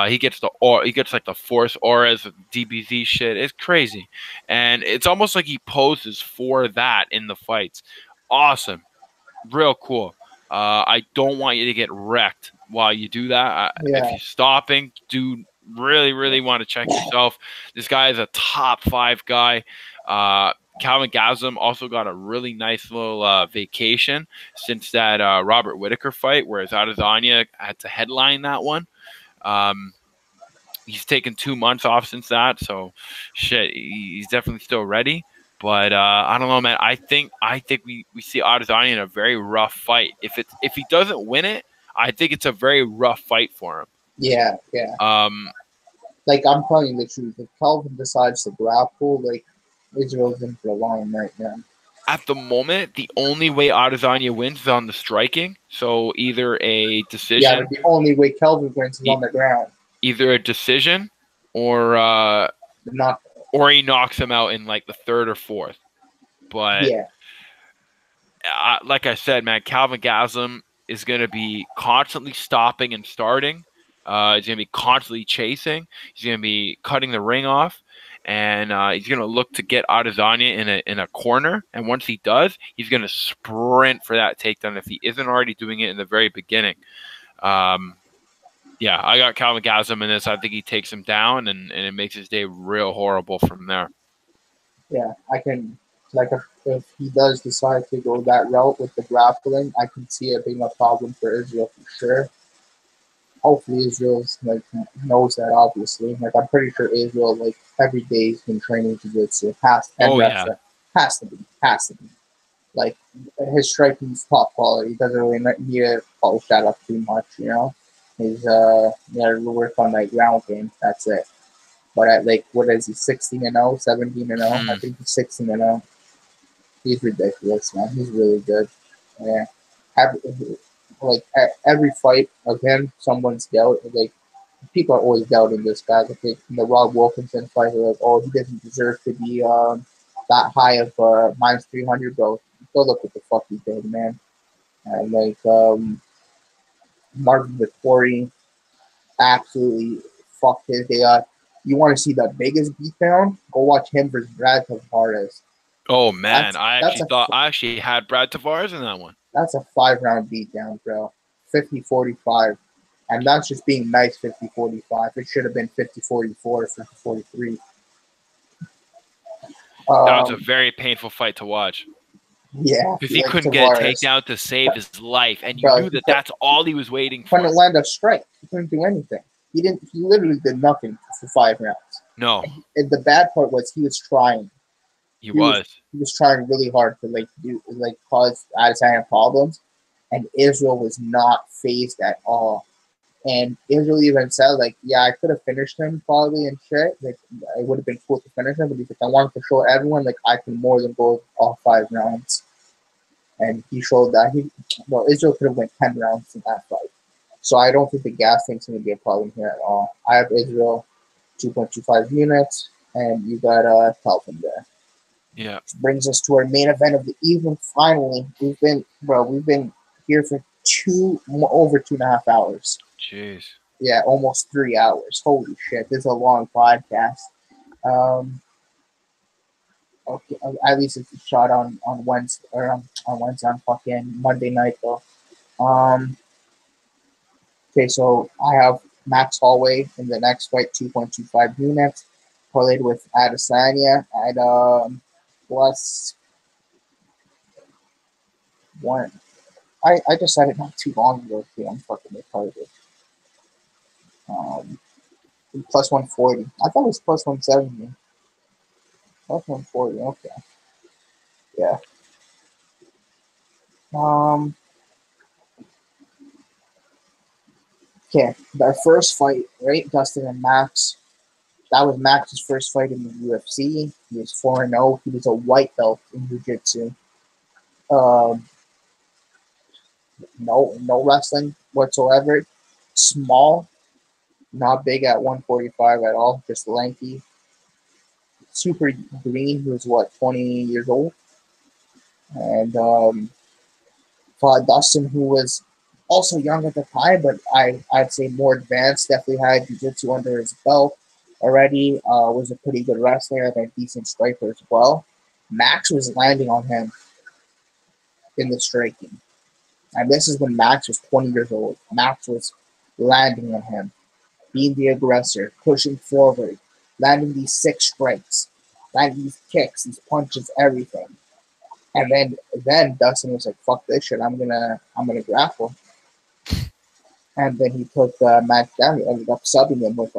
He gets like the force auras, DBZ shit. It's crazy, and it's almost like he poses for that in the fights. Awesome, real cool. I don't want you to get wrecked while you do that. If you're stopping, do really want to check yourself. This guy is a top 5 guy. Calvin Gastelum also got a really nice little vacation since that Robert Whittaker fight, whereas Adesanya had to headline that one. He's taken 2 months off since that, so shit, he's definitely still ready. But I don't know, man. I think we see Adesanya in a very rough fight. If he doesn't win it, I think it's a very rough fight for him. Yeah. Like, I'm telling you the truth. If Calvin decides to grapple, like, Israel's in for a long night, man. At the moment, the only way Adesanya wins is on the striking. So either a decision. Yeah, but the only way Calvin wins is on the ground. Either a decision or he knocks him out in like the 3rd or 4th. But like I said, man, Calvin Gastelum is going to be constantly stopping and starting. He's going to be constantly chasing. He's going to be cutting the ring off. And he's going to look to get Adesanya in a corner. And once he does, he's going to sprint for that takedown if he isn't already doing it in the very beginning. Yeah, I got Calvin Gastelum in this. I think he takes him down, and it makes his day real horrible from there. Yeah, I can, like, if he does decide to go that route with the grappling, I can see it being a problem for Israel for sure. Hopefully Israel's, like, knows that, obviously. Like, I'm pretty sure Israel, like, every day he's been training jiu-jitsu. Has to be. Like, his striking's top quality. He doesn't really need to polish that up too much, you know? He's gotta work on that ground game. That's it. But at, like, what is he, 16-0, 17-0? I think he's 16-0. He's ridiculous, man. He's really good. Yeah. Like, at every fight of him, someone's doubt. Like, people are always doubting this guy. Like, in the Rob Wilkinson fight, they're like, oh, he doesn't deserve to be that high of minus 300, bro. Go look what the fuck he did, man. And, like, Marvin Vittori absolutely fucked his day up. You want to see the biggest beatdown? Go watch him versus Brad Tavares. Oh, man. I actually had Brad Tavares in that one. That's a 5-round beatdown, bro. 50-45. And that's just being nice 50-45. It should have been 50-44 or 50-43. That was a very painful fight to watch. Yeah. Because he couldn't get a takedown to save his life. And you knew that that's all he was waiting for. Couldn't land a strike. He couldn't do anything. He literally did nothing for 5 rounds. No. And the bad part was he was trying. He was trying really hard to cause Adesanya problems, and Israel was not phased at all. And Israel even said, like, yeah, I could have finished him probably and shit. Like, it would have been cool to finish him, but he's like, I wanted to show everyone, like, I can more than go all 5 rounds. And he showed that. Israel could have went 10 rounds in that fight. So I don't think the gas tank's going to be a problem here at all. I have Israel 2.25 units, and you got Calvin there. Yeah. Which brings us to our main event of the evening. Finally, we've been here for over 2.5 hours. Jeez. Yeah, almost 3 hours. Holy shit, this is a long podcast. Okay, at least it's shot on Wednesday or on Wednesday, on fucking Monday night though. Okay, so I have Max Holloway in the next fight, 2.25 units, correlated with Adesanya at +1. I just said it not too long ago. Okay, I'm fucking retarded. +140. I thought it was +170. +140. Okay. Yeah. Okay, our first fight, right? Dustin and Max. That was Max's first fight in the UFC. He was 4-0. He was a white belt in jiu-jitsu. no wrestling whatsoever. Small, not big at 145 at all, just lanky. Super green, who's what, 20 years old. And fought Dustin, who was also young at the time, but I'd say more advanced. Definitely had jiu-jitsu under his belt already. Was a pretty good wrestler and a decent striker as well. Max was landing on him in the striking. And this is when Max was 20 years old. Max was landing on him, being the aggressor, pushing forward, landing these 6 strikes, landing these kicks, these punches, everything. And then Dustin was like, "Fuck this shit! I'm gonna grapple." And then he took Max down. He ended up subbing him with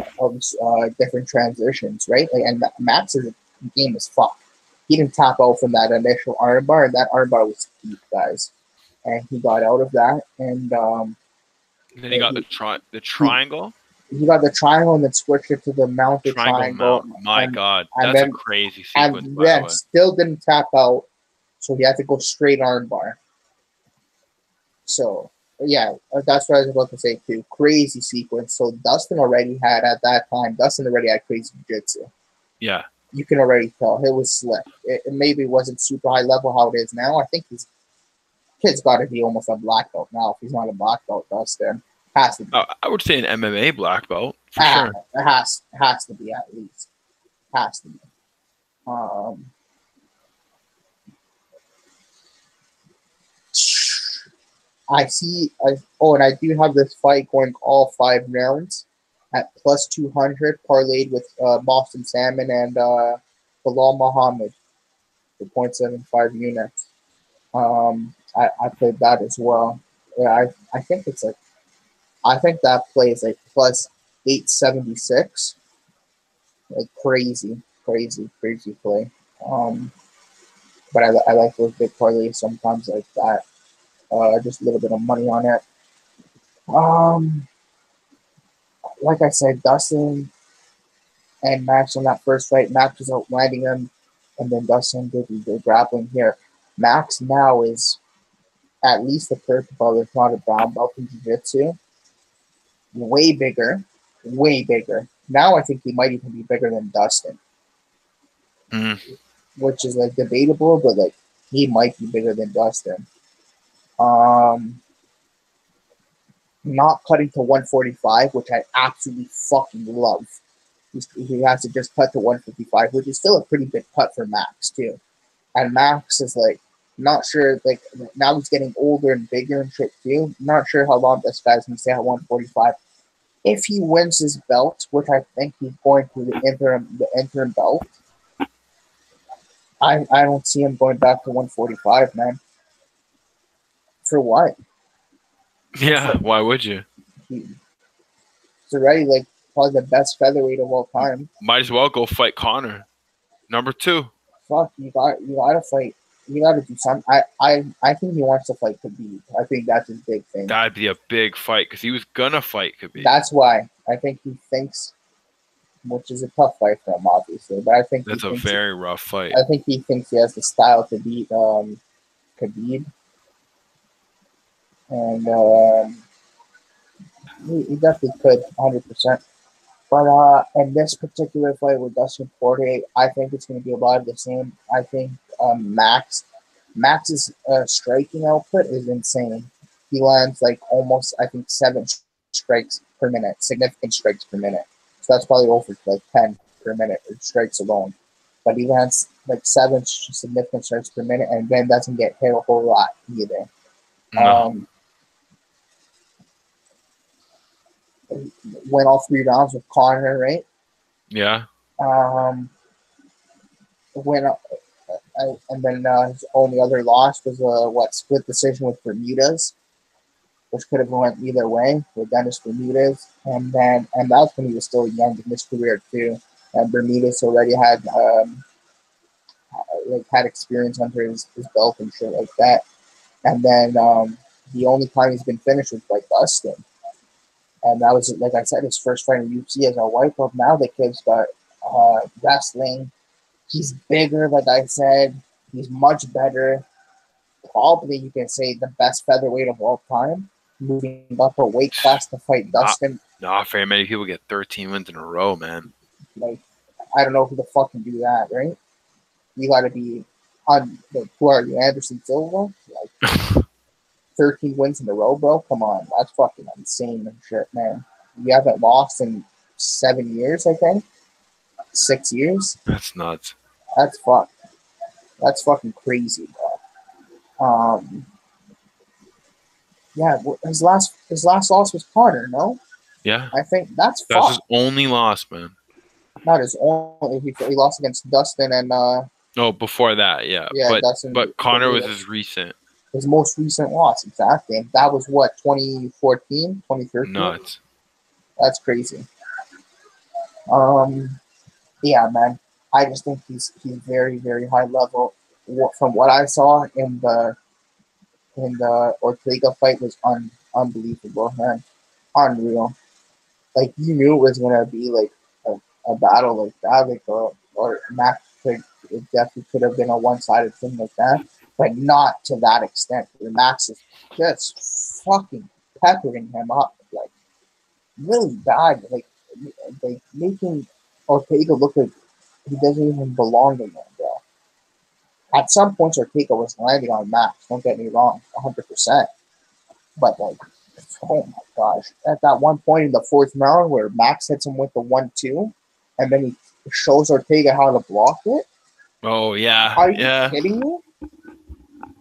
different transitions, right? Like, and Max's game is fucked. He didn't tap out from that initial armbar, and that armbar was deep, guys. And he got out of that, and then he got the triangle. He got the triangle and then switched it to the mounted triangle. My God, that's a crazy sequence. And then still didn't tap out, so he had to go straight armbar. So yeah, that's what I was about to say too. Crazy sequence. So Dustin already had at that time. Dustin already had crazy jiu-jitsu. Yeah, you can already tell it was slick. It maybe wasn't super high level how it is now. I think his kid's got to be almost a black belt now. If he's not a black belt, Dustin has to be. I would say an MMA black belt for sure. It has to be at least. Has to be. And I do have this fight going all 5 rounds at plus 200, parlayed with Boston Salmon and Belal Muhammad for 0.75 units. I played that as well. Yeah, I think it's like, I think that play is like plus 876. Like crazy play. But I like those big parlays sometimes like that. Just a little bit of money on it. Like I said, Dustin and Max on that first fight, Max was outlanding him, and then Dustin did the grappling here. Max now is at least a purple belt, if not a brown belt in jiu-jitsu. Way bigger. Now I think he might even be bigger than Dustin. Which is like debatable, but like he might be bigger than Dustin. Not cutting to 145, which I absolutely fucking love. He has to just cut to 155, which is still a pretty big cut for Max too. And Max is like not sure, like now he's getting older and bigger and shit too. Not sure how long this guy's gonna stay at 145. If he wins his belt, which I think he's going to the interim belt, I don't see him going back to 145, man. For what? Yeah, why would you? He's already like probably the best featherweight of all time. Might as well go fight Connor, number 2. Fuck, you gotta fight. You gotta do something. I think he wants to fight Khabib. I think that's his big thing. That'd be a big fight because he was gonna fight Khabib. That's why I think he thinks, which is a tough fight for him, obviously. But I think that's a very rough fight. I think he thinks he has the style to beat Khabib. And he definitely could, 100%. But in this particular fight with Dustin Poirier, I think it's going to be a lot of the same. I think Max's striking output is insane. He lands like almost, I think, 7 strikes per minute, significant strikes per minute. So that's probably over like 10 per minute strikes alone. But he lands like 7 significant strikes per minute, and then doesn't get hit a whole lot either. No. Went all 3 rounds with Connor, right? Yeah. And then his only other loss was split decision with Bermudez, which could have went either way with Dennis Bermudez, and that was when he was still young in his career too. And Bermudez already had had experience under his belt and shit like that. And then the only time he's been finished was by Dustin. And that was, like I said, his first fight in UFC as a white belt. Now the kid's got wrestling. He's bigger, like I said. He's much better. probably you can say the best featherweight of all time, moving up a weight class to fight Dustin. Not very many people get 13 wins in a row, man. Like, I don't know who the fuck can do that, right? You got to be on. Like, who are you, Anderson Silva? Like 13 wins in a row, bro. Come on, that's fucking insane and shit, man. You haven't lost in 7 years, I think. 6 years. That's nuts. That's fucked. That's fucking crazy, bro. Yeah, his last loss was Connor, no? Yeah. I think that's his only loss, man. Not his only. He lost against Dustin and. No, before that, yeah. But Connor was his most recent loss, exactly. And that was what, 2014, 2013? Nuts. That's crazy. Yeah, man. I just think he's very, very high level. From what I saw in the Ortega fight was unbelievable, man. Unreal. Like, you knew it was gonna be like a battle like that, like or Max it definitely could have been a one-sided thing like that, but not to that extent. The Max is just fucking peppering him up, like really bad, like making Ortega look like he doesn't even belong in there, bro. At some points, Ortega was landing on Max. Don't get me wrong, 100%. But like, oh my gosh! At that one point in the fourth round where Max hits him with the 1-2, and then he shows Ortega how to block it. Oh yeah! Are you kidding me?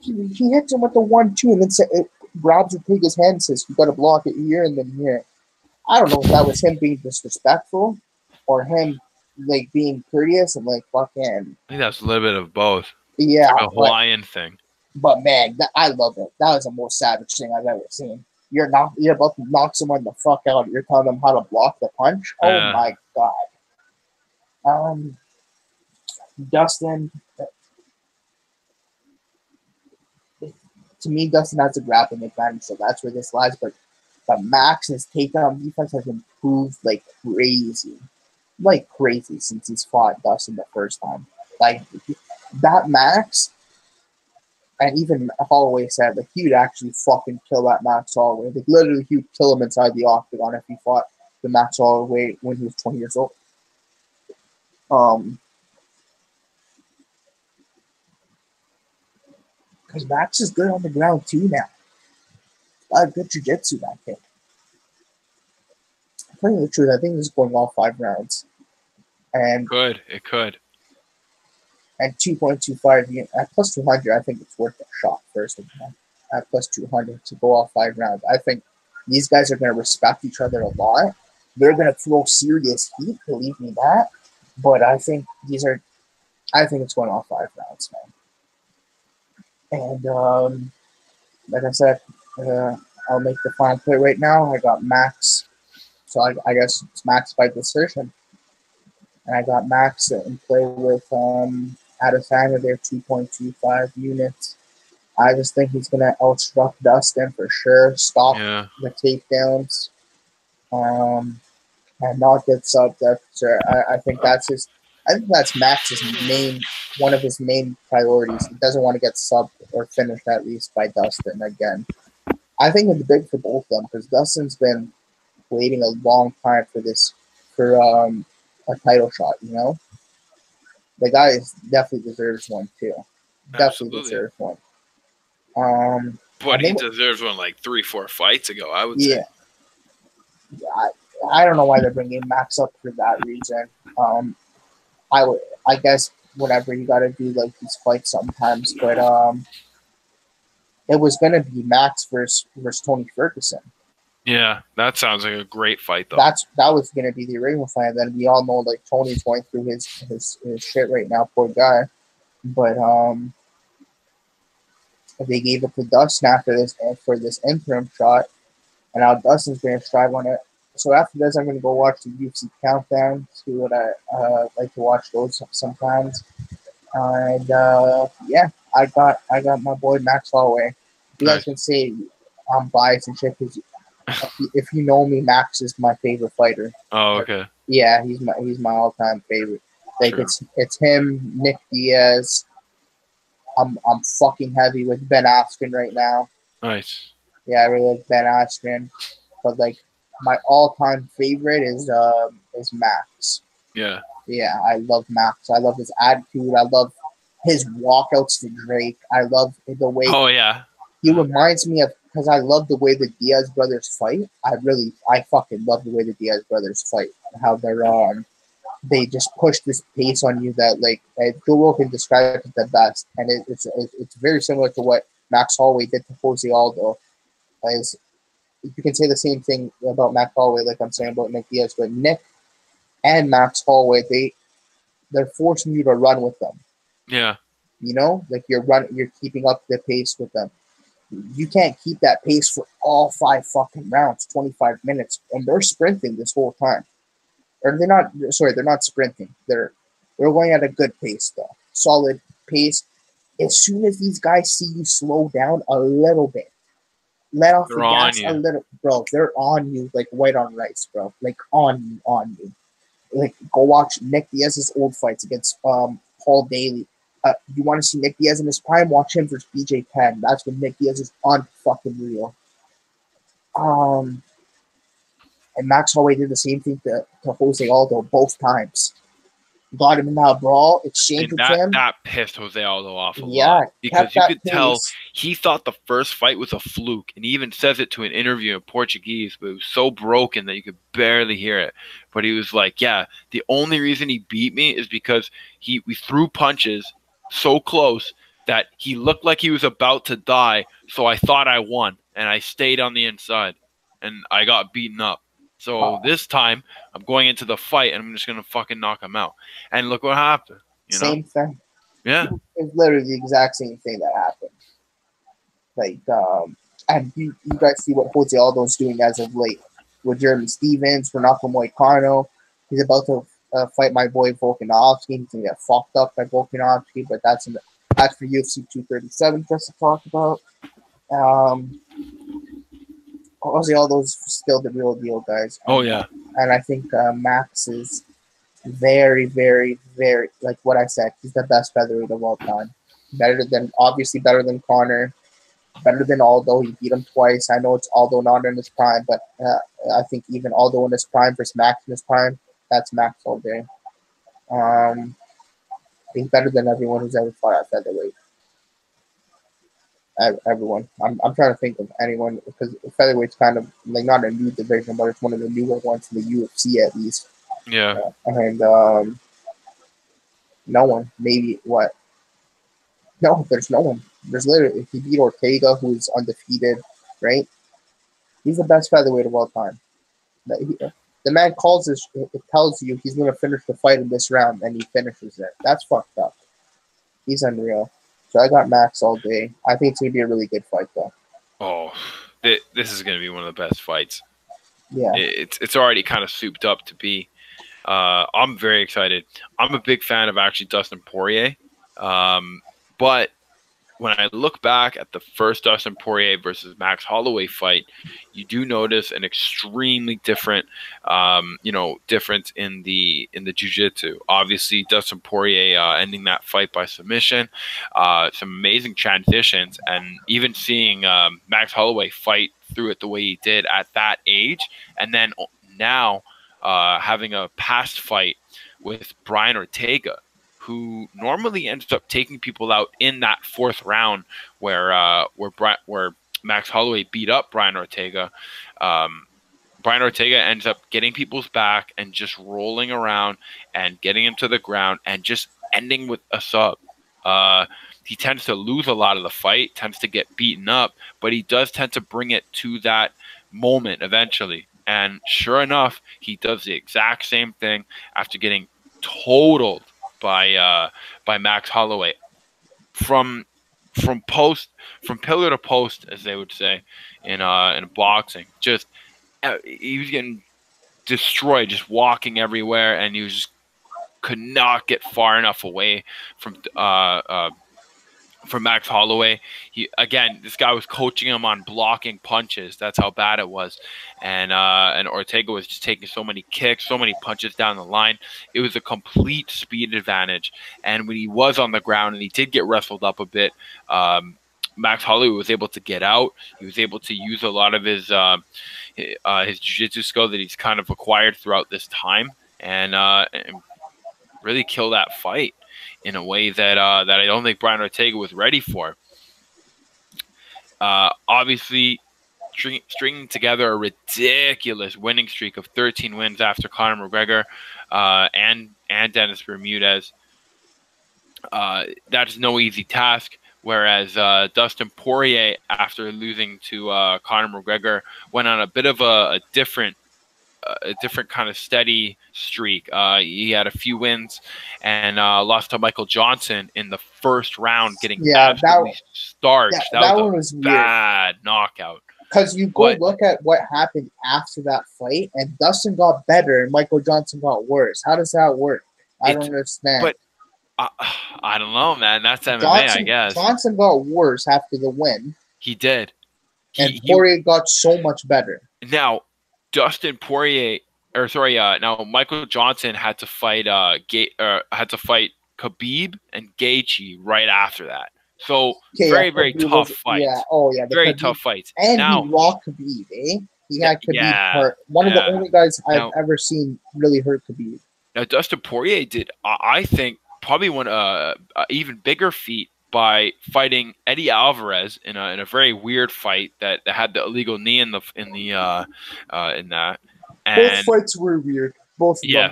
He hits him with the 1-2, and then it grabs Ortega's hand and says, "You got to block it here and then here." I don't know if that was him being disrespectful or him like being courteous and like fucking. I think that's a little bit of both. Yeah, it's like a Hawaiian thing. But man, I love it. That was the most savage thing I've ever seen. You're about to knock someone the fuck out. You're telling them how to block the punch. Oh my god. Dustin. To me, Dustin has a grappling advantage, so that's where this lies. But Max's takedown defense has improved like crazy since he's fought Dustin the first time. Like that Max. And even Holloway said like he would actually fucking kill that Max Holloway. Like literally, he would kill him inside the octagon if he fought the Max Holloway when he was 20 years old. Because Max is good on the ground too now. Good jiu-jitsu, that kid. I'm telling you the truth, I think this is going all 5 rounds. And it could. And 2.25 at plus 200, I think it's worth a shot first of all. At plus 200 to go all 5 rounds. I think these guys are going to respect each other a lot. They're going to throw serious heat, believe me that. But I think it's going all 5 rounds, man. And like I said, I'll make the final play right now. I got Max. So I guess it's Max by decision. And I got Max in play with Adesanya, they're 2.25 units. I just think he's going to outstruck Dustin for sure, stop the takedowns, and not get subbed up. So I think that's Max's one of his main priorities. He doesn't want to get subbed or finished at least by Dustin again. I think it's big for both of them because Dustin's been waiting a long time for a title shot, you know? The guy definitely deserves one too. Definitely deserves one. But he deserves one like 3-4 fights ago, I would say. Yeah. I don't know why they're bringing Max up for that reason. I guess whatever you got to do like these fights sometimes, but it was gonna be Max versus Tony Ferguson. Yeah, that sounds like a great fight, though. That was going to be the original fight. And then we all know, like, Tony's going through his shit right now, poor guy. But they gave it to Dustin for this interim shot, and now Dustin's going to strive on it. So after this, I'm going to go watch the UFC countdown, see what I like to watch those sometimes. And yeah, I got my boy Max Holloway. You guys can say I'm biased and shit because. If you know me, Max is my favorite fighter. Oh, okay. Yeah, he's my all-time favorite. Like it's him, Nick Diaz, I'm fucking heavy with Ben Askren right now. Nice. Yeah, I really like Ben Askren, but like my all-time favorite is Max. Yeah. Yeah, I love Max. I love his attitude. I love his walkouts to Drake. I love the way Oh yeah. he reminds me of, because I love the way the Diaz brothers fight. I fucking love the way the Diaz brothers fight. How they just push this pace on you that like Joe Rogan described it the best, and it's very similar to what Max Holloway did to Jose Aldo. As you can say the same thing about Max Holloway, like I'm saying about Nick Diaz, but Nick and Max Holloway, they're forcing you to run with them. Yeah. You know, like you're keeping up the pace with them. You can't keep that pace for all 5 fucking rounds, 25 minutes, and they're sprinting this whole time. Or they're not. Sorry, they're not sprinting. They're going at a good pace though, solid pace. As soon as these guys see you slow down a little bit, let off They're the on gas you. a little, bro. They're on you like white on rice, bro. Like on you. Like go watch Nick Diaz's old fights against Paul Daly. You want to see Nick Diaz in his prime? Watch him versus BJ Penn. That's when Nick Diaz is on fucking real. And Max Holloway did the same thing to Jose Aldo both times. Got him in that brawl, exchanged with him. That pissed Jose Aldo off a Yeah, lot because you could pace. tell he thought the first fight was a fluke, and he even says it to an interview in Portuguese, but it was so broken that you could barely hear it. But he was like, "Yeah, the only reason he beat me is because we threw punches so close that he looked like he was about to die, so I thought I won, and I stayed on the inside, and I got beaten up. So this time, I'm going into the fight, and I'm just going to fucking knock him out. And look what happened. You know? Same thing. Yeah. It's literally the exact same thing that happened. Like, and you guys see what Jose Aldo's doing as of late with Jeremy Stevens, Renato Moicano. He's about to fight my boy Volkanovski. He's gonna get fucked up by Volkanovski, but that's for UFC 237 for us to talk about. Jose Aldo's still the real deal, guys. Oh yeah. And I think Max is very, very, very, like what I said, he's the best featherweight of all time. Obviously better than Conor, better than Aldo. He beat him twice. I know it's Aldo not in his prime, but I think even Aldo in his prime versus Max in his prime, that's Max all day. He's better than everyone who's ever fought at featherweight. Everyone. I'm trying to think of anyone, because featherweight's kind of like not a new division, but it's one of the newer ones in the UFC at least. Yeah. And no one. Maybe what? No, there's no one. There's literally, he beat Ortega, who's undefeated, right? He's the best featherweight of all time. The man calls this, it tells you he's going to finish the fight in this round, and he finishes it. That's fucked up. He's unreal. So I got Max all day. I think it's going to be a really good fight, though. Oh, this is going to be one of the best fights. Yeah. It's already kind of souped up to be. I'm very excited. I'm a big fan of actually Dustin Poirier. But when I look back at the first Dustin Poirier versus Max Holloway fight, you do notice an extremely different, difference in the jiu-jitsu. Obviously, Dustin Poirier ending that fight by submission, some amazing transitions, and even seeing Max Holloway fight through it the way he did at that age, and then now having a past fight with Brian Ortega, who normally ends up taking people out in that 4th round, where Max Holloway beat up Brian Ortega. Brian Ortega ends up getting people's back and just rolling around and getting him to the ground and just ending with a sub. He tends to lose a lot of the fight, tends to get beaten up, but he does tend to bring it to that moment eventually. And sure enough, he does the exact same thing after getting totaled by Max Holloway from pillar to post, as they would say in boxing. Just he was getting destroyed, just walking everywhere, and he was just could not get far enough away from for Max Holloway. This guy was coaching him on blocking punches. That's how bad it was. And Ortega was just taking so many kicks, so many punches down the line. It was a complete speed advantage. And when he was on the ground and he did get wrestled up a bit, Max Holloway was able to get out. He was able to use a lot of his jiu-jitsu skill that he's kind of acquired throughout this time, and really kill that fight in a way that that I don't think Brian Ortega was ready for. Obviously, stringing together a ridiculous winning streak of 13 wins after Conor McGregor and Dennis Bermudez. That's no easy task. Whereas Dustin Poirier, after losing to Conor McGregor, went on a bit of a different kind of steady streak. He had a few wins and lost to Michael Johnson in the first round, getting absolutely starched. That one was bad knockout. Because you go look at what happened after that fight, and Dustin got better and Michael Johnson got worse. How does that work? I don't understand. But I don't know, man. That's MMA, I guess. Johnson got worse after the win. He did. And Poirier got so much better. Now, Michael Johnson had to fight Khabib and Gaethje right after that. So very tough fights. Yeah, very tough fights. And he rocked Khabib, eh? He had Khabib hurt. One of the only guys I've ever seen really hurt Khabib. Now Dustin Poirier did, I think, probably one even bigger feat by fighting Eddie Alvarez in a very weird fight that had the illegal knee in that. And both fights were weird. Both of them.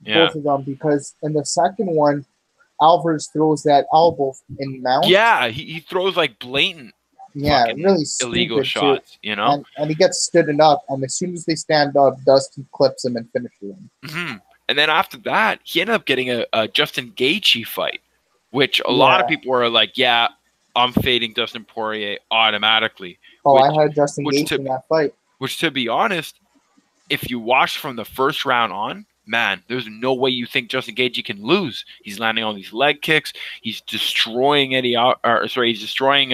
Yeah. Both of them, because in the second one, Alvarez throws that elbow in mount. Yeah, he throws like blatant. Yeah, really illegal shots, you know. And he gets stood up, and as soon as they stand up, Dustin clips him and finishes him. Mm-hmm. And then after that, he ended up getting a Justin Gaethje fight, which a lot of people were like, "Yeah, I'm fading Dustin Poirier automatically." I had Justin Gaethje in that fight. Which, to be honest, if you watch from the first round on, man, there's no way you think Justin Gaethje can lose. He's landing on these leg kicks. He's destroying he's destroying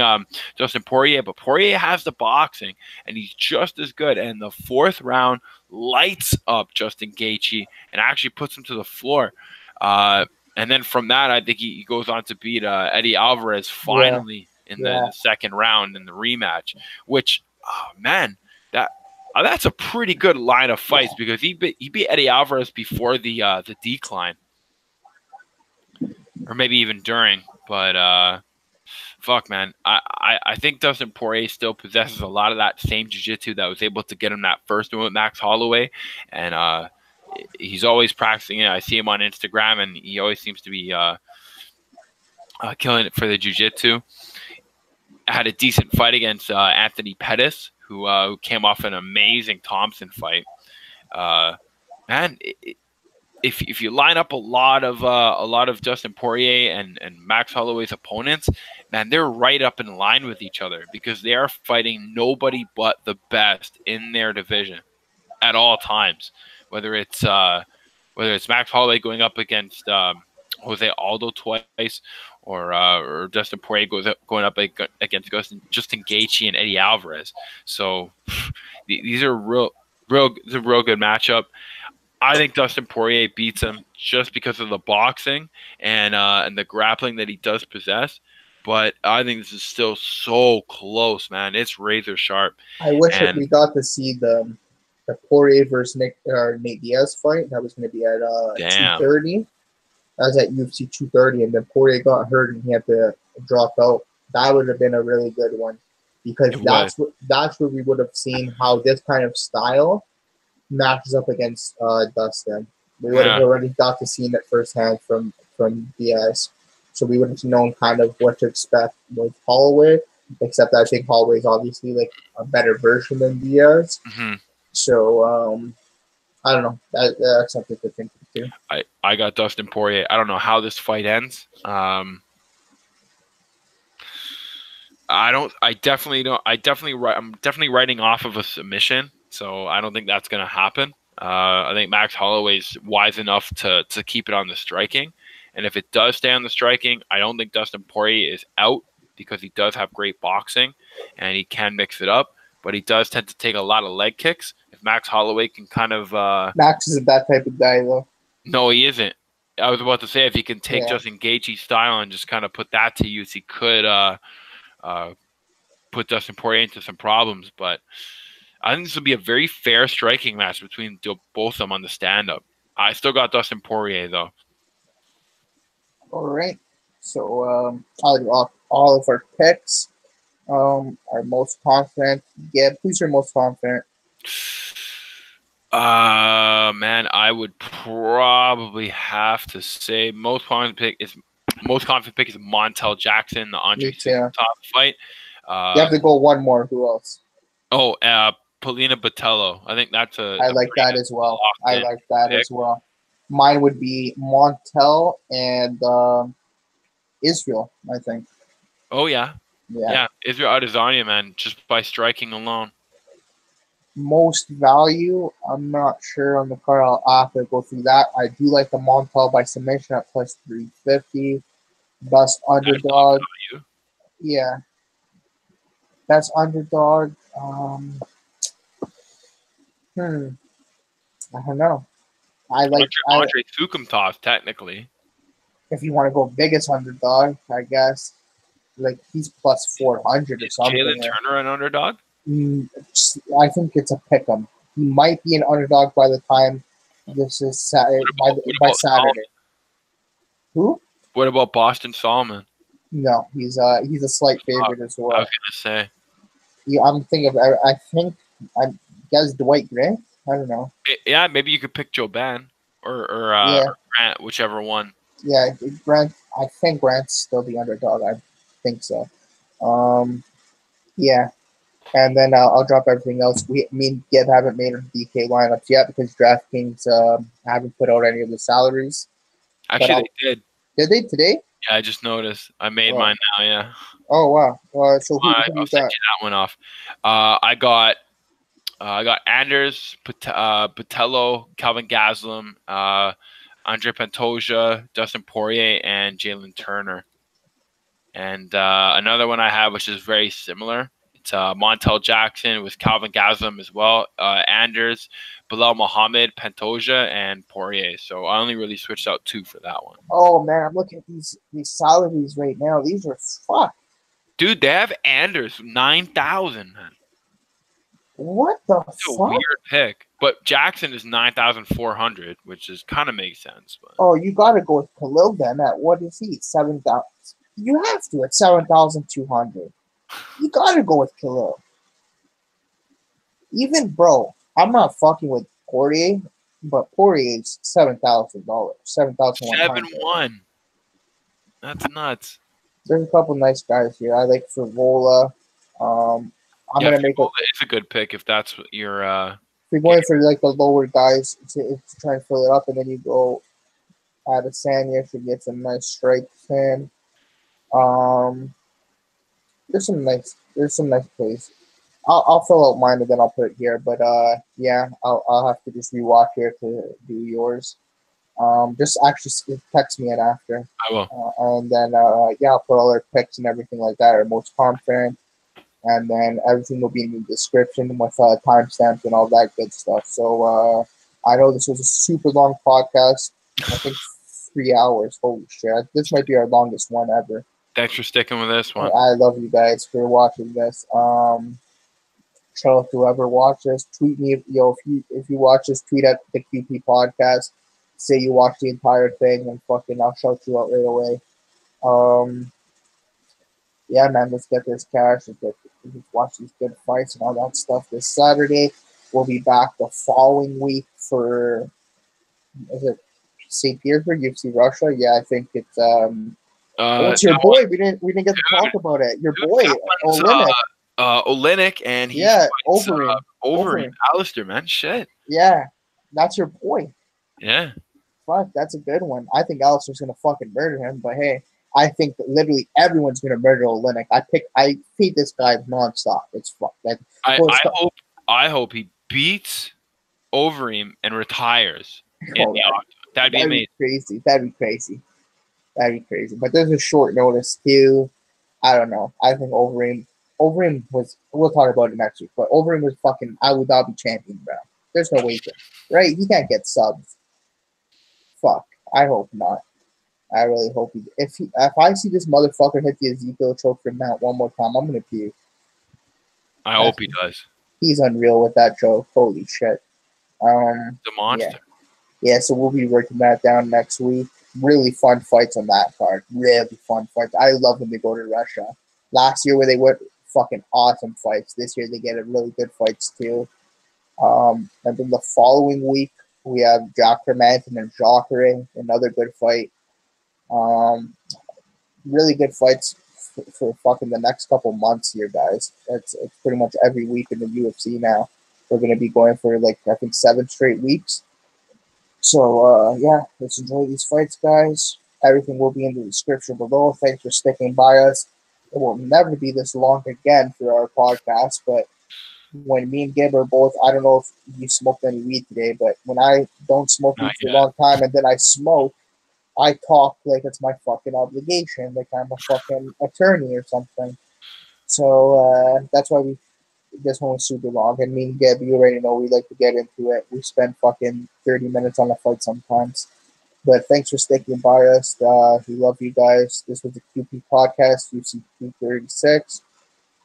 Dustin Poirier. But Poirier has the boxing, and he's just as good. And the fourth round lights up Justin Gaethje and actually puts him to the floor. And then from that, I think he goes on to beat Eddie Alvarez finally in the second round in the rematch. Which, man, that's a pretty good line of fights because he beat Eddie Alvarez before the decline, or maybe even during. But fuck, man, I think Dustin Poirier still possesses a lot of that same jiu-jitsu that was able to get him that first win with Max Holloway, and he's always practicing it. I see him on Instagram, and he always seems to be killing it for the jiu-jitsu. Had a decent fight against Anthony Pettis, who came off an amazing Thompson fight. Man, if you line up a lot of Dustin Poirier and Max Holloway's opponents, man, they're right up in line with each other because they are fighting nobody but the best in their division at all times. Whether it's Max Holloway going up against Jose Aldo twice, or Dustin Poirier going up against Justin Gaethje and Eddie Alvarez. So these are real good matchup. I think Dustin Poirier beats him just because of the boxing and the grappling that he does possess. But I think this is still so close, man. It's razor sharp. I wish we got to see the Poirier versus Nate Diaz fight. That was going to be at 230. I was at UFC 230, and then Poirier got hurt and he had to drop out. That would have been a really good one because that's where we would have seen how this kind of style matches up against Dustin. We would have already got to see it firsthand from Diaz, so we would have known kind of what to expect with Holloway. Except I think Holloway is obviously like a better version than Diaz. Mm-hmm. So I don't know. That's something to think too. I got Dustin Poirier. I don't know how this fight ends. I'm definitely writing off of a submission, so I don't think that's going to happen. I think Max Holloway's wise enough to keep it on the striking, and if it does stay on the striking, I don't think Dustin Poirier is out because he does have great boxing and he can mix it up, but he does tend to take a lot of leg kicks. If Max Holloway can kind of Max isn't that type of guy though. no, he isn't. I was about to say if he can take Yeah. Justin Gaethje's style and just kind of put that to use, he could put Dustin Poirier into some problems. But I think this will be a very fair striking match between both of them on the stand-up. I still got Dustin Poirier though. All right. So I'll do all of our picks. Our most confident. Yeah, who's your most confident? Man, I would probably have to say most confident pick is Montel Jackson, the Andre Soukhamthath fight. You have to go one more. Who else? Oh, Paulina Bothelo. I think that's a. I like that as well. I like that as well. Mine would be Montel and Israel, I think. Oh yeah. Israel Adesanya, man, just by striking alone. Most value, I'm not sure on the card. I'll have to go through that. I do like the Montel by submission at plus 350. Best underdog. Yeah. Best underdog. I don't know. I like Andre Soukhamthath, technically. If you want to go biggest underdog, I guess. Like he's plus 400 or something. Jalen Turner an underdog? I think it's a pick'em. He might be an underdog by the time this is Saturday. By Saturday. Salmon? Who? What about Boston Salmon? No, he's a slight favorite as well. I was gonna say. Yeah, I'm thinking of. I guess Dwight Grant. I don't know. Yeah, maybe you could pick Jouban or Grant, whichever one. Yeah, Grant. I think Grant's still the underdog. I think so. Yeah, and then I'll drop everything else. Me and Gib haven't made our DK lineups yet because DraftKings haven't put out any of the salaries. Actually, they did. Did they today? Yeah, I just noticed. I made mine now. Yeah. Oh wow! So who I'll send you that one off. I got Anders, Bothelo, Calvin Gastelum, Andre Pantoja, Dustin Poirier, and Jalen Turner. And another one I have, which is very similar. It's Montel Jackson with Calvin Gastelum as well. Anders, Belal Muhammad, Pantoja, and Poirier. So I only really switched out 2 for that one. Oh man, I'm looking at these salaries right now. These are fucked. Dude, they have Anders 9,000, man. What the It's a weird pick. But Jackson is 9,400, which is kind of makes sense. But. Oh, you got to go with Khalil then. At what is he? 7,000. You have to at 7,200. You got to go with Khalil. Even bro, I'm not fucking with Poirier, but Poirier's $7,000, 7,100. 7-1. That's nuts. There's a couple nice guys here. I like Frevola. I'm gonna make it's a good pick if that's what you're. If you're going for like the lower guys to try and fill it up, and then you go Adesanya should get some nice strikes in. There's some nice plays. I'll fill out mine and then I'll put it here. But yeah, I'll have to just rewatch here to do yours. Just actually text me it after. I will. And then yeah, I'll put all our picks and everything like that. Our most confident, and then everything will be in the description with timestamps and all that good stuff. So I know this was a super long podcast. I think 3 hours. Holy shit! This might be our longest one ever. Thanks for sticking with this one. I love you guys for watching this. Shout out to whoever watches. Tweet me if you watch this. Tweet at the QP podcast. Say you watch the entire thing and fucking I'll shout you out right away. Yeah, man, let's get this cash. Let's watch these good fights and all that stuff this Saturday. We'll be back the following week for St. Petersburg, UFC Russia. Yeah, I think it's it's your boy. We didn't get to talk about it. Your boy, Olynyk. Olynyk, and he's over Alistair, man. Shit. Yeah, that's your boy. Yeah. Fuck, that's a good one. I think Alistair's gonna fucking murder him, but hey, I think that literally everyone's gonna murder Olynyk. I feed this guy nonstop. It's fuck. I hope he beats Overeem and retires. That'd be amazing. That'd be crazy. But there's a short notice too. I don't know. I think Overeem was. We'll talk about it next week. But Overeem was fucking Abu Dhabi champion, bro. There's no way to, right? He can't get subs. Fuck. I hope not. I really hope he. If I see this motherfucker hit the Ezekiel choke from Mount one more time, I'm gonna puke. I hope he does. He's unreal with that choke. Holy shit. The monster. Yeah. Yeah, so we'll be working that down next week. Really fun fights on that card. Really fun fights. I love when they go to Russia. Last year where they went fucking awesome fights. This year they get really good fights too. And then the following week we have Jack Hermanson and Jacare, another good fight. Really good fights for fucking the next couple months here, guys. It's pretty much every week in the UFC now. We're gonna be going for like I think 7 straight weeks. So yeah, let's enjoy these fights, guys. Everything will be in the description below. Thanks for sticking by us. It will never be this long again for our podcast, but when me and Gib are both, I don't know if you smoked any weed today, but when I don't smoke weed for a long time and then I smoke, I talk like it's my fucking obligation, like I'm a fucking attorney or something. So that's why this one was super long. And me and Gib, you already know we like to get into it. We spend fucking 30 minutes on a fight sometimes. But thanks for sticking by us. We love you guys. This was the QP podcast, UFC 236.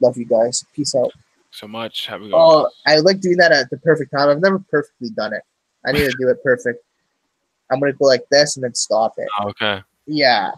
Love you guys. Peace out. So much. Have a good one. I like doing that at the perfect time. I've never perfectly done it. I need to do it perfect. I'm going to go like this and then stop it. Okay. Yeah.